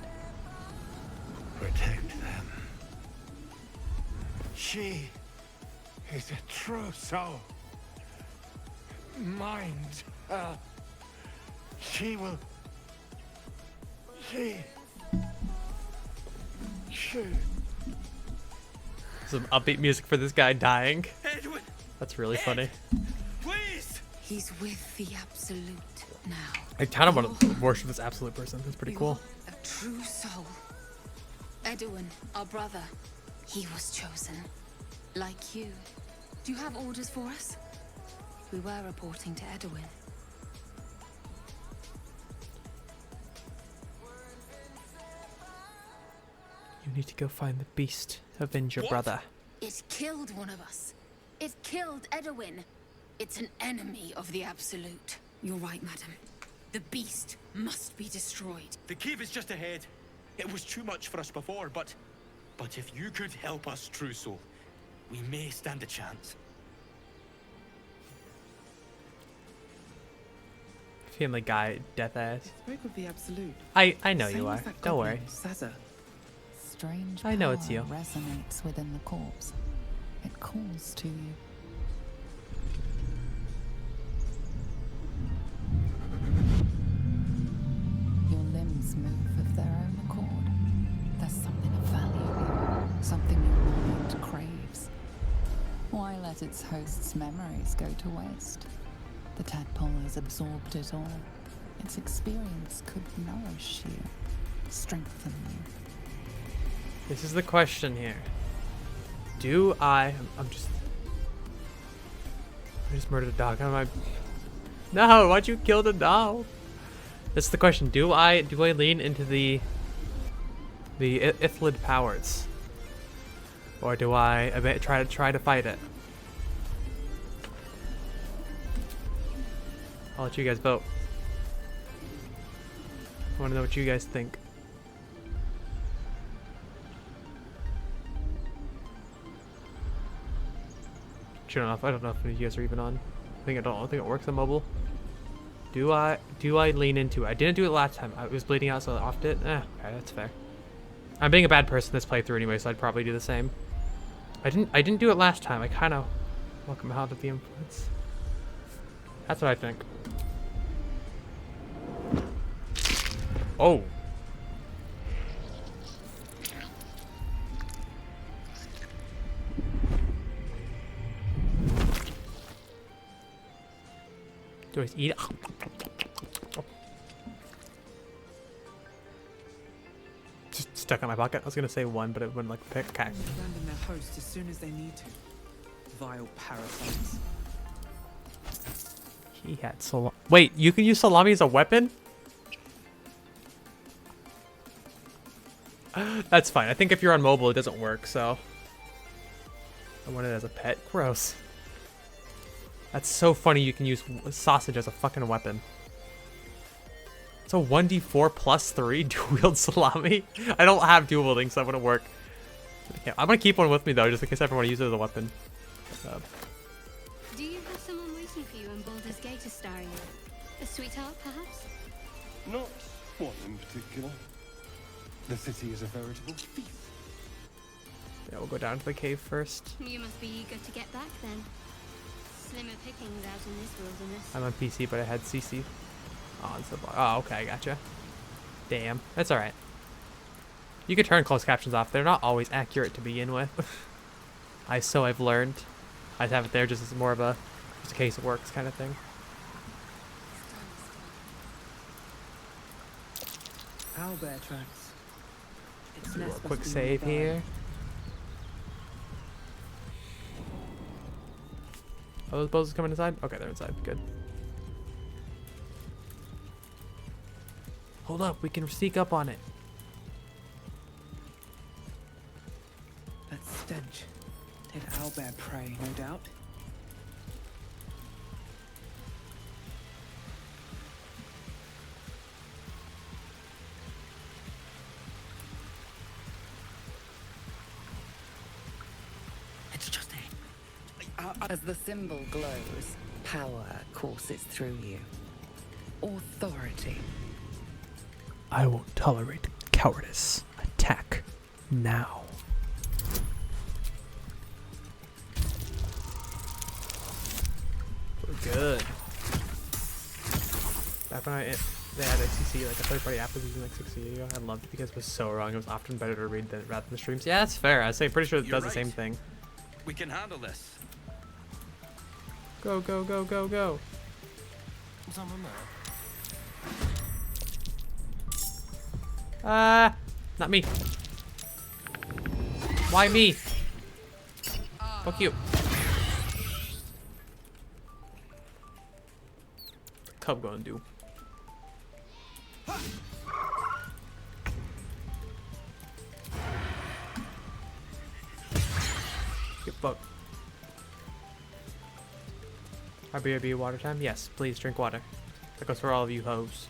Protect them. She is a true soul. Mind her. She will. She. Some upbeat music for this guy dying. Edwin, That's really funny. please. He's with the Absolute now. I kind of want to worship this absolute person. That's pretty cool. A true soul. Edwin, our brother, he was chosen. Like you. Do you have orders for us? We were reporting to Edwin. You need to go find the beast. Avenge your brother. It killed one of us. It killed Edwin. It's an enemy of the Absolute. You're right, madam. The beast must be destroyed. The cave is just ahead. It was too much for us before, but if you could help us, true soul, we may stand a chance. Family Guy, death ass. Spoke of the Absolute. I know Same you as are. that Don't goblin, worry. Sazza. Strange I know power it's you. resonates within the corpse. It calls to you. Your limbs move of their own accord. There's something of value, something your mind craves. Why let its host's memories go to waste? The tadpole has absorbed it all. Its experience could nourish you, strengthen you. This is the question here. Do I just murdered a dog. How am I? No, why'd you kill the dog? That's the question. Do I lean into the Ithlid powers, or do I try to fight it? I'll let you guys vote. I want to know what you guys think. I don't know if any of you guys are even on. I don't think it works on mobile. Do I lean into it? I didn't do it last time. I was bleeding out, so I offed it. Okay, that's fair. I'm being a bad person this playthrough anyway, so I'd probably do the same. I didn't do it last time. I kind of welcome out of the influence. That's what I think. Oh. Do I eat it? stuck in my pocket. I was gonna say one, but it wouldn't like pick. Okay. Abandon their host as soon as they need to. Vile parasites. He had salami. Wait, you can use salami as a weapon? That's fine. I think if you're on mobile, it doesn't work, so. I want it as a pet. Gross. That's so funny you can use sausage as a fucking weapon. It's a 1d4 plus 3 dual-wield salami. I don't have dual wielding, so that wouldn't work. Okay, I'm gonna keep one with me though, just in case I ever want to use it as a weapon. Do you have someone waiting for you in Baldur's Gate, Astarion? A sweetheart, perhaps? Not one in particular. The city is a veritable feast. Yeah, we'll go down to the cave first. You must be eager to get back then. Slimmer pickings out in this wilderness. I'm on PC, but I had CC. Oh, okay, I gotcha. Damn, that's alright. You can turn closed captions off. They're not always accurate to begin with. I've learned. I have it there just as more of a just in case it works kind of thing. Owlbear tracks. Its Do a nest quick must be save nearby. here. Oh, those bozos coming inside? Okay, they're inside. Good. Hold up, we can sneak up on it. That stench. Did owlbear prey, no doubt. It's just it. As the symbol glows, power courses through you. Authority. I won't tolerate cowardice. Attack now. We're good. Back when they had ACC, like a third-party app was using like 6 years ago, I loved it because it was so wrong. It was often better to read rather than the streams. Yeah, that's fair. I was pretty sure it does the same thing. We can handle this. Go, go, go, go, go. Someone there. Not me. Why me? Fuck you. Cub gonna do. Get fucked. RBRB water time? Yes, please drink water. That goes for all of you hoes.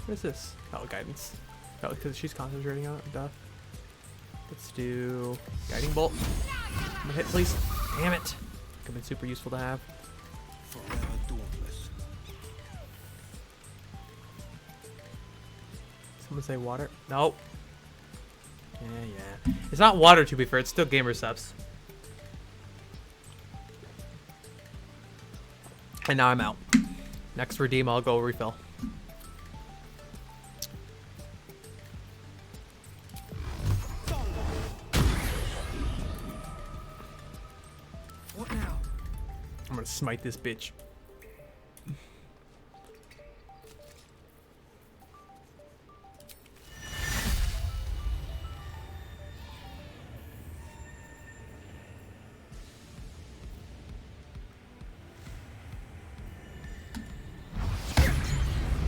What is this? Oh, guidance. Oh, because she's concentrating on it. Duh. Let's do guiding bolt. I'm gonna hit, please. Damn it. Could have been super useful to have. Forever dauntless. Someone say water? Nope. Yeah. It's not water, to be fair. It's still gamer subs. And now I'm out. Next redeem, I'll go refill. What now? I'm gonna smite this bitch.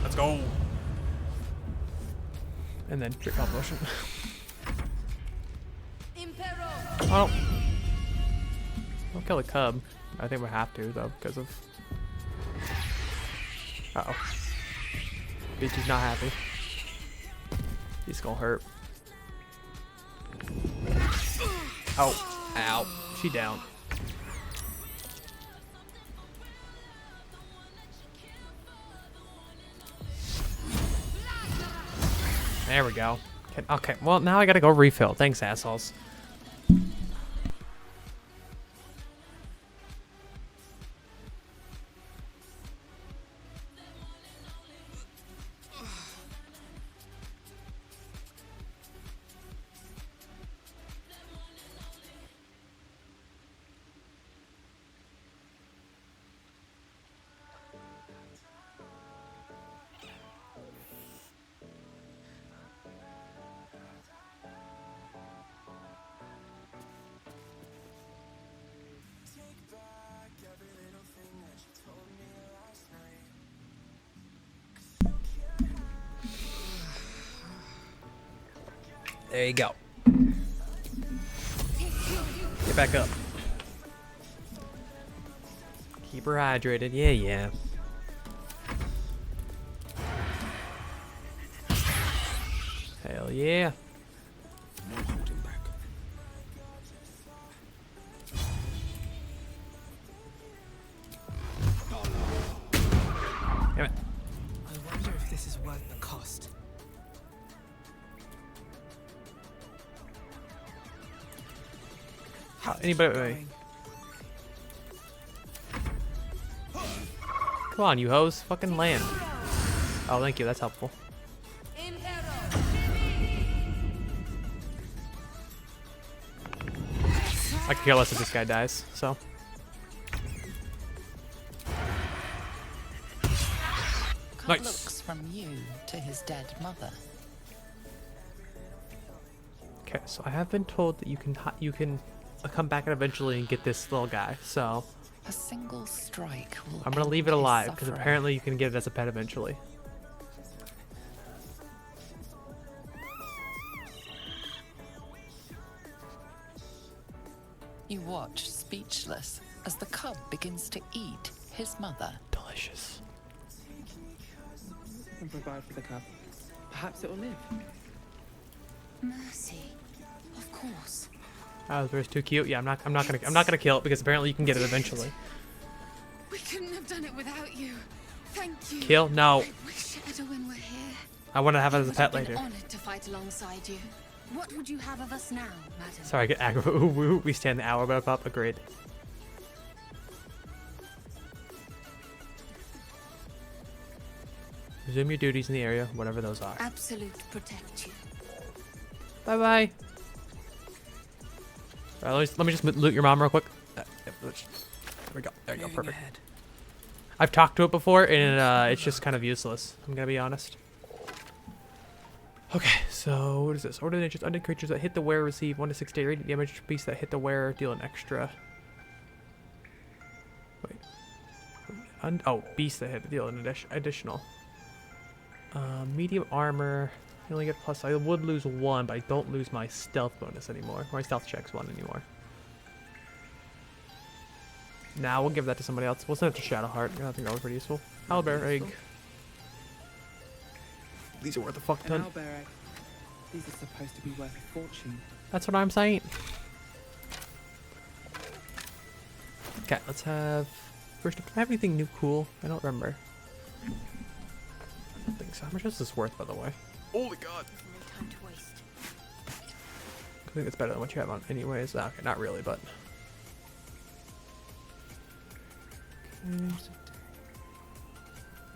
Let's go. And then drip health potion. Oh. I'll kill a cub. I think we have to though because of. Uh-oh. Bitch is not happy. He's gonna hurt. Oh. Ow. She down. There we go. Okay, well now I gotta go refill. Thanks, assholes. There you go. Get back up. Keep her hydrated. Yeah, yeah. Hell yeah. No holding back. Damn it. I wonder if this is worth the cost. Anybody? Come on, you hoes. Fucking land. Oh, thank you. That's helpful. I could care less if this guy dies, so. Nice. Looks from you to his dead mother. Okay, so I have been told that you can come back eventually and get this little guy. So a single strike will I'm gonna leave it alive because apparently you can get it as a pet eventually. You watch, speechless, as the cub begins to eat his mother. Delicious. And provide for the cub. Perhaps it will live. Mercy, of course. Oh, it's too cute. Yeah, I'm not gonna kill it because apparently you can get it eventually. We couldn't have done it without you. Thank you. Kill? No. I wish Edwin were here. I want to have it as a pet later. Honored to fight alongside you. What would you have of us now, madam? Sorry, I get aggro. Ooh, we stand the hour but up. Agreed. Resume your duties in the area, whatever those are. Absolute protect you. Bye bye. Let me just loot your mom real quick. There we go. There you go. Perfect. I've talked to it before, and it's just kind of useless. I'm gonna be honest. Okay, so what is this? Order the undead creatures that hit the wearer receive 1 to 6 day radiant damage. Beasts that hit the wearer deal an extra. Wait. Beasts that hit deal an additional. Medium armor. You only get plus. I would lose 1, but I don't lose my stealth bonus anymore. My stealth check's 1 anymore. Now we'll give that to somebody else. We'll send it to Shadowheart. I think that was pretty useful. Owlbear egg. These are worth a fuck ton. Owlbear egg. These are supposed to be worth a fortune. That's what I'm saying. Okay, let's have. First, do I have anything new cool? I don't remember. I don't think so. How much is this worth, by the way? Holy god! No time to waste. I think it's better than what you have on, anyways. Okay, not really, but.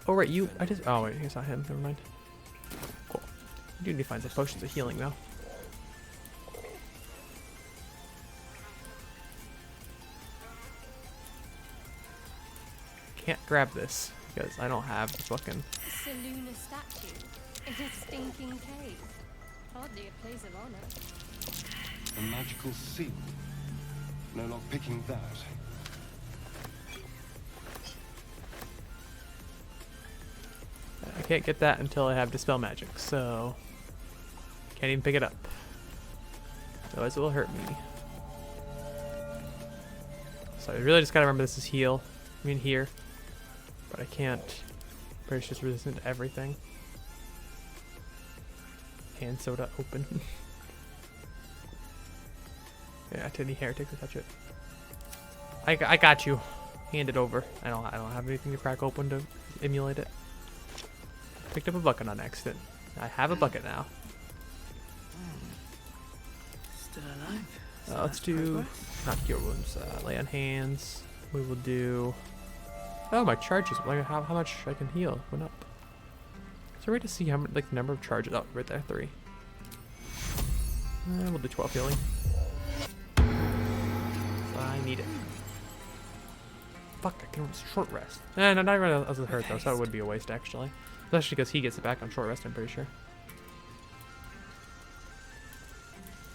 Oh right, you. Oh wait, it's not him. Never mind. Cool. You do need to find some potions of healing though. Can't grab this because I don't have the fucking. The Seluna statue in a stinking cave. Hardly a place of honor. A magical seal. No lock picking that. I can't get that until I have Dispel Magic, so can't even pick it up. Otherwise it will hurt me. So I really just gotta remember this is heal. I mean here. But I can't. It's just resistant to everything. Hand soda open. Yeah, to any heretic to touch it. I got you. Hand it over. I don't have anything to crack open to emulate it. Picked up a bucket on accident. I have a bucket now. Still alive. Let's do not cure wounds. Lay on hands. We will do. Oh, my charges. Like how much I can heal went up. Is there a way to see how much, like the number of charges? Oh, right there, 3. We'll do 12 healing. I need it. Fuck, I can short rest. No, not even as a hurt though, so it would be a waste actually. Especially because he gets it back on short rest, I'm pretty sure.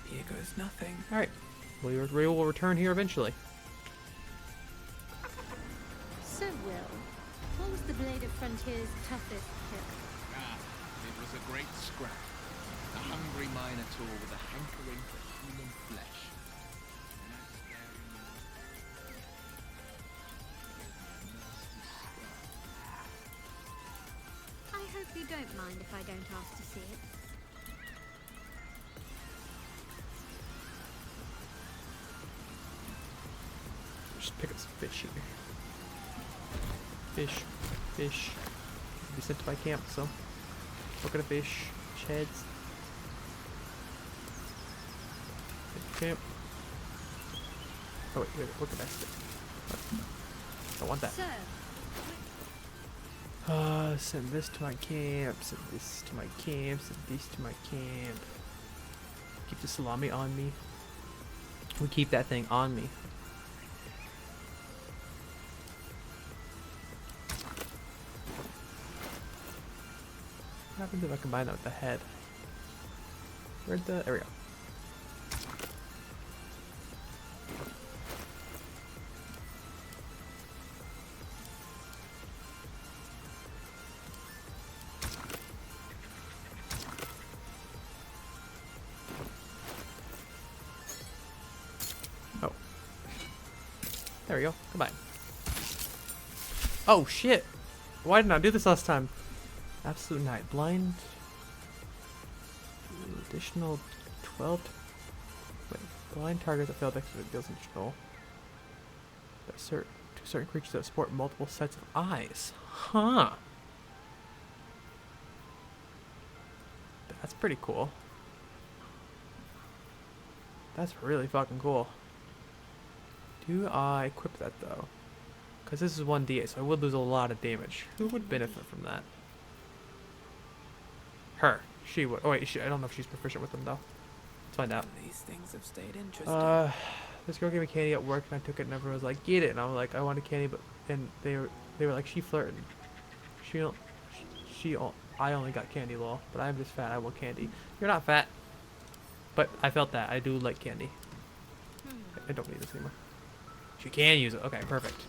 Here goes nothing. Alright. We will return here eventually. So, Will, what was the Blade of Frontier's toughest kill? It was a great scrap. A hungry minotaur with a hankering for human flesh. I hope you don't mind if I don't ask to see it. Just pick up some fish here. Fish. Fish. Be sent to my camp, so. Look at a fish. Heads. Camp. Oh wait, look at that stick. Don't want that. Send this to my camp, send this to my camp, send this to my camp. Keep the salami on me. We keep that thing on me. What happens if I combine that with the head? Where'd the... There we go. Oh. There we go. Combine. Oh shit! Why didn't I do this last time? Absolute Night. Blind. Additional 12. Wait. Blind targets that fail to execute deals additional. To certain creatures that sport multiple sets of eyes. Huh. That's pretty cool. That's really fucking cool. Do I equip that though? Because this is 1d8, so I would lose a lot of damage. Who would benefit from that? Her. She would. Oh wait, I don't know if she's proficient with them though. Let's find out. These things have stayed interesting. This girl gave me candy at work and I took it and everyone was like, get it. And I was like, I wanted candy, but and they were like, she flirted. I only got candy, lol. But I'm just fat. I want candy. You're not fat. But I felt that. I do like candy. I don't need this anymore. She can use it. Okay, perfect.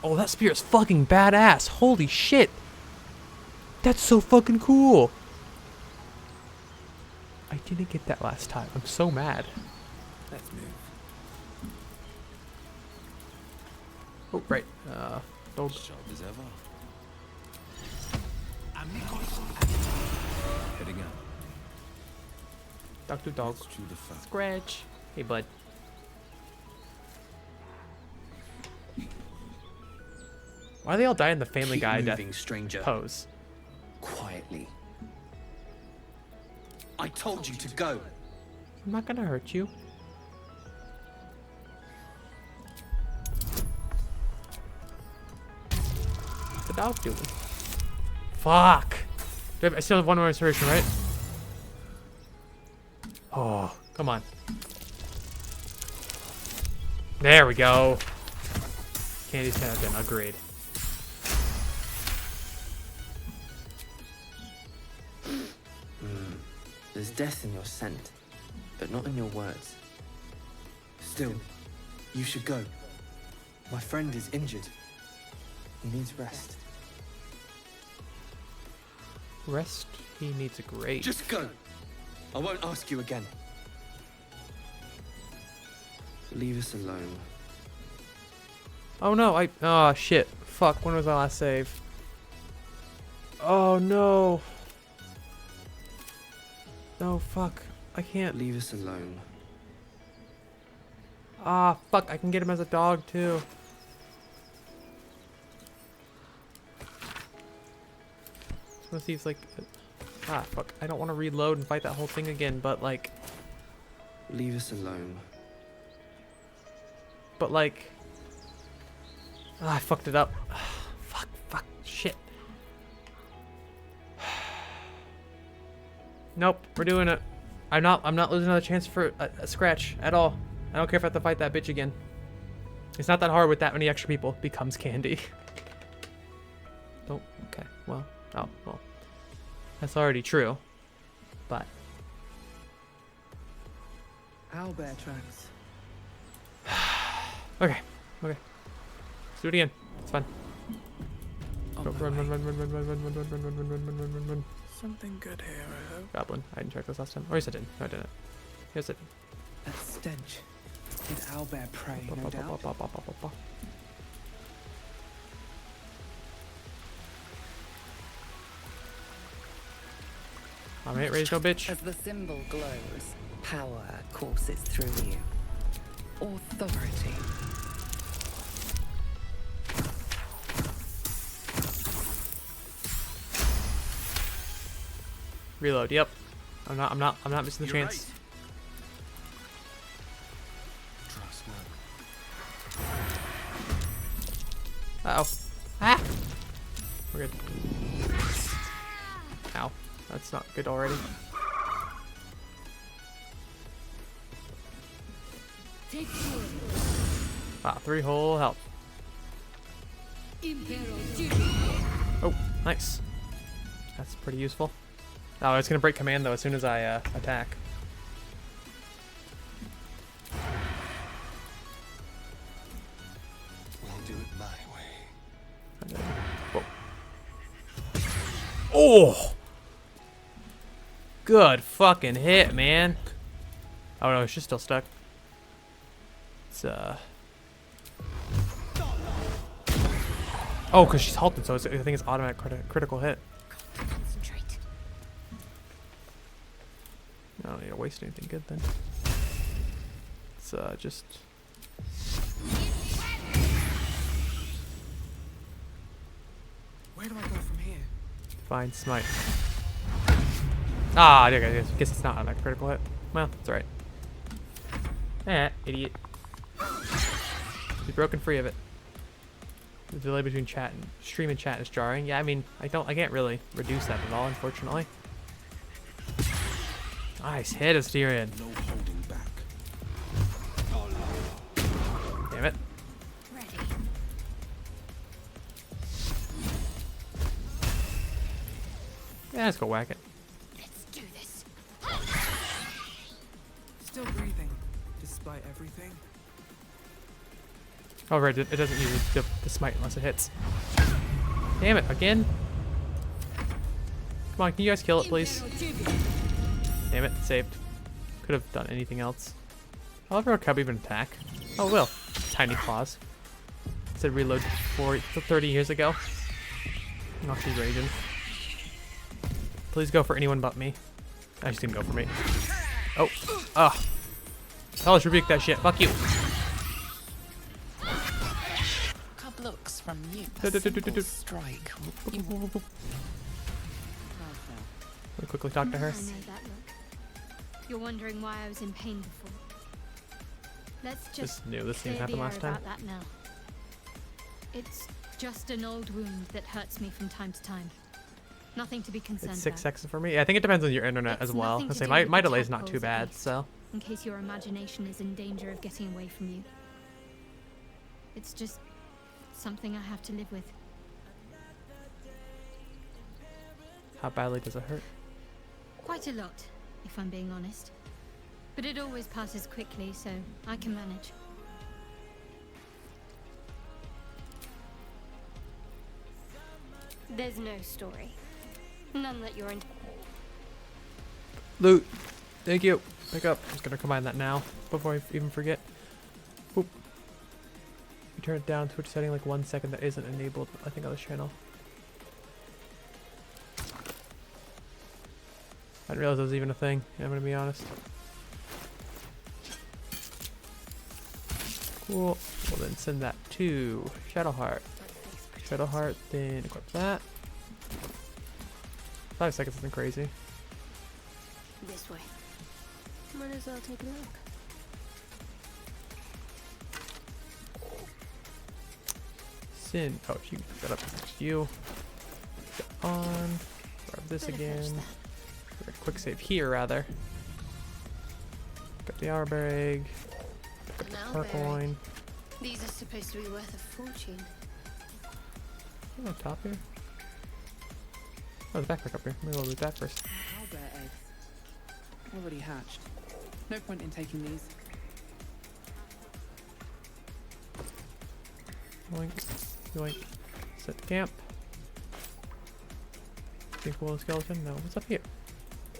Oh, that spear is fucking badass. Holy shit. That's so fucking cool. I didn't get that last time. I'm so mad. Let's move. Oh, right. Dog. Sharp as ever. Heading out. Dog to dog. Scratch. Hey, bud. Why are they all dying in the Family Keep Guy moving, death stranger. pose? Quietly. I told you to go. I'm not gonna hurt you. What's the dog doing? Fuck! I still have one more inspiration, right? Oh, come on. There we go. Candy's 10 out of 10, agreed. There's death in your scent, but not in your words. Still, you should go. My friend is injured. He needs rest. Rest? He needs a great. Just go. I won't ask you again. Leave us alone. Oh no, oh shit. Fuck, when was my last save? Oh no. No, fuck. I can't. Leave us alone. Ah, fuck, I can get him as a dog too. Just wanna see if it's like... Ah, fuck. I don't want to reload and fight that whole thing again, but like... Leave us alone. But like... Ah, I fucked it up. Fuck, shit. Nope, we're doing it. I'm not losing another chance for a scratch at all. I don't care if I have to fight that bitch again. It's not that hard with that many extra people. Becomes candy. Don't. Okay. Well. Oh. Well. That's already true. But. Owlbear tracks. Okay. Okay. Let's do it again. It's fun. Run. Something good here, I hope. Goblin. I didn't check this last time. Or yes, I didn't. No, I didn't. Yes, I did. That stench. Did owlbear prey, no doubt? I'm ain't raised no bitch. As the symbol glows, power courses through you. Authority. Reload. Yep. I'm not missing the chance. Uh oh. Ah. We're good. Ow. That's not good already. Wow, 3 whole health. Oh, nice. That's pretty useful. Oh, it's gonna break command though as soon as I attack. We'll do it my way. Whoa. Oh! Good fucking hit, man. Oh no, she's still stuck. It's oh, because she's halted, so I think it's automatic critical hit. Concentrate. I don't need to waste anything good then. It's just. Where do I go from here? Fine, smite. Ah, I guess it's not on a critical hit. Well, that's alright. Idiot. He's broken free of it. The delay between stream and chat is jarring. Yeah, I mean, I can't really reduce that at all, unfortunately. Nice hit, Asterion. No holding back. Damn it. Ready. Yeah, let's go whack it. Let's do this. Still breathing, despite everything. Oh, right, it doesn't use the smite unless it hits. Damn it, again? Come on, can you guys kill it, please? Damn it, saved. Could have done anything else. I'll ever a cub even attack. Oh, it will. Tiny claws. It said reload 30 years ago. Oh, she's raging. Please go for anyone but me. I just didn't go for me. Oh. Ah. Hellish rebuke that shit. Fuck you. Cub looks from you. A simple strike. Let me quickly talk to her. I know that look. You're wondering why I was in pain before. Let's just knew this thing clear happened the air last time. about that now. It's just an old wound that hurts me from time to time. Nothing to be concerned It's 6 about. seconds for me. I think it depends on your internet as well. I say my delay's not too bad, so. In case your imagination is in danger of getting away from you. It's just something I have to live with. How badly does it hurt? Quite a lot, if I'm being honest. But it always passes quickly, so I can manage. There's no story. None that you're in. Loot. Thank you. Pick up. I'm just gonna combine that now before I even forget. Boop. You turn it down. Twitch setting like 1 second that isn't enabled. I think on this channel. I didn't realize that was even a thing. I'm gonna be honest. Cool. We'll then send that to Shadowheart. Shadowheart, then equip that. 5 seconds isn't crazy. This way. Might as well take a look. Sin. Oh, you pick that up next to you. Get on. Grab this again. A quick save here, rather. Pick up the Arbor egg. Pick up the Purple. These are supposed to be worth a fortune. Oh, top here. Oh, there's a backpack up here. Maybe we'll loot that first. Owlbear eggs. Already hatched. No point in taking these. Yoink. Yoink. Set camp. Think cool skeleton? No. What's up here?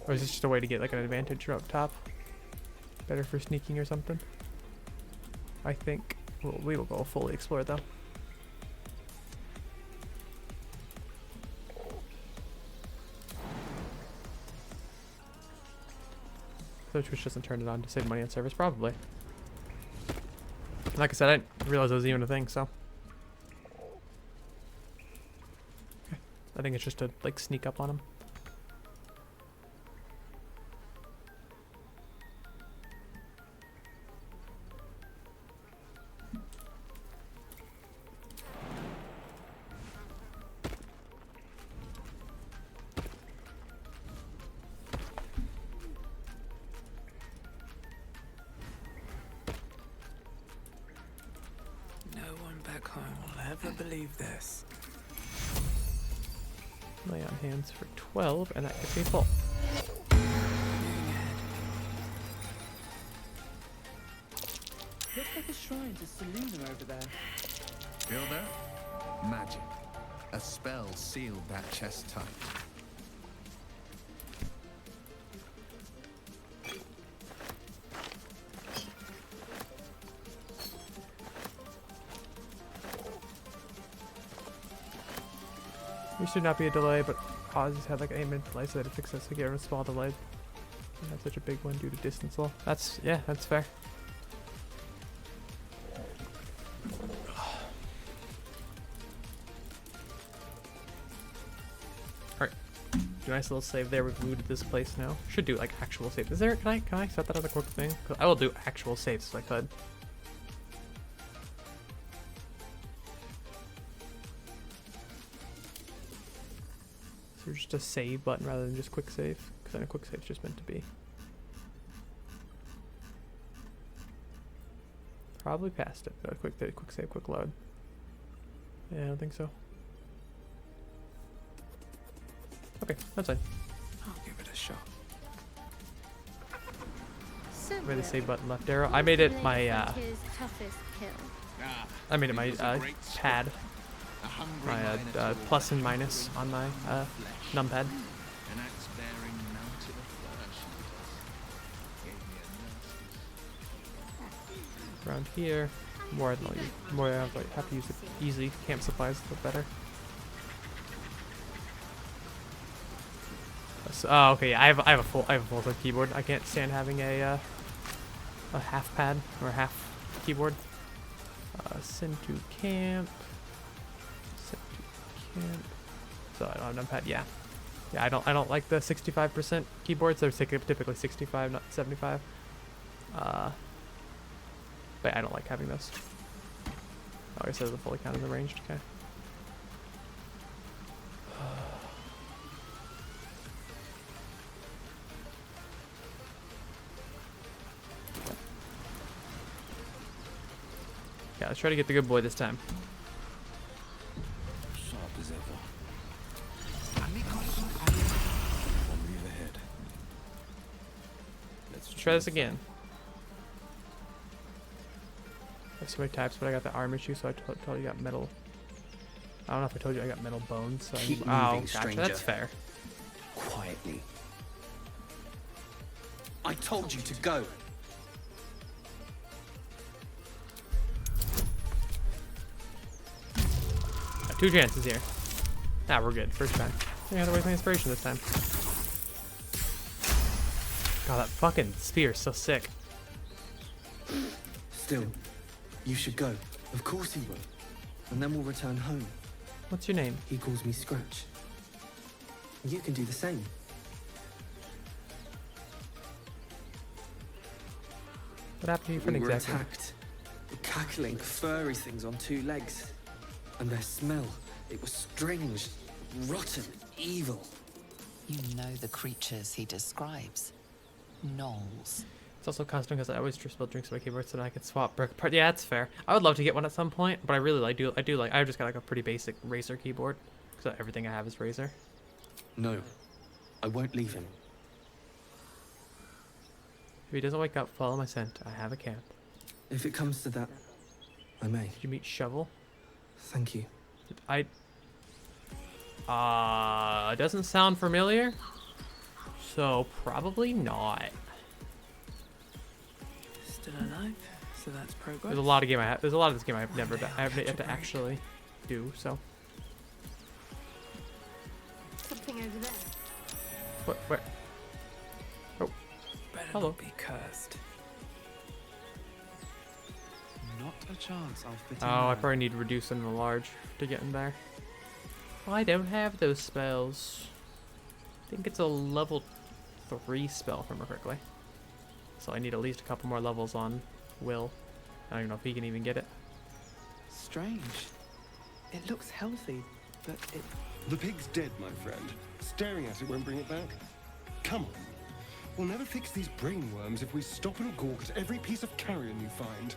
Or is this just a way to get like an advantage up top? Better for sneaking or something? I think we will go fully explore though. So Twitch doesn't turn it on to save money on service, probably. Like I said, I didn't realize it was even a thing, so. Okay. I think it's just to like sneak up on him. Believe this. Lay on hands for 12, and that gets me full. Looks like a shrine to Selena over there. Feel that? Magic. A spell sealed that chest tight. There should not be a delay, but Oz had like an 8-minute delay, so they had to fix this to get rid of a small delay. Not such a big one due to distance low. That's, yeah, that's fair. Alright. Do a nice little save there. We've looted this place now. Should do like actual save. Is there, can I set that as a quick thing? I will do actual saves if I could. So just a save button rather than just quick save, because then a quick save is just meant to be. Probably passed it. No, quick save, quick load. Yeah, I don't think so. Okay, that's fine. I'll give it a shot. Made the save button left arrow. I made it my I made it my pad. My plus and minus on my numpad. Around here, more I have to use it easy. Camp supplies a little better. So, oh, okay. Yeah, I have a full size keyboard. I can't stand having a half pad or a half keyboard. Send to camp. So I don't have numpad. Yeah, I don't like the 65% keyboards. They're typically 65, not 75. But I don't like having those. Oh, I guess those are fully counted in the ranged. Okay. Yeah, let's try to get the good boy this time. Sharp as ever. Let's try this again. I have so many types, but I got the arm issue, so I told you I got metal. I don't know if I told you I got metal bones. So Keep oh, moving, gotcha. stranger. That's fair. Quietly. I told you to go. Got 2 chances here. Nah, we're good. First time. I got to waste my inspiration this time. God, that fucking spear is so sick. Still, you should go. Of course he will. And then we'll return home. What's your name? He calls me Scratch. You can do the same. What happened to your friend We were exactly? attacked. The cackling, furry things on 2 legs. And their smell, it was strange, rotten, evil. You know the creatures he describes. Gnolls. It's also custom because I always just spill drinks on my keyboard so that I can swap brick apart. Yeah, that's fair. I would love to get one at some point, but I really I do like I just got like a pretty basic Razer keyboard because everything I have is Razer. No, I won't leave him. If he doesn't wake up, follow my scent. I have a camp. If it comes to that, I may. Did you meet Shovel? Thank you. I It doesn't sound familiar. So probably not. Still alive, so that's progress. There's a lot of there's a lot of this game I have never done. I have yet to actually do, so. Something over there. What? Where? Oh. Better Hello. not be cursed. Not a chance I'll fit in Oh, I there. probably need reduce and enlarge to get in there. Well, I don't have those spells. I think it's a level 3 spell, if I remember correctly. So I need at least a couple more levels on Will. I don't even know if he can even get it. Strange. It looks healthy, but it... The pig's dead, my friend. Staring at it won't bring it back. Come on. We'll never fix these brainworms if we stop and gawk at every piece of carrion you find.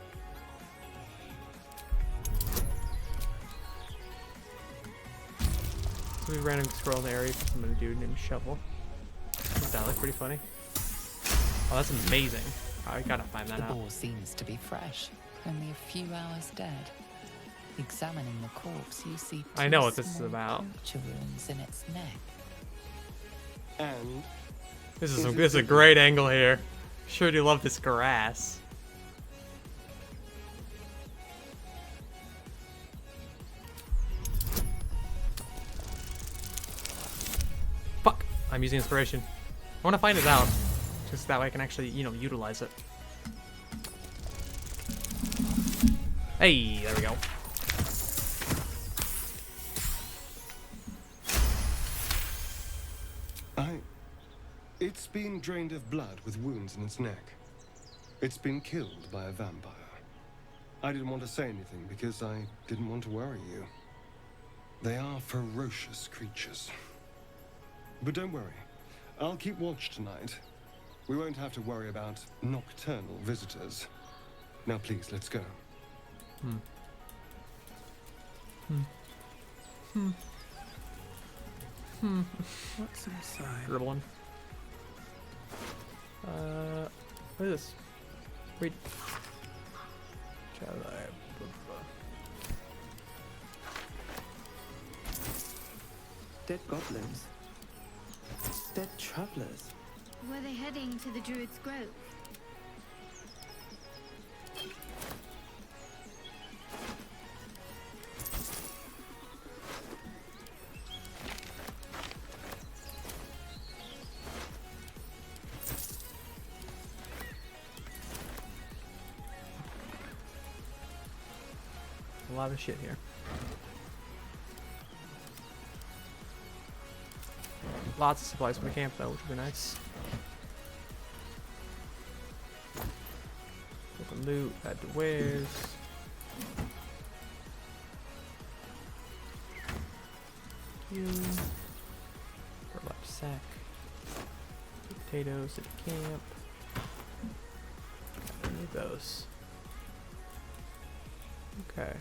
So we randomly scroll in the area for some dude named Shovel. That looks pretty funny. Oh, that's amazing. I gotta find that The out. boar seems to be fresh, only a few hours dead. Examining the corpse, you see I know two what this is small about. puncture wounds in its neck. And This is a great angle here. Sure do love this grass. Fuck! I'm using inspiration. I want to find it out, just that way I can actually, you know, utilize it. Hey, there we go. It's been drained of blood with wounds in its neck. It's been killed by a vampire. I didn't want to say anything because I didn't want to worry you. They are ferocious creatures. But don't worry. I'll keep watch tonight. We won't have to worry about nocturnal visitors. Now please, let's go. What's inside? Dribbling. What is this? Wait. Dead goblins. Dead travelers. Were they heading to the Druid's Grove? A lot of shit here. Lots of supplies from the camp though, which would be nice. Get the loot, add the wares. You. Burlap sack. Potatoes at the camp. I need those. Okay.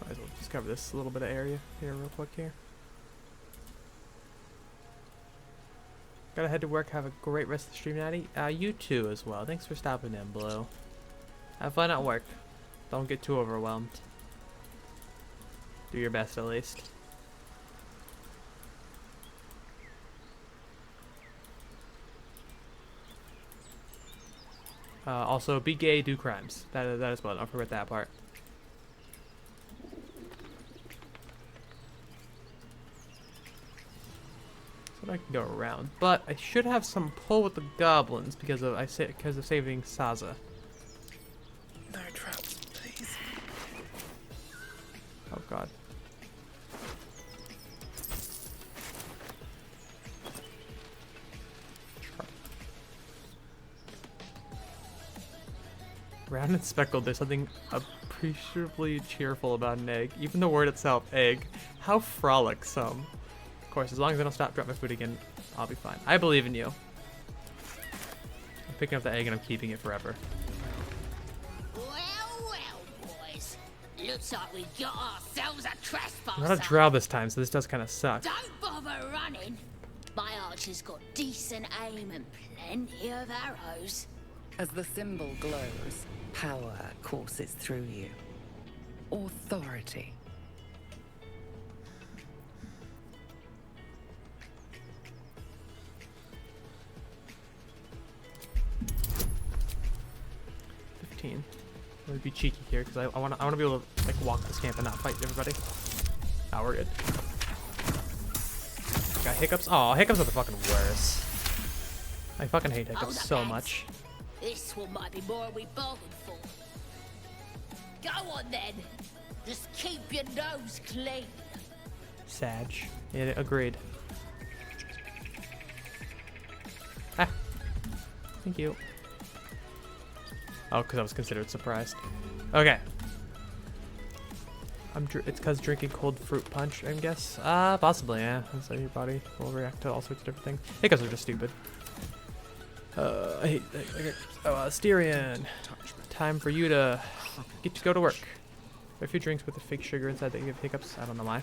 Might as well just cover this little bit of area here real quick here. Gotta head to work. Have a great rest of the stream, Natty. You too as well. Thanks for stopping in, Blue. Have fun at work. Don't get too overwhelmed. Do your best at least. Also, be gay, do crimes. That is well. Don't forget that part. So I can go around, but I should have some pull with the goblins because of saving Saza. No traps, please. Oh god. Round and speckled, there's something appreciably cheerful about an egg. Even the word itself, egg. How frolicsome. Of course, as long as I don't stop dropping my food again, I'll be fine. I believe in you. I'm picking up the egg and I'm keeping it forever. Well, boys. Looks like we got ourselves a trespasser. I'm not a drow this time, so this does kind of suck. Don't bother running. My archer's got decent aim and plenty of arrows. As the symbol glows, power courses through you. Authority. 14. I'm gonna be cheeky here because I wanna be able to like walk this camp and not fight everybody. Oh, we're good. Got hiccups. Oh, hiccups are the fucking worst. I fucking hate hiccups so much. This one might be more we bargained for. Go on then. Just keep your nose clean. Sag. Yeah, agreed. Ah. Thank you. Oh, because I was considered surprised. Okay. It's because drinking cold fruit punch, I guess. Possibly, yeah. So your body will react to all sorts of different things. Hiccups are just stupid. I hate Styrian. Time for you to get to go to work. A few drinks with the fake sugar inside that give hiccups. I don't know why.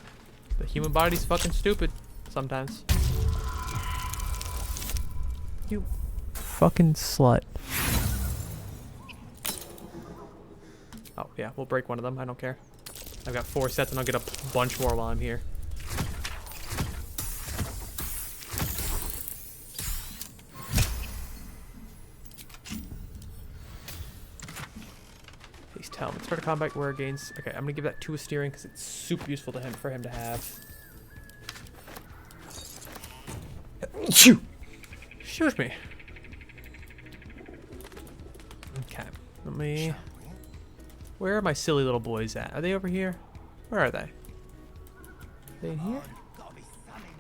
The human body's fucking stupid sometimes. You fucking slut. Oh, yeah, we'll break one of them. I don't care. I've got 4 sets and I'll get a bunch more while I'm here. Please tell me. Start a combat where gains. Okay, I'm gonna give that to a steering because it's super useful to him for him to have. Shoot! Shoot me. Okay, let me. Where are my silly little boys at? Are they over here? Where are they? Are they in here?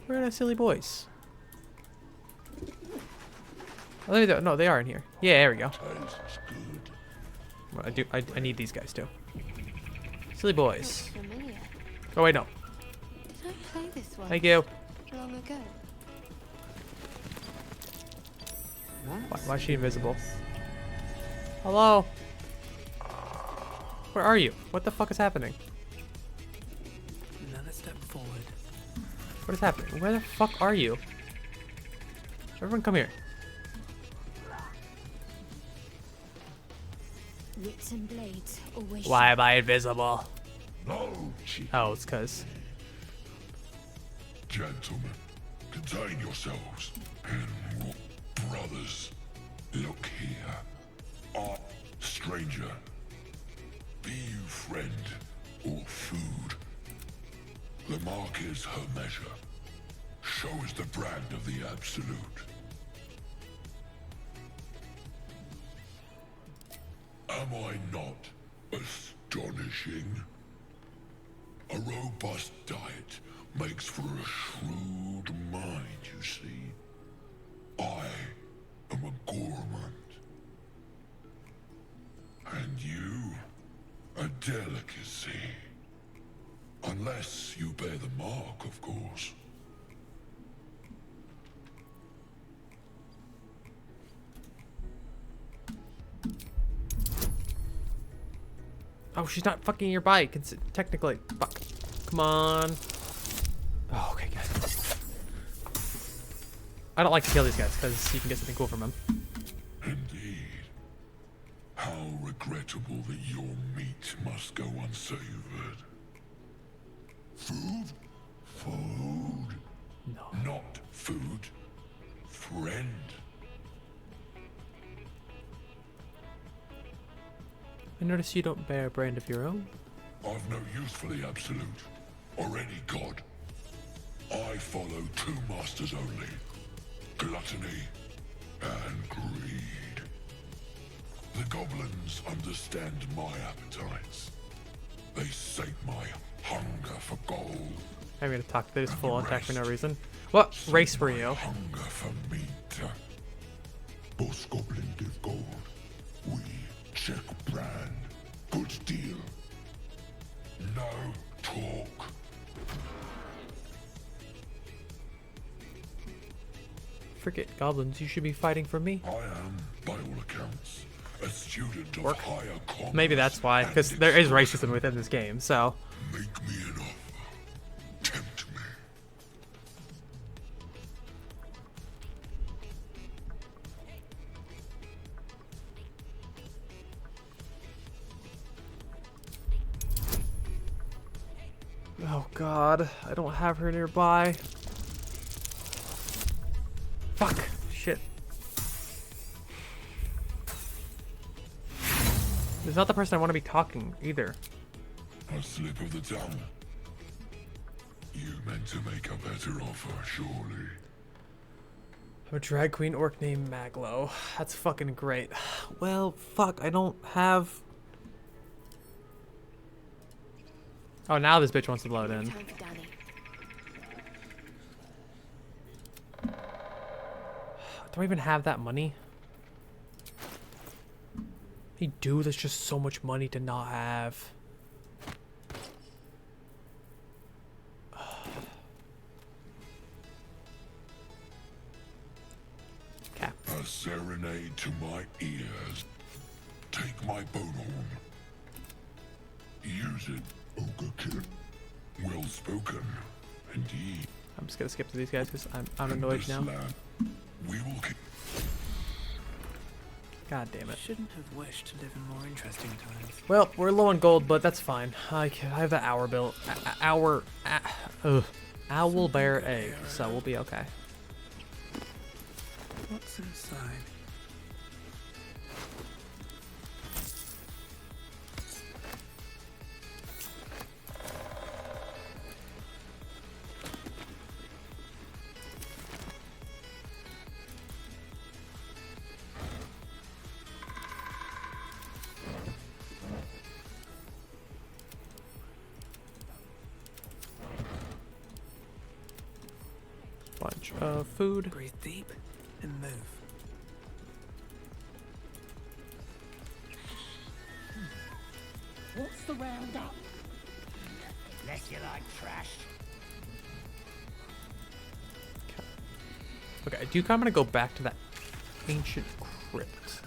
Where are the silly boys? Oh, no, they are in here. Yeah, there we go. Well, I need these guys too. Silly boys. Oh wait, no. Did I play this one? Thank you. Long ago. Why is she invisible? Hello? Where are you? What the fuck is happening? Another step forward. What is happening? Where the fuck are you? Everyone come here. Whips and blades always. Why am I invisible? No, oh, it's cause. Gentlemen, contain yourselves. And brothers, look here. Stranger, be you friend or food. The mark is her measure. Show us the brand of the absolute. Am I not astonishing? A robust diet makes for a shrewd mind, you see. I am a gourmand. And you, a delicacy. Unless you bear the mark, of course. Oh, she's not fucking nearby. Technically. Fuck. Come on. Oh, okay, good. I don't like to kill these guys because you can get something cool from them. Indeed. How regrettable that your meat must go unsavored. Food? Food? No. Not food. Friend. I notice you don't bear a brand of your own. I've no use for the absolute, or any god. I follow 2 masters only. Gluttony and greed. The goblins understand my appetites. They sate my hunger for gold. I'm gonna talk this full attack for no reason. What race were you? Hunger for meat. Boss goblin give gold. We check brand. Good deal. No talk. Forget goblins. You should be fighting for me. I am, by all accounts, a student of higher commerce. Maybe that's why, because there is racism within this game. So. Make me an offer. Tempt me. Oh God, I don't have her nearby. Fuck. Shit. It's not the person I want to be talking either. A slip of the tongue. You meant to make a better offer, surely. I'm a drag queen orc named Maglo. That's fucking great. Well, fuck, I don't have... Oh, now this bitch wants to load in. Do I even have that money? Hey, dude, there's just so much money to not have. Cap. A serenade to my ears. Take my bone horn. Use it, ogre kid. Well spoken, indeed. I'm just gonna skip to these guys because I'm annoyed now. We will keep. God damn it. Shouldn't have wished to live in more interesting times. Well, we're low on gold, but that's fine. I have the hour bill. Owl bear egg, so we'll be okay. What's inside? Bunch of food. Breathe deep and move. What's the roundup? Unless you like trash. Okay, I do kind of want to go back to that ancient crypt.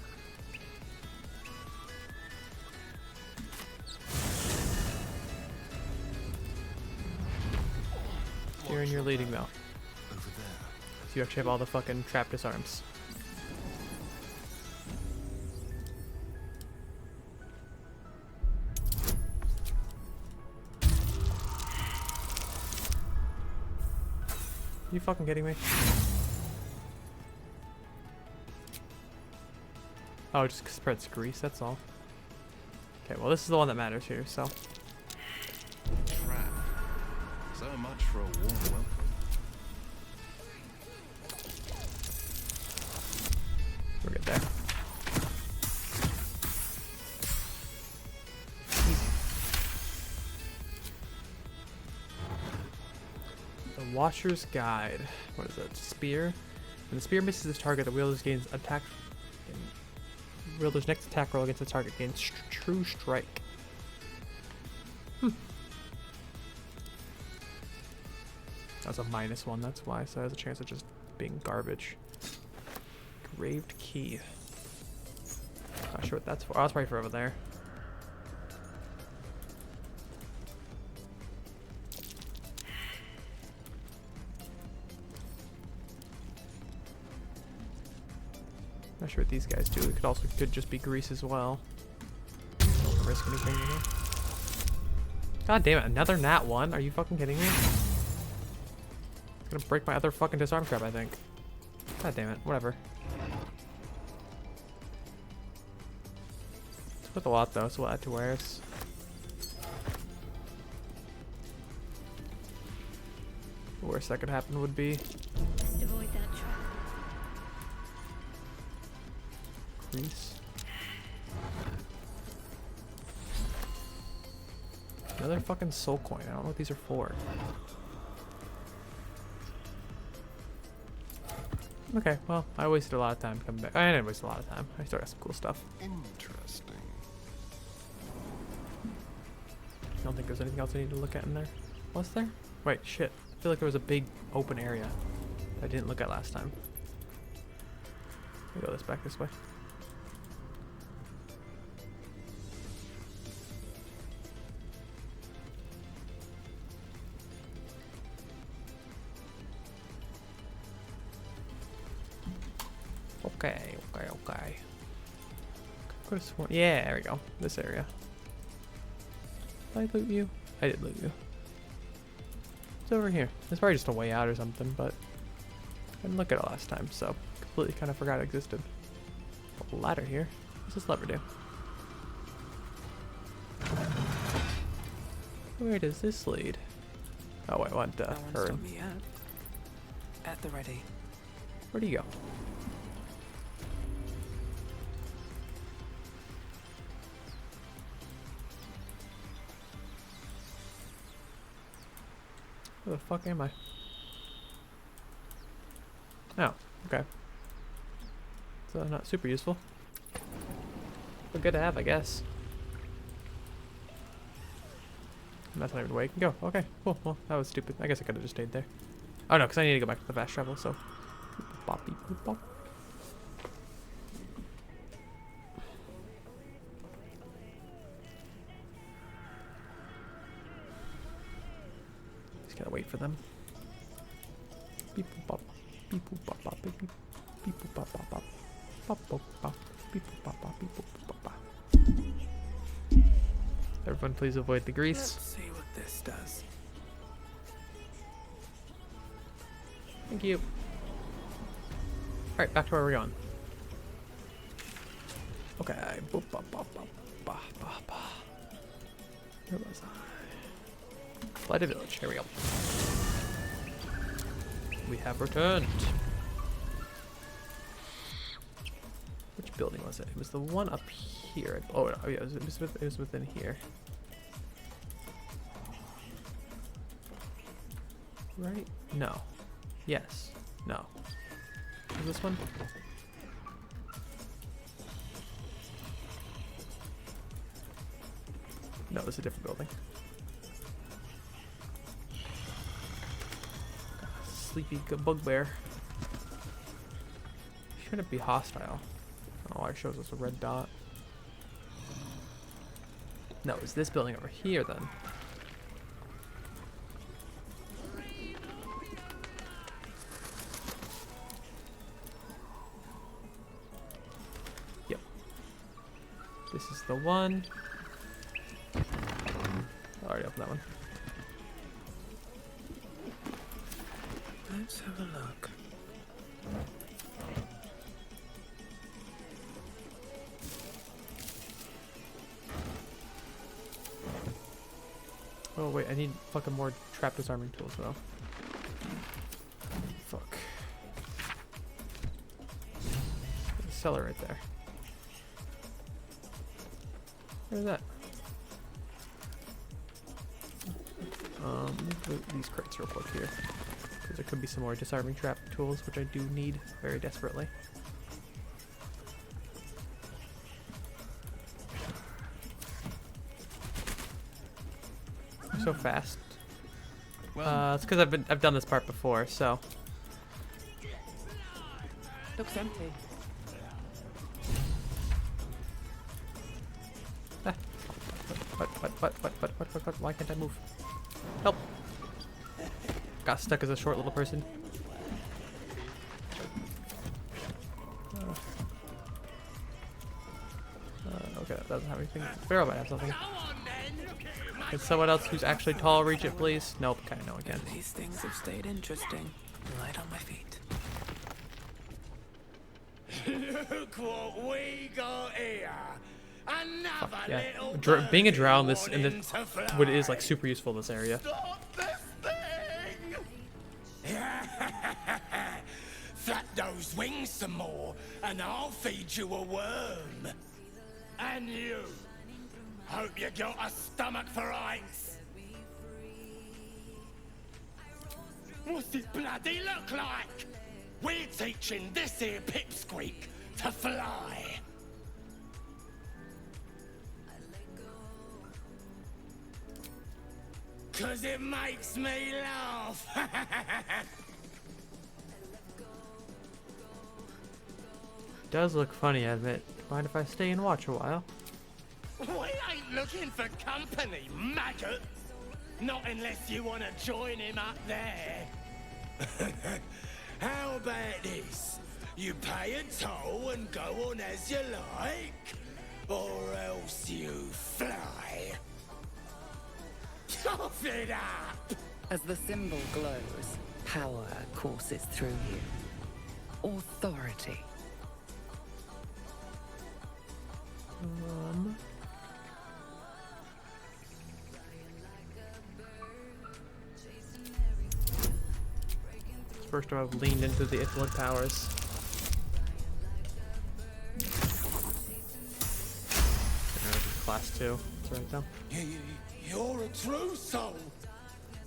You're in your leading though. So you actually have all the fucking trap disarms. You fucking kidding me? Oh, it just spreads grease, that's all. Okay, well this is the one that matters here, so. Trap. So much for a warm welcome. We're good there. The Watcher's Guide. What is that? Spear. When the spear misses its target, the wielder gains attack. Wielder's next attack roll against the target gains true strike. That was a -1, that's why. So it has a chance of just being garbage. Graved key. Not sure what that's for. Oh, it's probably for over there. Not sure what these guys do. It could just be grease as well. Don't want to risk anything here. God damn it! Another nat 1? Are you fucking kidding me? It's gonna break my other fucking disarm trap, I think. God damn it! Whatever. It's worth a lot though, so we'll add to wares. The worst that could happen would be Just avoid that trap. grease. Another fucking soul coin. I don't know what these are for. Okay, well, I wasted a lot of time coming back. I didn't waste a lot of time. I still got some cool stuff. Interesting. I don't think there's anything else I need to look at in there. Was there? Wait, shit. I feel like there was a big open area that I didn't look at last time. Let me go back this way. Okay. Could have sworn. Yeah, there we go. This area. Did I loot you? I did loot you. It's over here. It's probably just a way out or something, but I didn't look at it last time, so completely kind of forgot it existed. A ladder here. What's this lever do? Where does this lead? Oh, I want No one her. stop me yet. At the ready. Where'd he go? Where the fuck am I? Oh, okay. So not super useful. But good to have, I guess. That's not even the way I can go. Okay, cool. Well, that was stupid. I guess I could have just stayed there. Oh no, because I need to go back to the fast travel, so. Bop, beep, boop, bop. Just gotta wait for them. Beep, boop, bop. Beep, boop, bop, bop, beep, beep. Beep, boop, bop, bop, bop. Bop, bop, bop. Beep, boop, bop, bop. Beep, boop, bop, bop. Everyone, please avoid the grease. Let's see what this does. Thank you. Alright, back to where we're going. Okay. Boop, bop, bop, bop, bop, bop, bop. Where was I? Fly to village. Here we go. We have returned. Which building was it? It was the one up here. Oh, no, yeah, it was within here. Right? No. Yes. No. Is this one? No, it's a different building. Sleepy bugbear. Shouldn't be hostile. Oh, it shows us a red dot. No, it's this building over here then. Yep. This is the one. I already opened that one. Let's have a look. Oh wait, I need fucking more trap disarming tools though. Fuck. There's a cellar right there. Where's that? These crates real quick here. Because there could be some more disarming trap tools, which I do need very desperately. So fast. It's because I've done this part before, so. Looks empty. Ah. What? Why can't I move? Help! Got stuck as a short little person. Okay, that doesn't have anything. Pharaoh might have something. Can someone else who's actually tall reach it, please? Nope, okay, no, again. These things have stayed interesting. Light on my feet. Look what we got here. Another Yeah, little being a drow in this, wanting to what is like super useful in this area. Stop this thing! Flap those wings some more, and I'll feed you a worm. And you. Hope you got a stomach for heights. What's it bloody look like? We're teaching this here pipsqueak to fly. Cause it makes me laugh. Does look funny, I admit. Mind if I stay and watch a while? We ain't looking for company, maggot. Not unless you want to join him up there. How about this? You pay a toll and go on as you like, or else you fly. Cough it up! As the symbol glows, power courses through you. Authority. first time I've leaned into the influent powers. Class 2. That's right though. You're a true soul.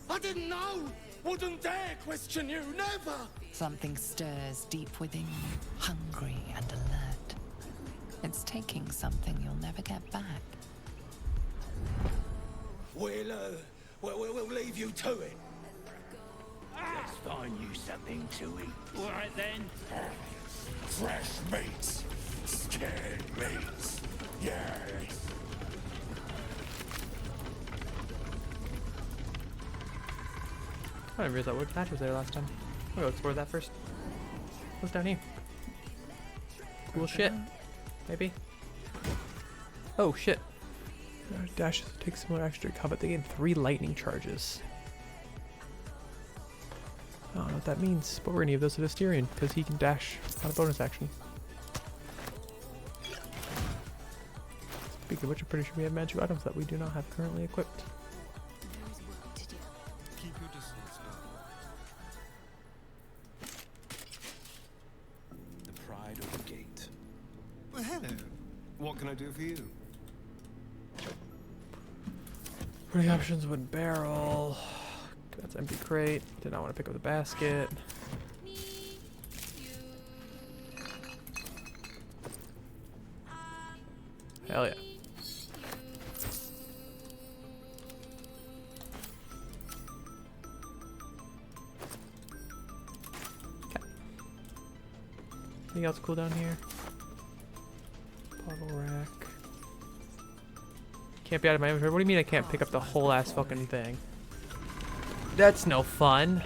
I didn't know. Wouldn't dare question you, never. Something stirs deep within you, hungry and alert. It's taking something you'll never get back. We'll leave you to it. Let's find you something to eat. All right then. Fresh meats, scared meats. Yes. I didn't realize that wood patch was there last time. I'll go explore that first. What's down here? Cool shit. Maybe. Oh shit. Dash takes similar action to combat. They gain 3 lightning charges. I don't know what that means, but we're gonna give those to the Styrian because he can dash on a bonus action. Speaking of which, I'm pretty sure we have magic items that we do not have currently equipped. Keep your distance now. The pride of the gate. Well, hello. What can I do for you? Pretty options would barrel. That's empty crate. Did not want to pick up the basket. Hell yeah. Okay. Anything else cool down here? Bottle rack. Can't be out of my inventory. What do you mean I can't pick up the whole ass fucking thing? That's no fun.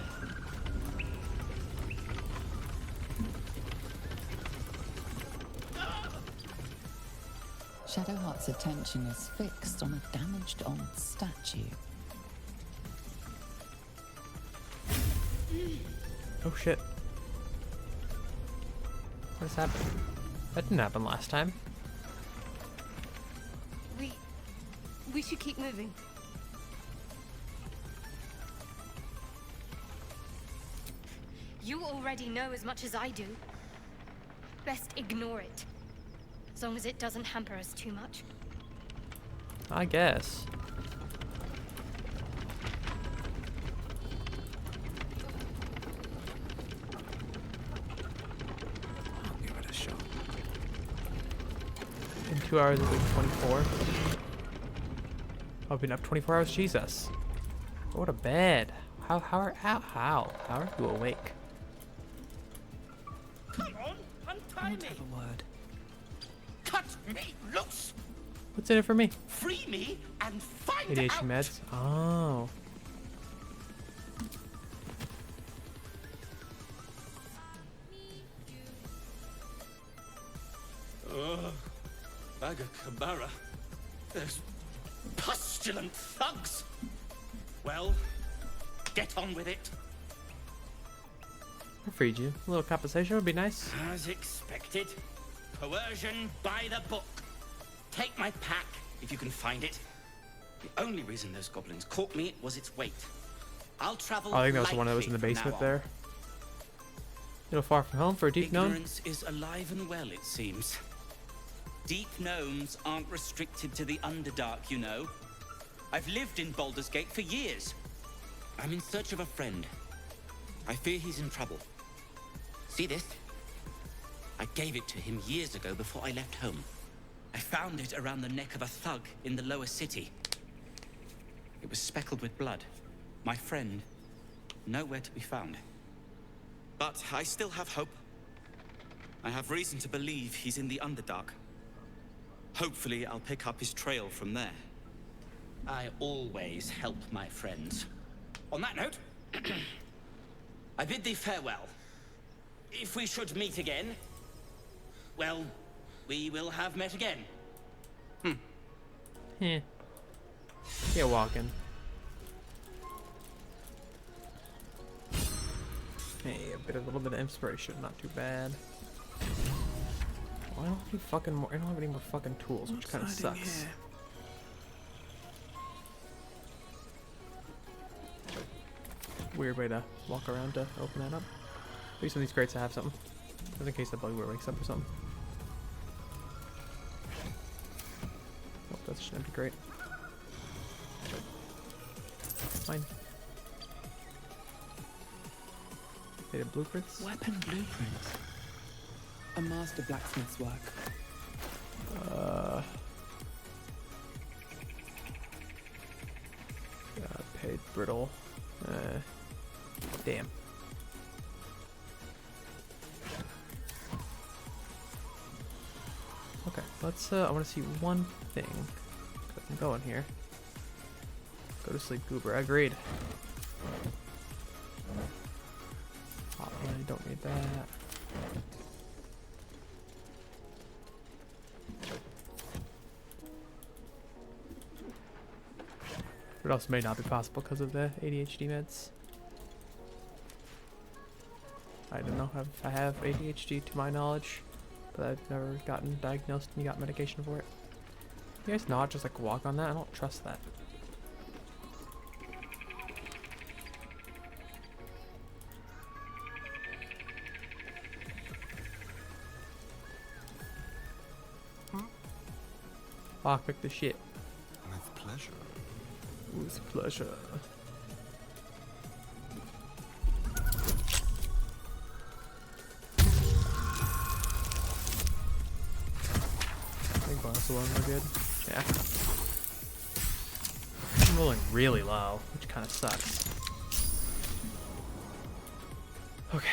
Shadowheart's attention is fixed on a damaged old statue. Oh shit. What has happened? That didn't happen last time. We should keep moving. You already know as much as I do. Best ignore it. As long as it doesn't hamper us too much. I guess. I'll give it a shot. In 2 hours it'll be 24. Oh, I've been up 24 hours? Jesus. Go to bed. How are you awake? Come on, untie me. Have a word. Cut me loose. What's in it for me? Free me and find ADHD out. meds. Oh. Bagakabara. There's pustulant thugs. Well, get on with it. I freed you. A little compensation would be nice. As expected. Coercion by the book. Take my pack, if you can find it. The only reason those goblins caught me was its weight. I'll travel. Oh, I think that was the one that was in the basement there. A little far from home for a deep gnome. Ignorance is alive and well, it seems. Deep gnomes aren't restricted to the Underdark, you know. I've lived in Baldur's Gate for years. I'm in search of a friend. I fear he's in trouble. See this? I gave it to him years ago before I left home. I found it around the neck of a thug in the lower city. It was speckled with blood. My friend, nowhere to be found. But I still have hope. I have reason to believe he's in the Underdark. Hopefully, I'll pick up his trail from there. I always help my friends. On that note, I bid thee farewell. If we should meet again, well, we will have met again. Get walking. Hey, a little bit of inspiration, not too bad. Well, I don't have any fucking more. I don't have any more fucking tools, which kind of sucks. Weird way to walk around to open that up. At least some of these crates have something. Just in case the bugbear wakes up or something. Oh, that's just an empty crate. Fine. Data blueprints? Weapon blueprints. A master blacksmith's work. Paid brittle. Damn. Okay, let's, I want to see one thing. I'm going here. Go to sleep, Goober. Agreed. Hotline, don't need that. It also may not be possible because of the ADHD meds. I don't know if I have ADHD to my knowledge, but I've never gotten diagnosed and got medication for it. You guys not just like walk on that? I don't trust that. Lockpick the shit. With pleasure. With pleasure. I think bonus alone we're good. Yeah. I'm rolling really low, which kind of sucks. Okay.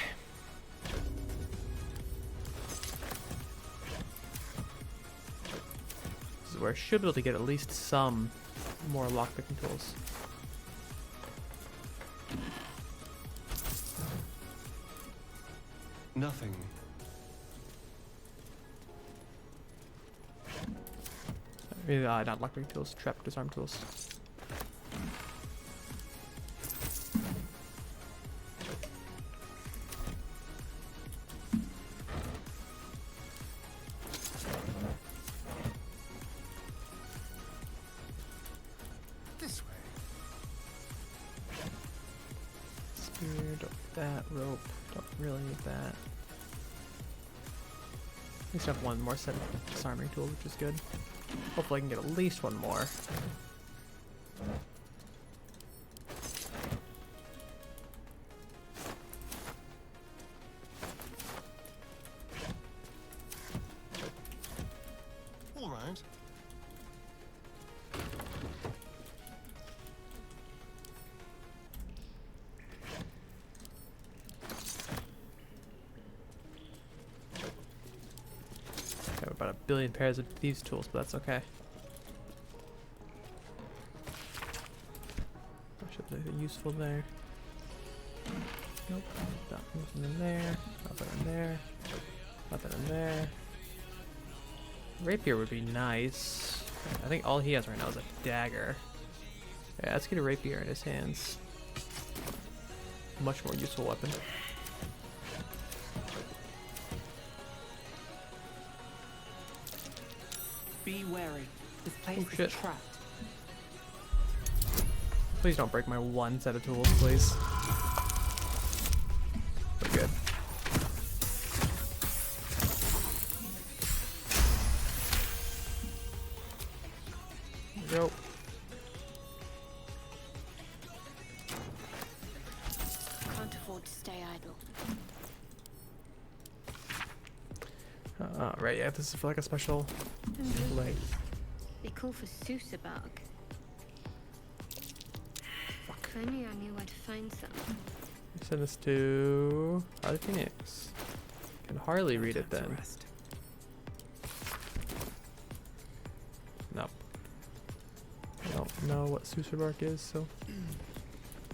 This is where I should be able to get at least some more lockpicking tools. Nothing. Not lockpicking tools, trap disarm tools. This way. Spear, don't need that. Rope, don't really need that. At least have one more set of disarming tools, which is good. Hopefully I can get at least one more. All right. Have about 1 billion pairs of thieves tools, but that's okay. Should be useful there. Nope, nothing in there. Nothing in there. Nothing in there. Rapier would be nice. I think all he has right now is a dagger. Yeah, let's get a rapier in his hands. Much more useful weapon. Be wary. This place is trapped. Please don't break my one set of tools, please. We're good. There we go. Can't afford to stay idle. Right, yeah, this is for like a special leg. Be cool for Sousabark. If only I knew where to find some. Send this to Harley Phoenix. Can Harley read it then? Nope. I don't know what Sousabark is, so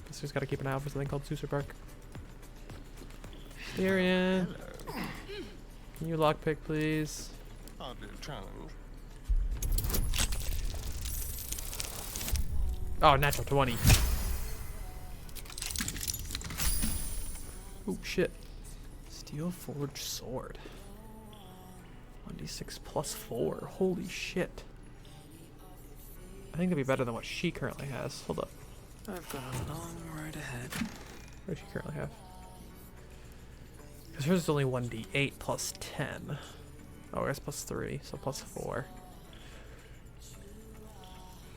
guess just gotta keep an eye out for something called Sousabark. Tyrion, can you lockpick, please? Hardly a challenge. Oh, natural 20. Oh shit. Steel forged sword. 1d6 plus 4. Holy shit. I think that'd be better than what she currently has. Hold up. I've got a long road ahead. What does she currently have? Because hers is only 1d8 plus 10. Oh, it's plus 3, so plus 4.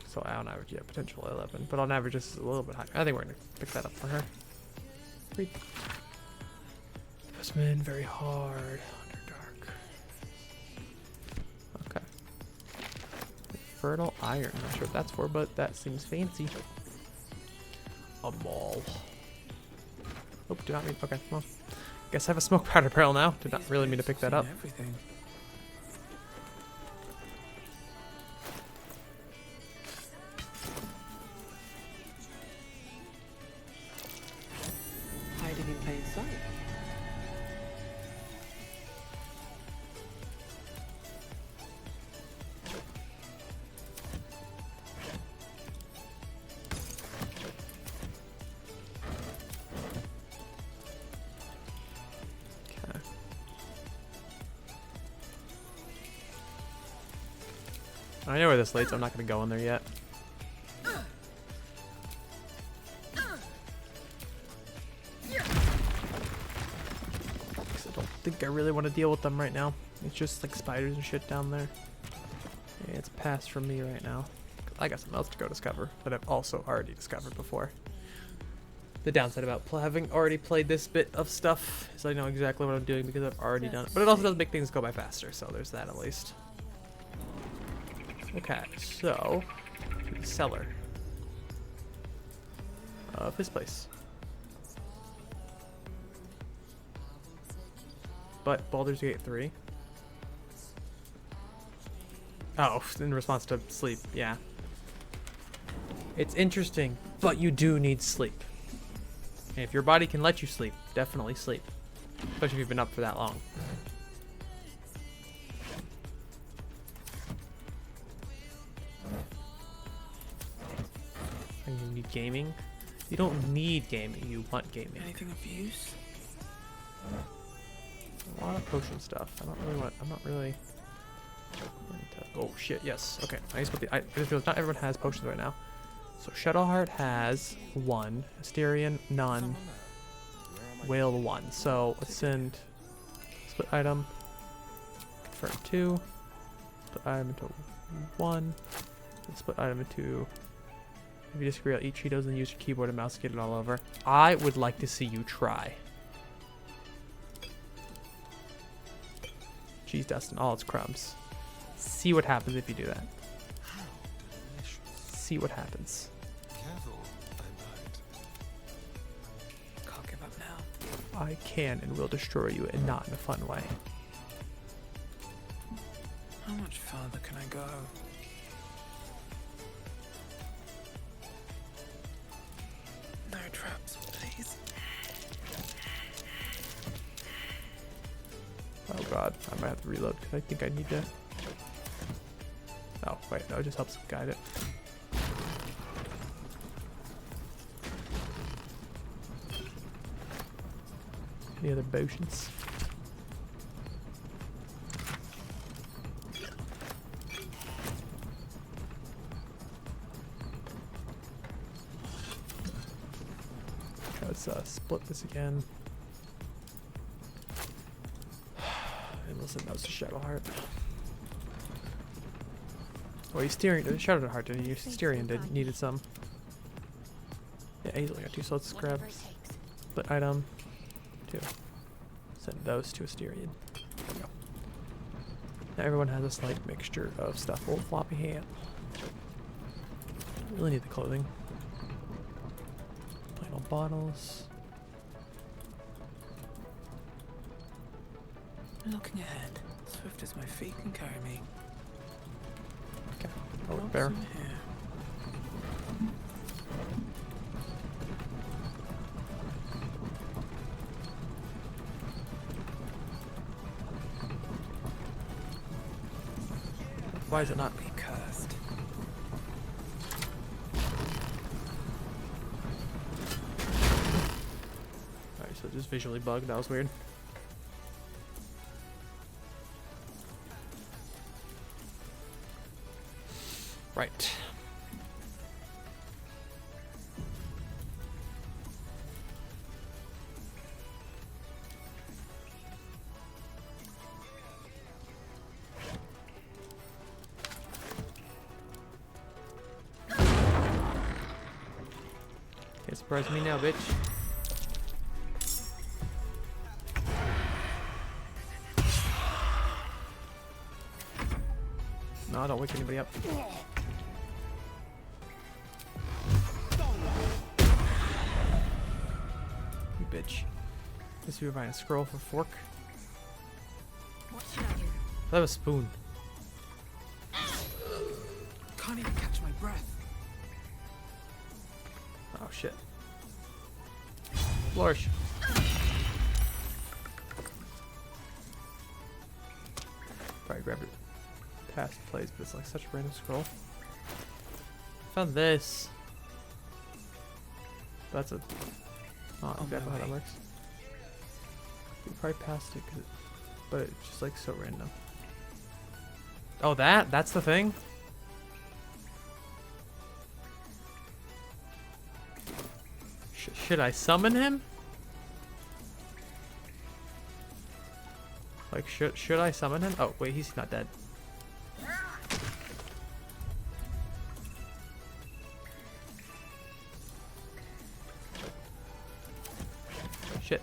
So on average, yeah, potential 11. But on average, this is a little bit higher. I think we're going to pick that up for her. Sweet. Postman, very hard. Underdark. Okay. Fertile iron. Not sure what that's for, but that seems fancy. A mall. Oh, did not mean. Okay, well. Guess I have a smoke powder barrel now. Did not really mean to pick that up. Everything. Hiding in plain sight. I know where this leads. I'm not going to go in there yet. I don't think I really want to deal with them right now. It's just like spiders and shit down there. Yeah, it's a pass from me right now. I got something else to go discover that I've also already discovered before. The downside about having already played this bit of stuff is I know exactly what I'm doing because I've already done it. But it also does make things go by faster, so there's that at least. Okay, so to the cellar of his place. But Baldur's Gate 3. Oh, in response to sleep, yeah. It's interesting, but you do need sleep. And if your body can let you sleep, definitely sleep. Especially if you've been up for that long. And you need gaming? You don't need gaming, you want gaming. Anything of use? A lot of potion stuff. I don't really want. I'm not really. Oh shit! Yes. Okay. I just put the. I just realized not everyone has potions right now. So Shadowheart has 1, Asterion none, Whale 1. So let's send split item. Confirm 2. Split item into 1. And split item into. If you disagree, I'll eat Cheetos and use your keyboard and mouse to get it all over. I would like to see you try. Cheese dust and all its crumbs. See what happens if you do that. See what happens. Careful, Can't give up now. I can and will destroy you, and not in a fun way. How much farther can I go? No traps, please. Oh god, I might have to reload because I think I need to. Oh wait, no, it just helps guide it. Any other potions? Let's split this again. And listen, that was a Shadowheart. Oh, he's steering. Shadowheart didn't use Styrian needed some. Yeah, he's only got 2, so let's grab split item 2. Send those to Asterion. There we go. Now everyone has a slight mixture of stuff. Old floppy hand. Really need the clothing. Plain old bottles. Looking ahead, swift as my feet can carry me. Okay. Oh, bear. Why is it not? Be cursed. Alright, so just visually bugged. That was weird. Right. surprise me now, bitch. No, don't wake anybody up. You bitch. Guess we were buying a scroll for fork. What should I do? That was spoon. Can't even catch my breath. Oh shit. Flourish. Probably grabbed it past plays, but it's like such a random scroll. Found this. That's a. Not exactly how that works. We probably passed it, but it's just like so random. Oh, that's the thing? Should I summon him? Like, should I summon him? Oh, wait, he's not dead. Shit.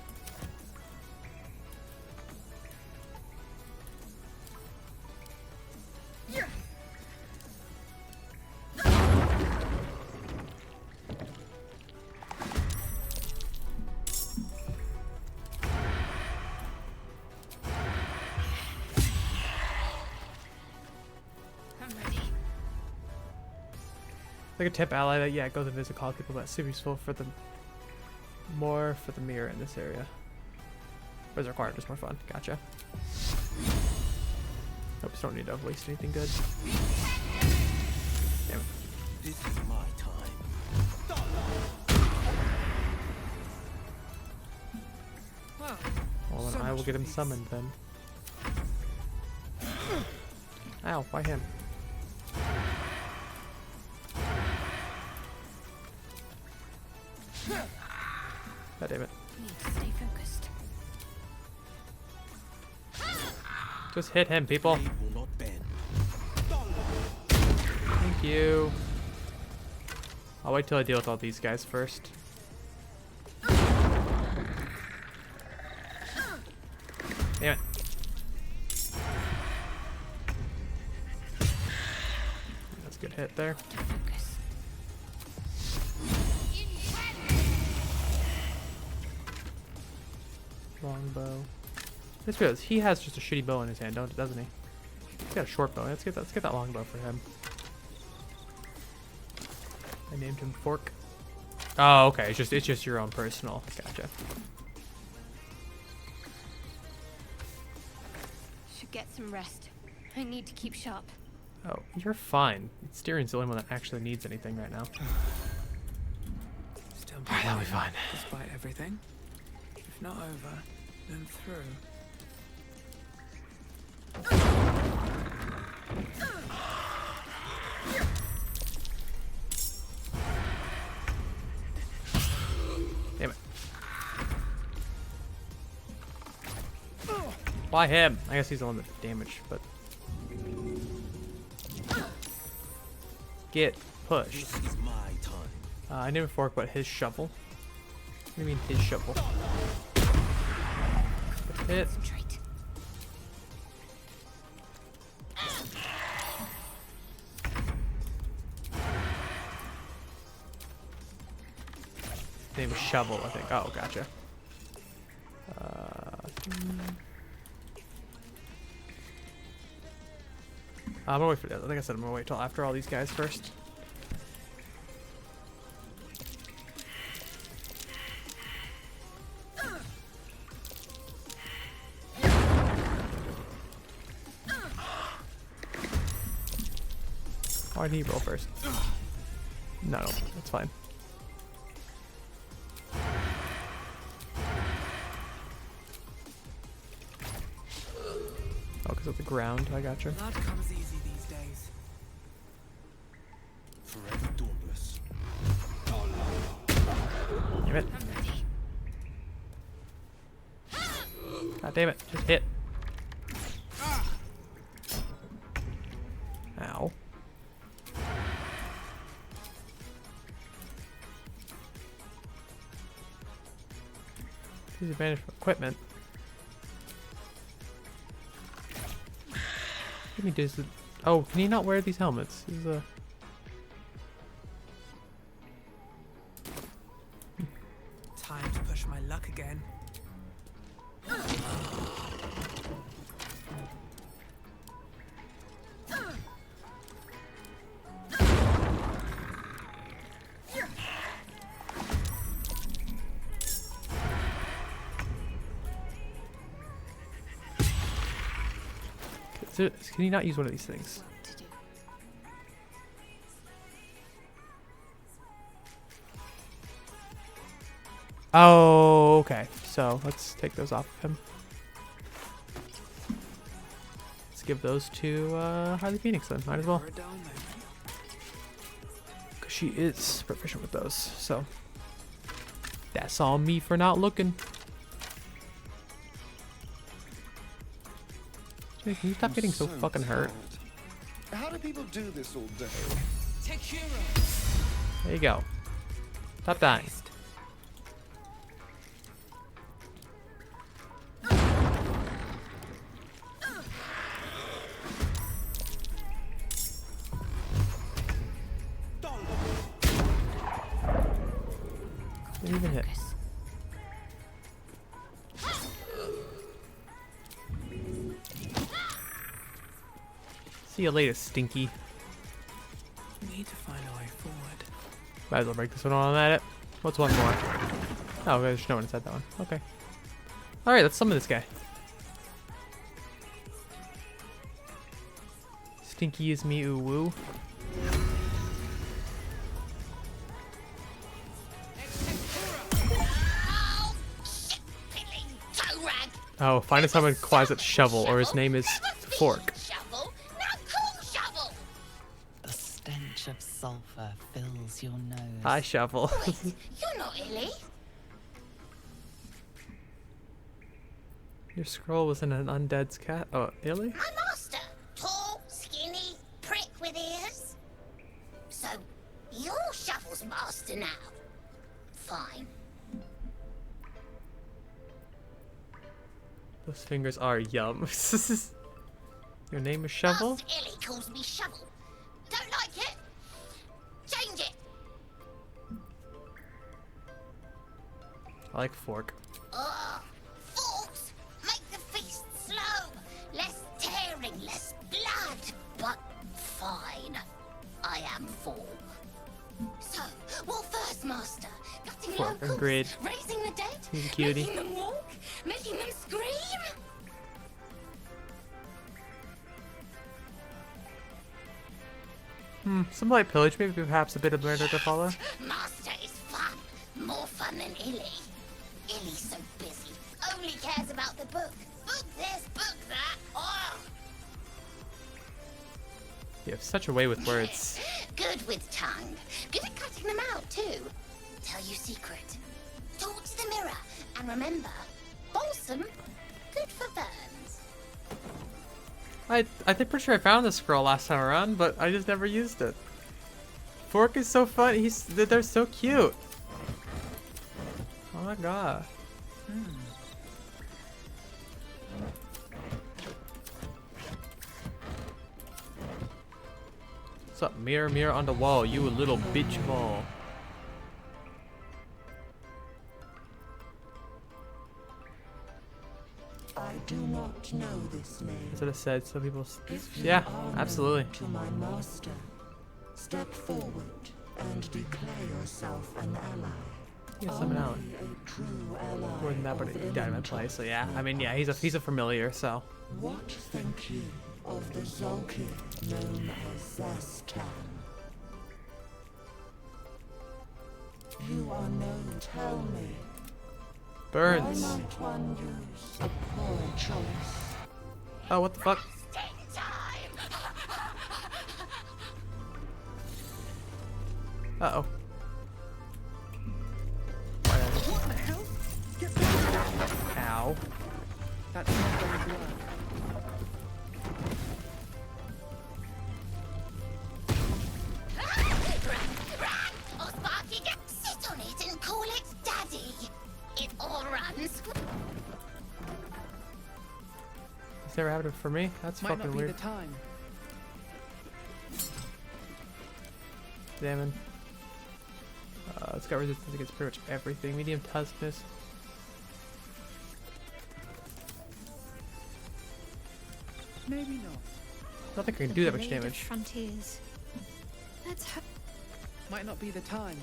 Like a tip ally that, yeah, goes invisible, call people, but super useful for the more for the mirror in this area. Where's required, just more fun. Gotcha. Hope you don't need to waste anything good. Damn it. This is my time. Well, then I will get him summoned then. Ow, why him? God damn it. Need to stay focused. Just hit him, people. Thank you. I'll wait till I deal with all these guys first. Damn it. That's a good hit there. Longbow. Let's realize he has just a shitty bow in his hand, doesn't he? He's got a short bow. Let's get that longbow for him. I named him Fork. Oh, okay. It's just your own personal. Gotcha. Should get some rest. I need to keep sharp. Oh, you're fine. Steering's the only one that actually needs anything right now. Still Alright, that'll be fine. Despite everything. If not over, then through. Damn it. Why him? I guess he's the one that damage, but get pushed. This is my time. I named Fork, but his shovel. What do you mean his shovel? Hit. Name was Shovel, I think. Oh, gotcha. I'm gonna wait for that. Like I said, I'm gonna wait till after all these guys first. Why did he roll first? No, that's fine. Oh, because of the ground. I gotcha. Blood comes easy these days. Forever dauntless. Damn it. God damn it. Just hit. Ow. Use advantage for equipment. Give me this. Oh, can he not wear these helmets? This is a... Time to push my luck again. Can you not use one of these things? Oh, okay. So let's take those off of him. Let's give those to Harley Phoenix then. Might as well. Because she is proficient with those. So that's on me for not looking. Can you stop getting so fucking hurt? How do people do this all day? Take hero. There you go. Stop dying. Didn't even hit. See you later, Stinky. Need to find a way forward. Might as well break this one on at it. What's one more? Oh, there's no one inside that one. Okay. Alright, let's summon this guy. Stinky is me, ooh woo. Oh, find a summon Quasit's Shovel, or his name is Fork. The stench of sulfur fills your nose. Hi, Shovel. You're not Illy. Your scroll was in an undead's cat. Oh, Illy? My master. Tall, skinny, prick with ears. So, you're Shovel's master now. Fine. Those fingers are yum. Your name is Shovel? Master Illy calls me Shovel. Don't like it? Change it. I like Fork. Ugh. Forks make the feast slow. Less tearing, less blood. But fine. I am Fork. So, what first, Master? Cutting Fork and locals, Grid. raising the dead, He's a cutie. making them walk, making them scream? Some light pillage, maybe perhaps a bit of murder to follow. Master is fun. More fun than Illy. Illy's so busy. Only cares about the book. Book this, book that. Oh. You have such a way with words. Good with tongue. Good at cutting them out, too. Tell you secret. Talk to the mirror. And remember, balsam, good for burns. I'm pretty sure I found this scroll last time around, but I just never used it. Fork is so fun. They're so cute. Oh my god. What's up, mirror, mirror on the wall, you little bitch ball. I do not know this name. That's what it said. So people, If yeah, you are absolutely. known to my master, step forward and declare yourself an ally. Yeah, summon Alan. Only a true ally More than that, but of he died in my Elemental place. So yeah, I mean, yeah, he's a familiar. So What think you of the Zolki known as Zastan? You are known. Tell me. burns. Why might one use a poor choice? Oh, what the fuck? Uh-oh. What the hell? Get back! Ow. That's not going to work. Or Sparky, sit on it and call it Daddy. It all runs It's never happened for me. That's Might fucking not be weird. the time. Damn it. It's got resistance against pretty much everything. Medium toughness. Maybe not. I don't think I can do that much damage. Frontiers. Let's hope. Might not be the time.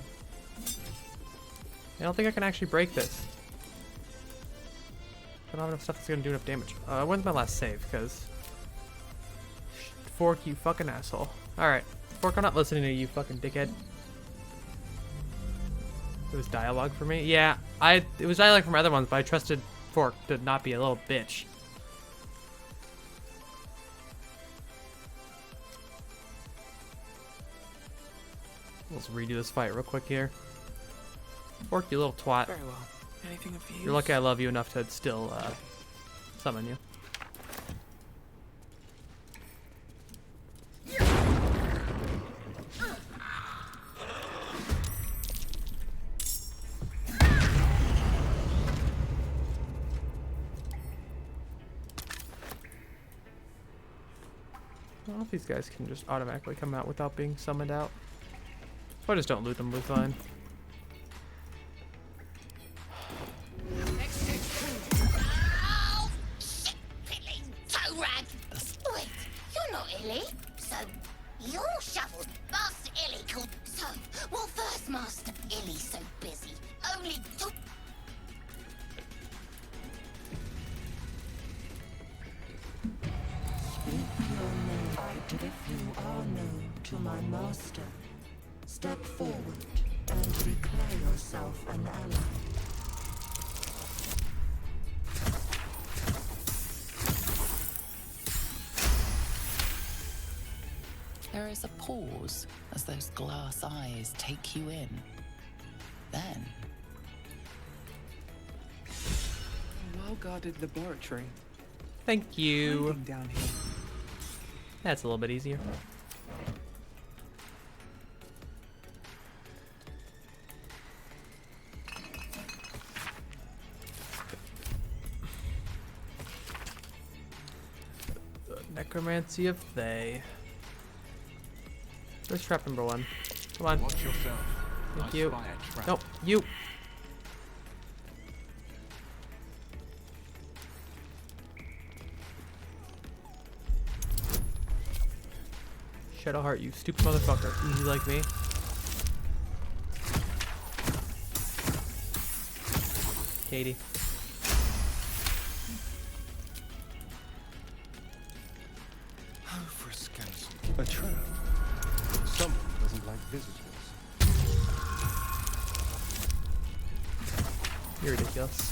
I don't think I can actually break this. I don't have enough stuff that's gonna do enough damage. When's my last save? Because Fork, you fucking asshole. Alright. Fork, I'm not listening to you, fucking dickhead. It was dialogue for me? Yeah, it was dialogue from other ones, but I trusted Fork to not be a little bitch. Let's redo this fight real quick here. Fork, you little twat. Very well. Anything of use? You're lucky I love you enough to still summon you. I don't know if these guys can just automatically come out without being summoned out. If I just don't loot them, we're fine. Wait, you're not Illy. So, you're Shovel. Master Illy called. So, what first Master Illy so busy? Only two. Speak your name if you are known to my master. Step forward and declare yourself an ally. There is a pause as those glass eyes take you in. Then, A well-guarded laboratory. Thank you. Hiding down here. That's a little bit easier. The necromancy of they. Where's trap number 1? Come on. Watch yourself. Thank I you. spy a trap. Nope, you. Shadowheart, you stupid motherfucker. Easy like me. Katie. A trap. Someone doesn't like visitors. You're ridiculous.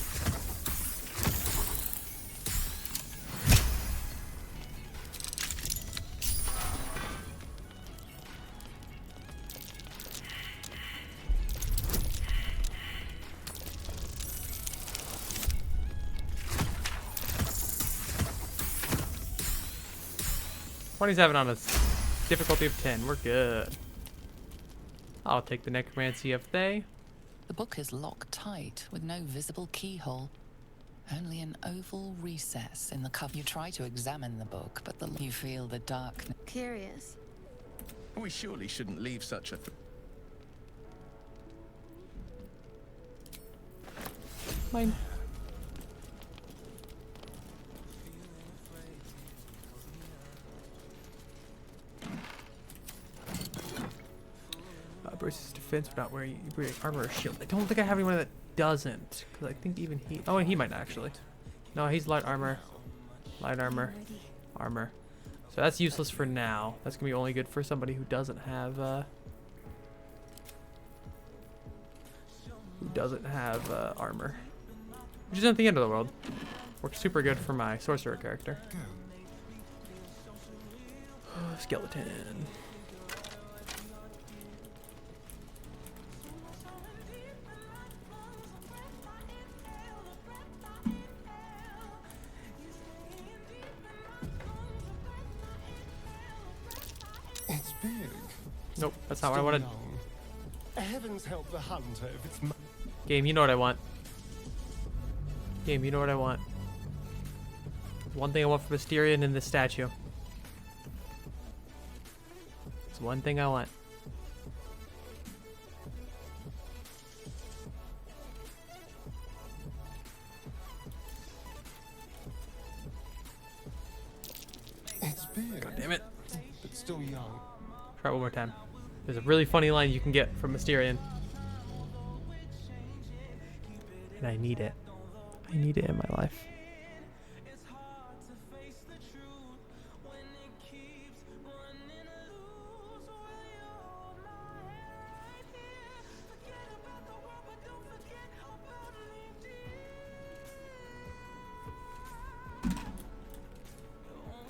He's having on a difficulty of 10. We're good. I'll take the necromancy of they. the book is locked tight with no visible keyhole. Only an oval recess in the cover. You try to examine the book, but you feel the darkness. Curious. We surely shouldn't leave such a... Mine. Braces defense without wearing armor or shield. I don't think I have anyone that doesn't, because I think even he... Oh, and he might not actually. No, he's light armor. Light armor. Armor. So that's useless for now. That's going to be only good for somebody who doesn't have... armor. Which isn't the end of the world. Works super good for my sorcerer character. Skeleton. It's big. Nope, that's not what I wanted. Heavens help the hunter if it's... Game, you know what I want. Game, you know what I want. one thing I want from Mysterion in this statue. It's one thing I want. It's big. God damn it. But still young. Try it one more time. There's a really funny line you can get from Mysterion. And I need it. I need it in my life.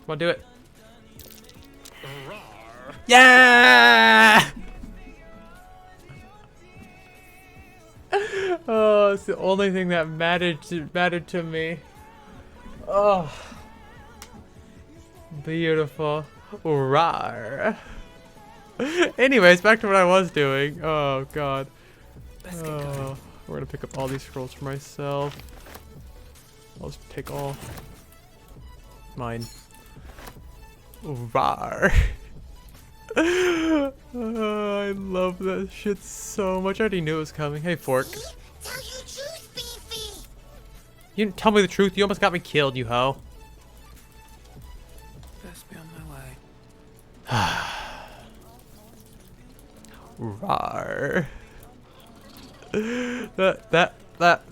Come on, do it. Yeah! Oh, it's the only thing that mattered to me. Oh, beautiful. Rawr. Anyways, back to what I was doing. Oh God. Let's get going. We're gonna pick up all these scrolls for myself. I'll just take all mine. Rawr. I love that shit so much. I already knew it was coming. Hey, Fork. Tell your truth, Beefy. You didn't tell me the truth. You almost got me killed, you hoe. Best be on my way. Rawr.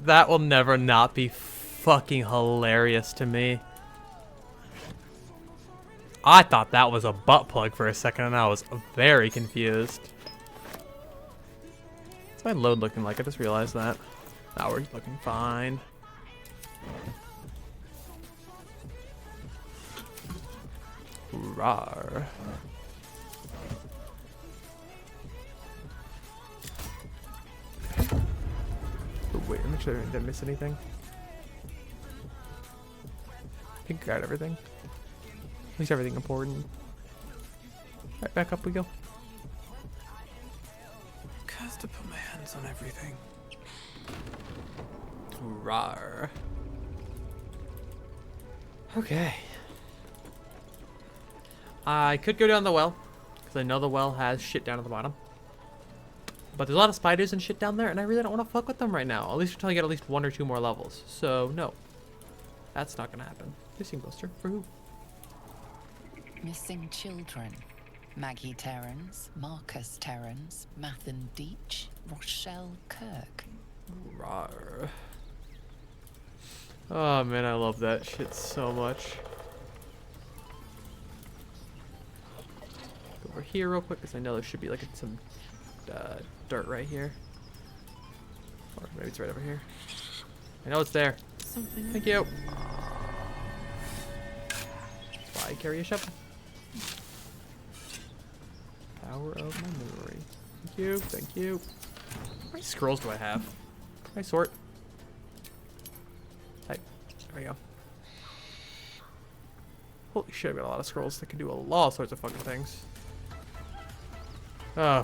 That will never not be fucking hilarious to me. I thought that was a butt plug for a second and I was very confused. What's my load looking like? I just realized that. Now we're looking fine. Rawr. Oh, wait, make sure I didn't miss anything. I think I got everything. At least everything important. Right, back up we go. Has to put my hands on everything. Rawr. Okay. I could go down the well, because I know the well has shit down at the bottom. But there's a lot of spiders and shit down there, and I really don't want to fuck with them right now. At least until I get at least 1 or 2 more levels. So, no. That's not going to happen. Missing blister? For who? Missing children. Maggie Terrans, Marcus Terrans, Mathan Deach, Rochelle Kirk. Rawr. Oh man, I love that shit so much. Go over here real quick, because I know there should be like some dirt right here. Or maybe it's right over here. I know it's there. Something. Thank you. Why carry a shovel? Power of my memory. Thank you, thank you. How many scrolls do I have? Can I sort? Hey, there we go. Holy shit, I've got a lot of scrolls that can do all sorts of fucking things.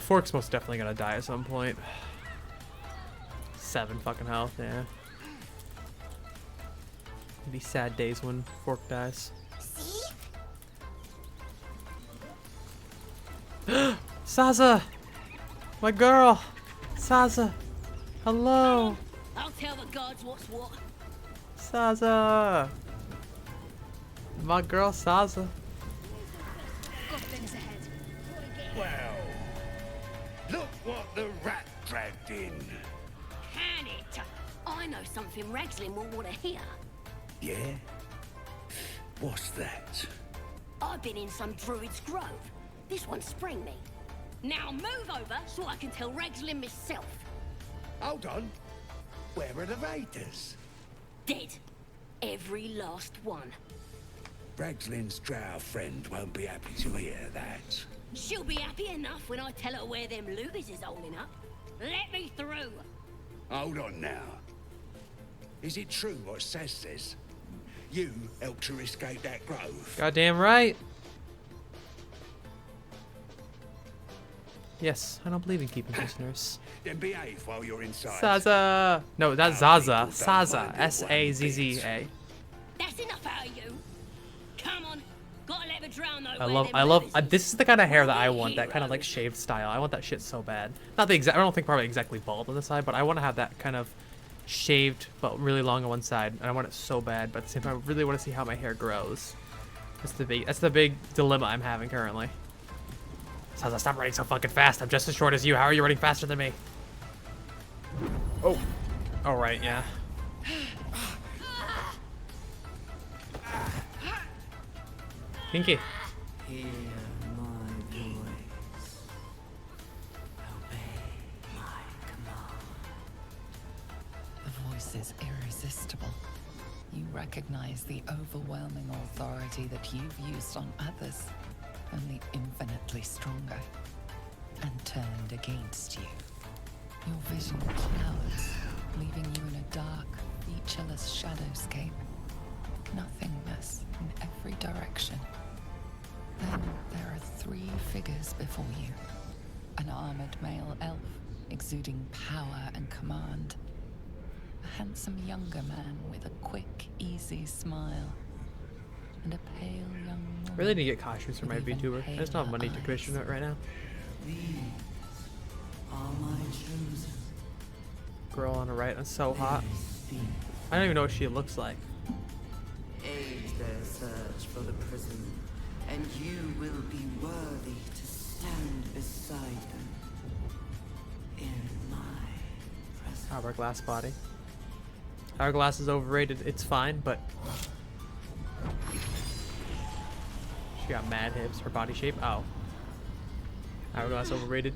Fork's most definitely gonna die at some point. 7 fucking health, yeah. It'd be sad days when Fork dies. Saza! My girl! Saza! Hello! I'll tell the gods what's what. Saza! My girl Saza. Goblins ahead. Well, look what the rat dragged in. Can it? I know something Ragslin will want to hear. Yeah? What's that? I've been in some druid's grove. This one sprang me. Now move over so I can tell Ragslin myself. Hold on. Where are the raiders? Dead. Every last one. Ragslin's drow friend won't be happy to hear that. She'll be happy enough when I tell her where them looters is holding up. Let me through. Hold on now. Is it true what Saz says? You helped her escape that grove? Goddamn right. Yes, I don't believe in keeping prisoners. Then behave while you're inside. Saza! No, that's Zaza. Saza. S-A-Z-Z-A. That's enough out of you. ever drown though. This is the kind of hair that I want, that kind of like shaved style. I want that shit so bad. Not the exact, I don't think probably exactly bald on the side, but I want to have that kind of shaved, but really long on one side. And I want it so bad, but at the same time, I really want to see how my hair grows. That's the big dilemma I'm having currently. So stop running so fucking fast. I'm just as short as you. How are you running faster than me? Oh. All right, yeah. Kinky. Hear my voice. Obey my command. The voice is irresistible. You recognize the overwhelming authority that you've used on others, only infinitely stronger, and turned against you. Your vision clouds, leaving you in a dark, featureless shadowscape. Nothingness in every direction. Then there are 3 figures before you. An armored male elf, exuding power and command. A handsome younger man with a quick, easy smile. And a pale young woman. Really need to get costumes for my VTuber. I just don't have money to commission it right now. These are my chosen. Girl on the right, that's so hot. I don't even know what she looks like. Aid their search for the prison, and you will be worthy to stand beside them in my presence. Hourglass body. Hourglass is overrated. It's fine, but she got mad hips. Her body shape. Oh, Hourglass overrated.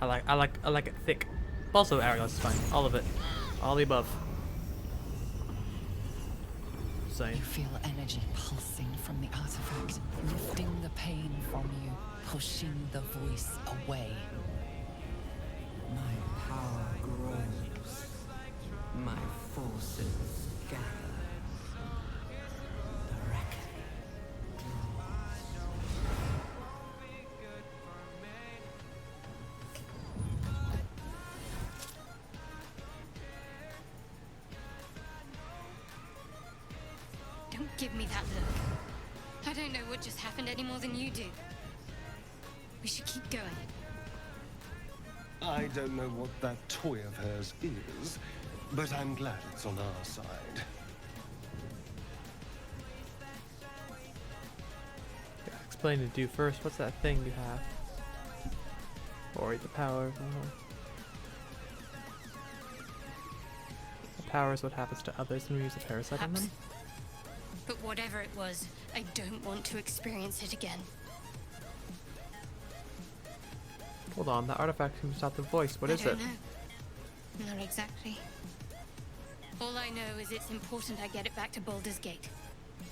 I like it thick. Also, Hourglass is fine. All of it. All the above. Same. You feel energy pulsing from the artifact, lifting the pain from you, pushing the voice away. My power grows. My forces gather. The reckoning Don't give me that look. I don't know what just happened any more than you do. We should keep going. I don't know what that toy of hers is, but I'm glad it's on our side. Yeah, explain to do first. What's that thing you have? Or the power. The power is what happens to others when we use a parasite on them. But whatever it was, I don't want to experience it again. Hold on, the artifact can stop the voice. What is it? I don't know. Not exactly. All I know is it's important I get it back to Baldur's Gate.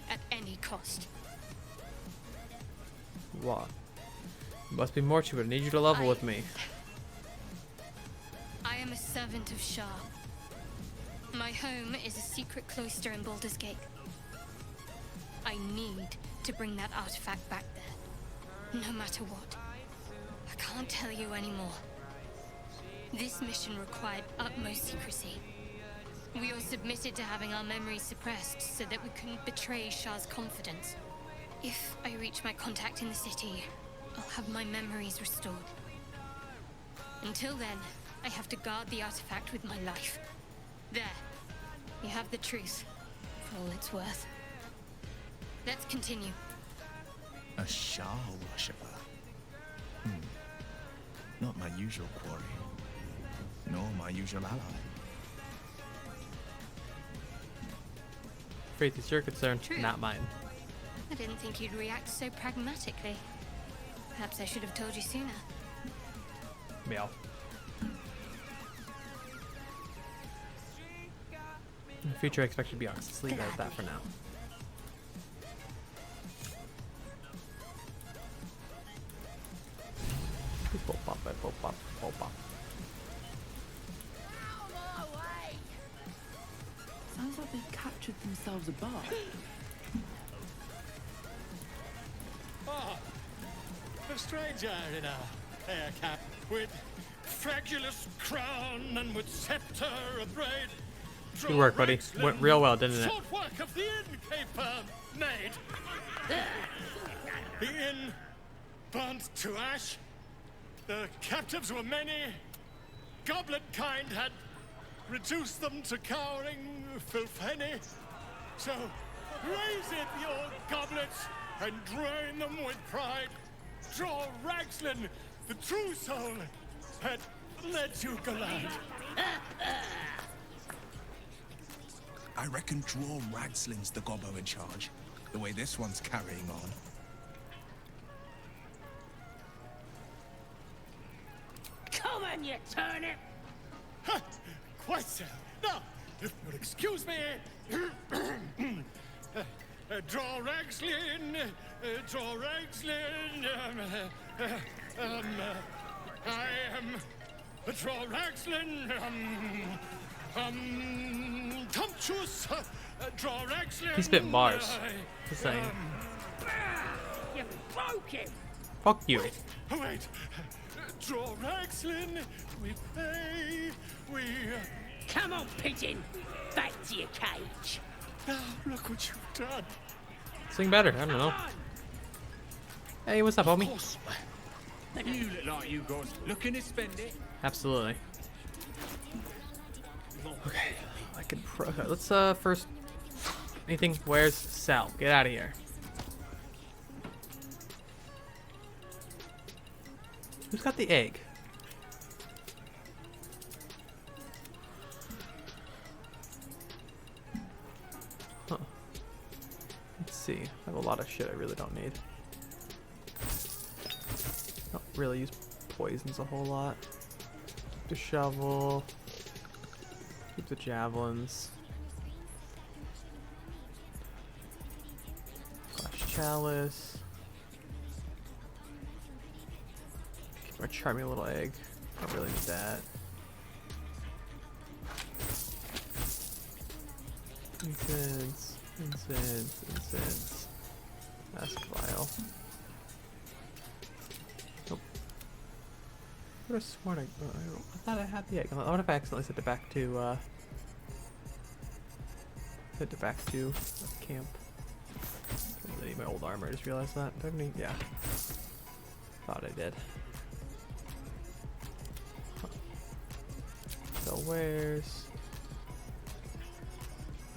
At any cost. What? Must be more to it. I need you to level with me. I am a servant of Shah. My home is a secret cloister in Baldur's Gate. I need to bring that artifact back there. No matter what. I can't tell you anymore. This mission required utmost secrecy. We all submitted to having our memories suppressed so that we couldn't betray Shah's confidence. If I reach my contact in the city, I'll have my memories restored. Until then, I have to guard the artifact with my life. There. You have the truth, for all it's worth. Let's continue. A Shah worshipper. Not my usual quarry, nor my usual ally. Faith is your concern, not mine. I didn't think you'd react so pragmatically. Perhaps I should have told you sooner. Meow. In the future, I expect you to be honest. Let's leave it at that for now. Sounds like they've captured themselves a bar. Ah, a stranger in a hair cap with fragulous crown and with scepter of braid. Good work, buddy. Went real well, didn't it? Short work of the innkeeper, maid. The inn burnt to ash. The captives were many. Goblin kind had reduced them to cowering filthenny. So raise it, your goblets, and drain them with pride. Draw Ragslin, the true soul, had led you gallant. I reckon Draw Ragslin's the gobbo in charge, the way this one's carrying on. Come on, you turnip! Quite so. Now, if you'll excuse me, Draw Ragslin, Draw Ragslin, I am Draw Ragslin, Tumptuous, Draw Ragslin. He spit bars. Just saying. You broke him! Fuck you. Wait. Draw Ragslin, we pay, we... Come on, pigeon! Back to your cage! Now, look what you've done. Sing better, I don't know. Hey, what's up, homie? You look like you guys looking to spend it. Absolutely. Okay, I can okay, let's first anything. Where's Sal? Get out of here. Who's got the egg? Huh. Let's see. I have a lot of shit I really don't need. Don't really use poisons a whole lot. The shovel. Keep the javelins. Flash chalice. Keep our charming little egg. Don't really need that. Incense, incense, incense. Mask vial. Nope. I could have sworn I thought I had the egg. What if I accidentally sent it back to camp? I don't need my old armor. I just realized that. Do I have any? Yeah. Thought I did. Huh. So where's?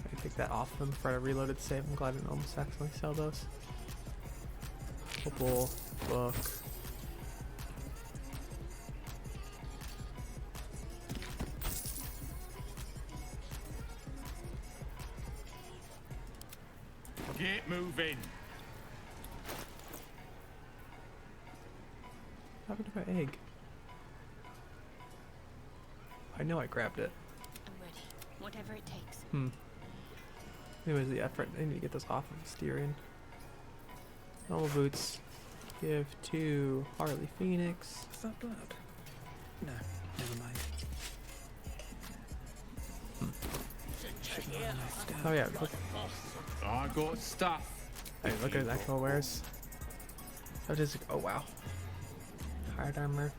I can take that off them before I reloaded save. I'm glad I didn't almost accidentally sell those. Opal, book. Get moving. What happened to my egg? I know I grabbed it. I'm ready. Whatever it takes. Anyways, the effort. I need to get this off of Styrian. Normal boots. Give to Harley Phoenix. Is that blood? No, never mind. Oh yeah, look. I got stuff. Hey, look at his actual wares. Oh, just oh wow. Hard armor.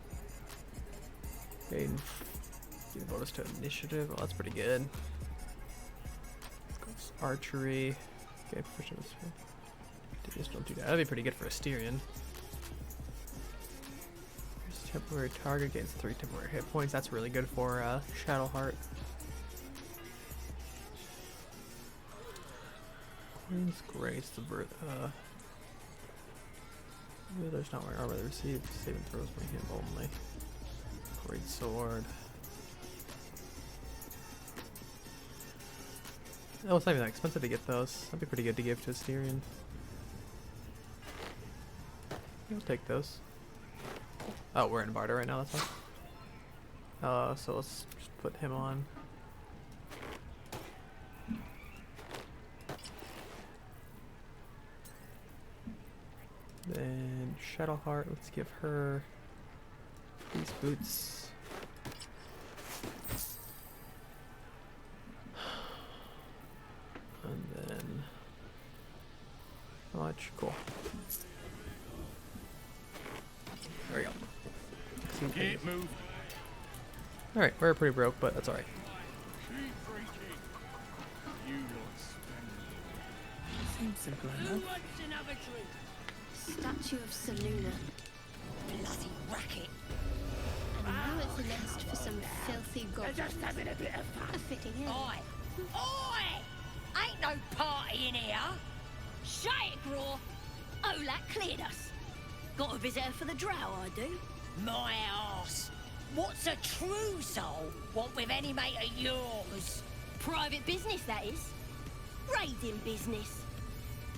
Gain bonus to initiative. Oh, that's pretty good. Archery. Okay, proficiency. Just don't do that. That'd be pretty good for a Styrian. Here's temporary target gains 3 temporary hit points. That's really good for Shadowheart. Queen's Grace, the birth. There's not my armor. The received saving throws by him only. Great sword. Oh, it's not even that expensive to get those. That'd be pretty good to give to a Styrian. I'll take those. Oh, we're in barter right now, that's why. So let's just put him on. Then Shadowheart, let's give her these boots. And then how much? Cool. There we go. Get moved. Alright, we're pretty broke, but that's alright. Seems simple Who enough. wants another drink? statue of Seluna. Bloody racket. And now it's a nest for some filthy goblins. Just having a bit of fun. A fitting end. Oi! Oi! Ain't no party in here. Shut it, Graw. Olak cleared us. Got a visitor for the drow, I do. My arse. What's a true soul want with any mate of yours? Private business, that is. Raiding business.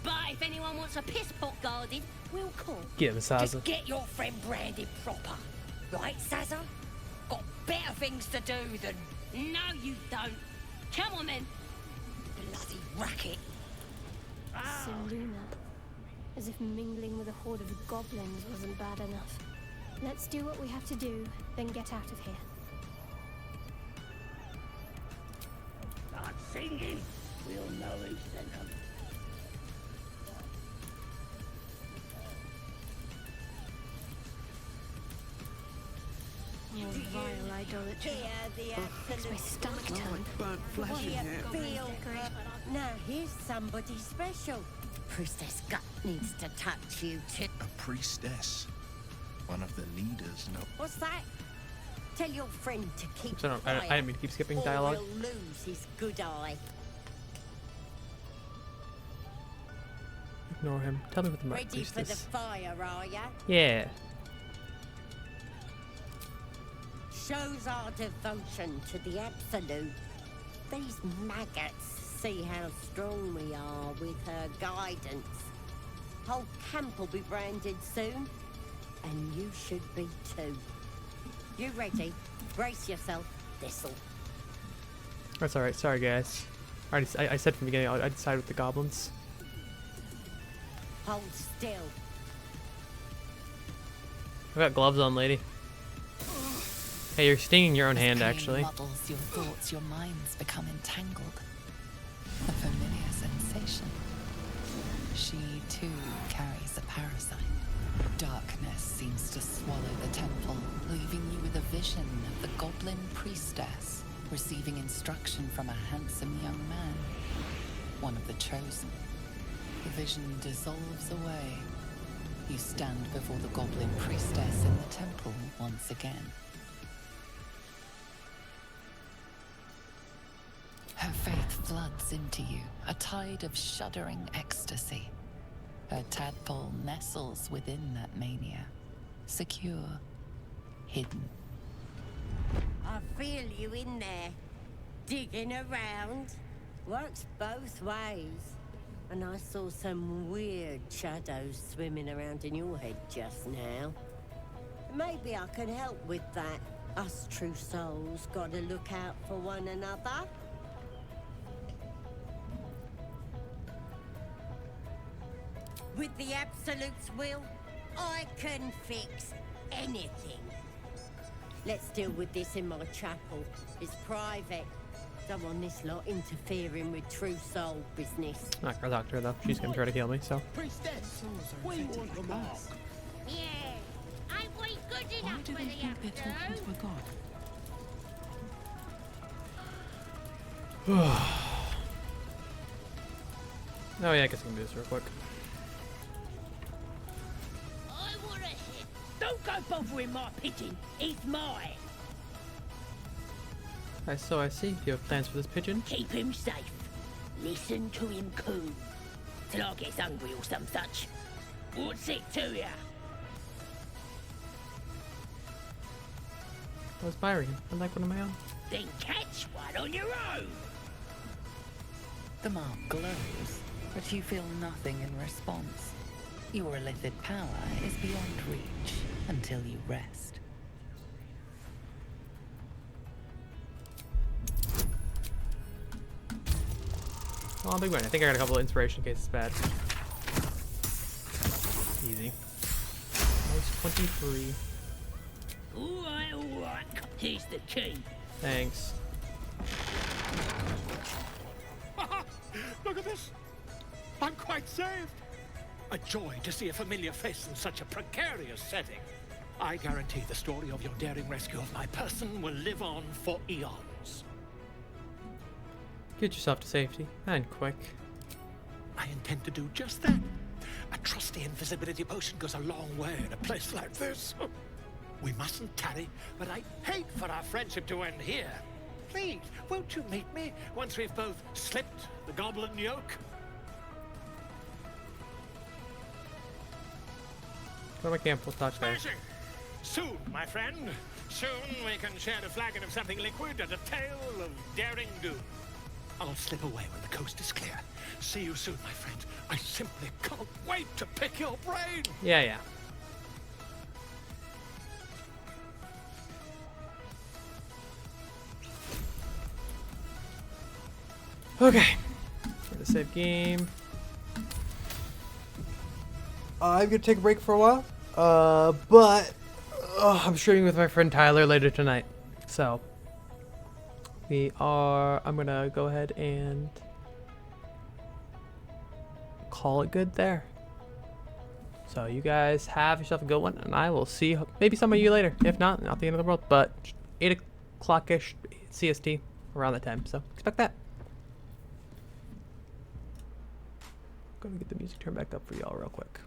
But if anyone wants a piss pot guarded, we'll call. Get him, Saza. Just get your friend branded proper. Right, Saza? Got better things to do than... No, you don't. Come on, then. Bloody racket. Seluna. As if mingling with a horde of goblins wasn't bad enough. Let's do what we have to do, then get out of here. Start singing. We'll know who sent them. More vile idolatry. Makes my stomach turn. Burnt flesh in here. Now here's somebody special. Priestess Gut needs to touch you too. A priestess. One of the leaders, no. What's that? Tell your friend to keep I quiet, didn't mean to keep skipping dialogue. or he'll lose his good eye. Ignore him. Tell me what the Ready for the priestess. fire, are ya? Yeah. Shows our devotion to the Absolute. These maggots see how strong we are with her guidance. Whole camp will be branded soon, and you should be too. You ready? Brace yourself. This'll. That's alright. Sorry, guys. I said from the beginning I'd side with the goblins. Hold still. I got gloves on, lady. Hey, you're stinging your own hand, As pain actually. muddles your thoughts, your minds become entangled. A familiar sensation. She too carries a parasite. Darkness seems to swallow the temple, leaving you with a vision of the goblin priestess receiving instruction from a handsome young man, one of the chosen. The vision dissolves away. You stand before the goblin priestess in the temple once again. Her faith floods into you, a tide of shuddering ecstasy. Her tadpole nestles within that mania, secure, hidden. I feel you in there, digging around. Works both ways. And I saw some weird shadows swimming around in your head just now. Maybe I can help with that. Us true souls gotta look out for one another. With the Absolute's will, I can fix anything. Let's deal with this in my chapel. It's private. Don't want this lot interfering with true soul business. I'm not gonna talk to her though. She's gonna try to kill me, so. Priestess, we want the mark. Yeah, ain't we good enough for the Absolute? Oh yeah, I guess I can do this real quick. I want a hit. Don't go bothering my pigeon. He's mine. So I see. Do you have plans for this pigeon? Keep him safe. Listen to him coo. Till I get hungry or some such. What's it to ya? I was Byron. I like one of my own. Then catch one on your own. The mark glows, but you feel nothing in response. Your illithid power is beyond reach until you rest. Oh, big win. I think I got a couple of inspiration in case it's bad. Easy. That was 23. Alright. Here's the key. Thanks. Look at this. I'm quite saved. A joy to see a familiar face in such a precarious setting. I guarantee the story of your daring rescue of my person will live on for eons. Get yourself to safety, and quick. I intend to do just that. A trusty invisibility potion goes a long way in a place like this. We mustn't tarry, but I'd hate for our friendship to end here. Please, won't you meet me once we've both slipped the goblin yoke? Go to my camp, we'll touch there. Smashing! Soon, my friend. Soon we can share a flagon of something liquid and a tale of daring do. I'll slip away when the coast is clear. See you soon, my friend. I simply can't wait to pick your brain! Yeah. Okay. For the save game. I'm gonna take a break for a while. But I'm streaming with my friend Tyler later tonight. So I'm gonna go ahead and call it good there. So you guys have yourself a good one, and I will see maybe some of you later. If not the end of the world, but 8 o'clock-ish CST around that time. So expect that. Gonna get the music turned back up for y'all real quick.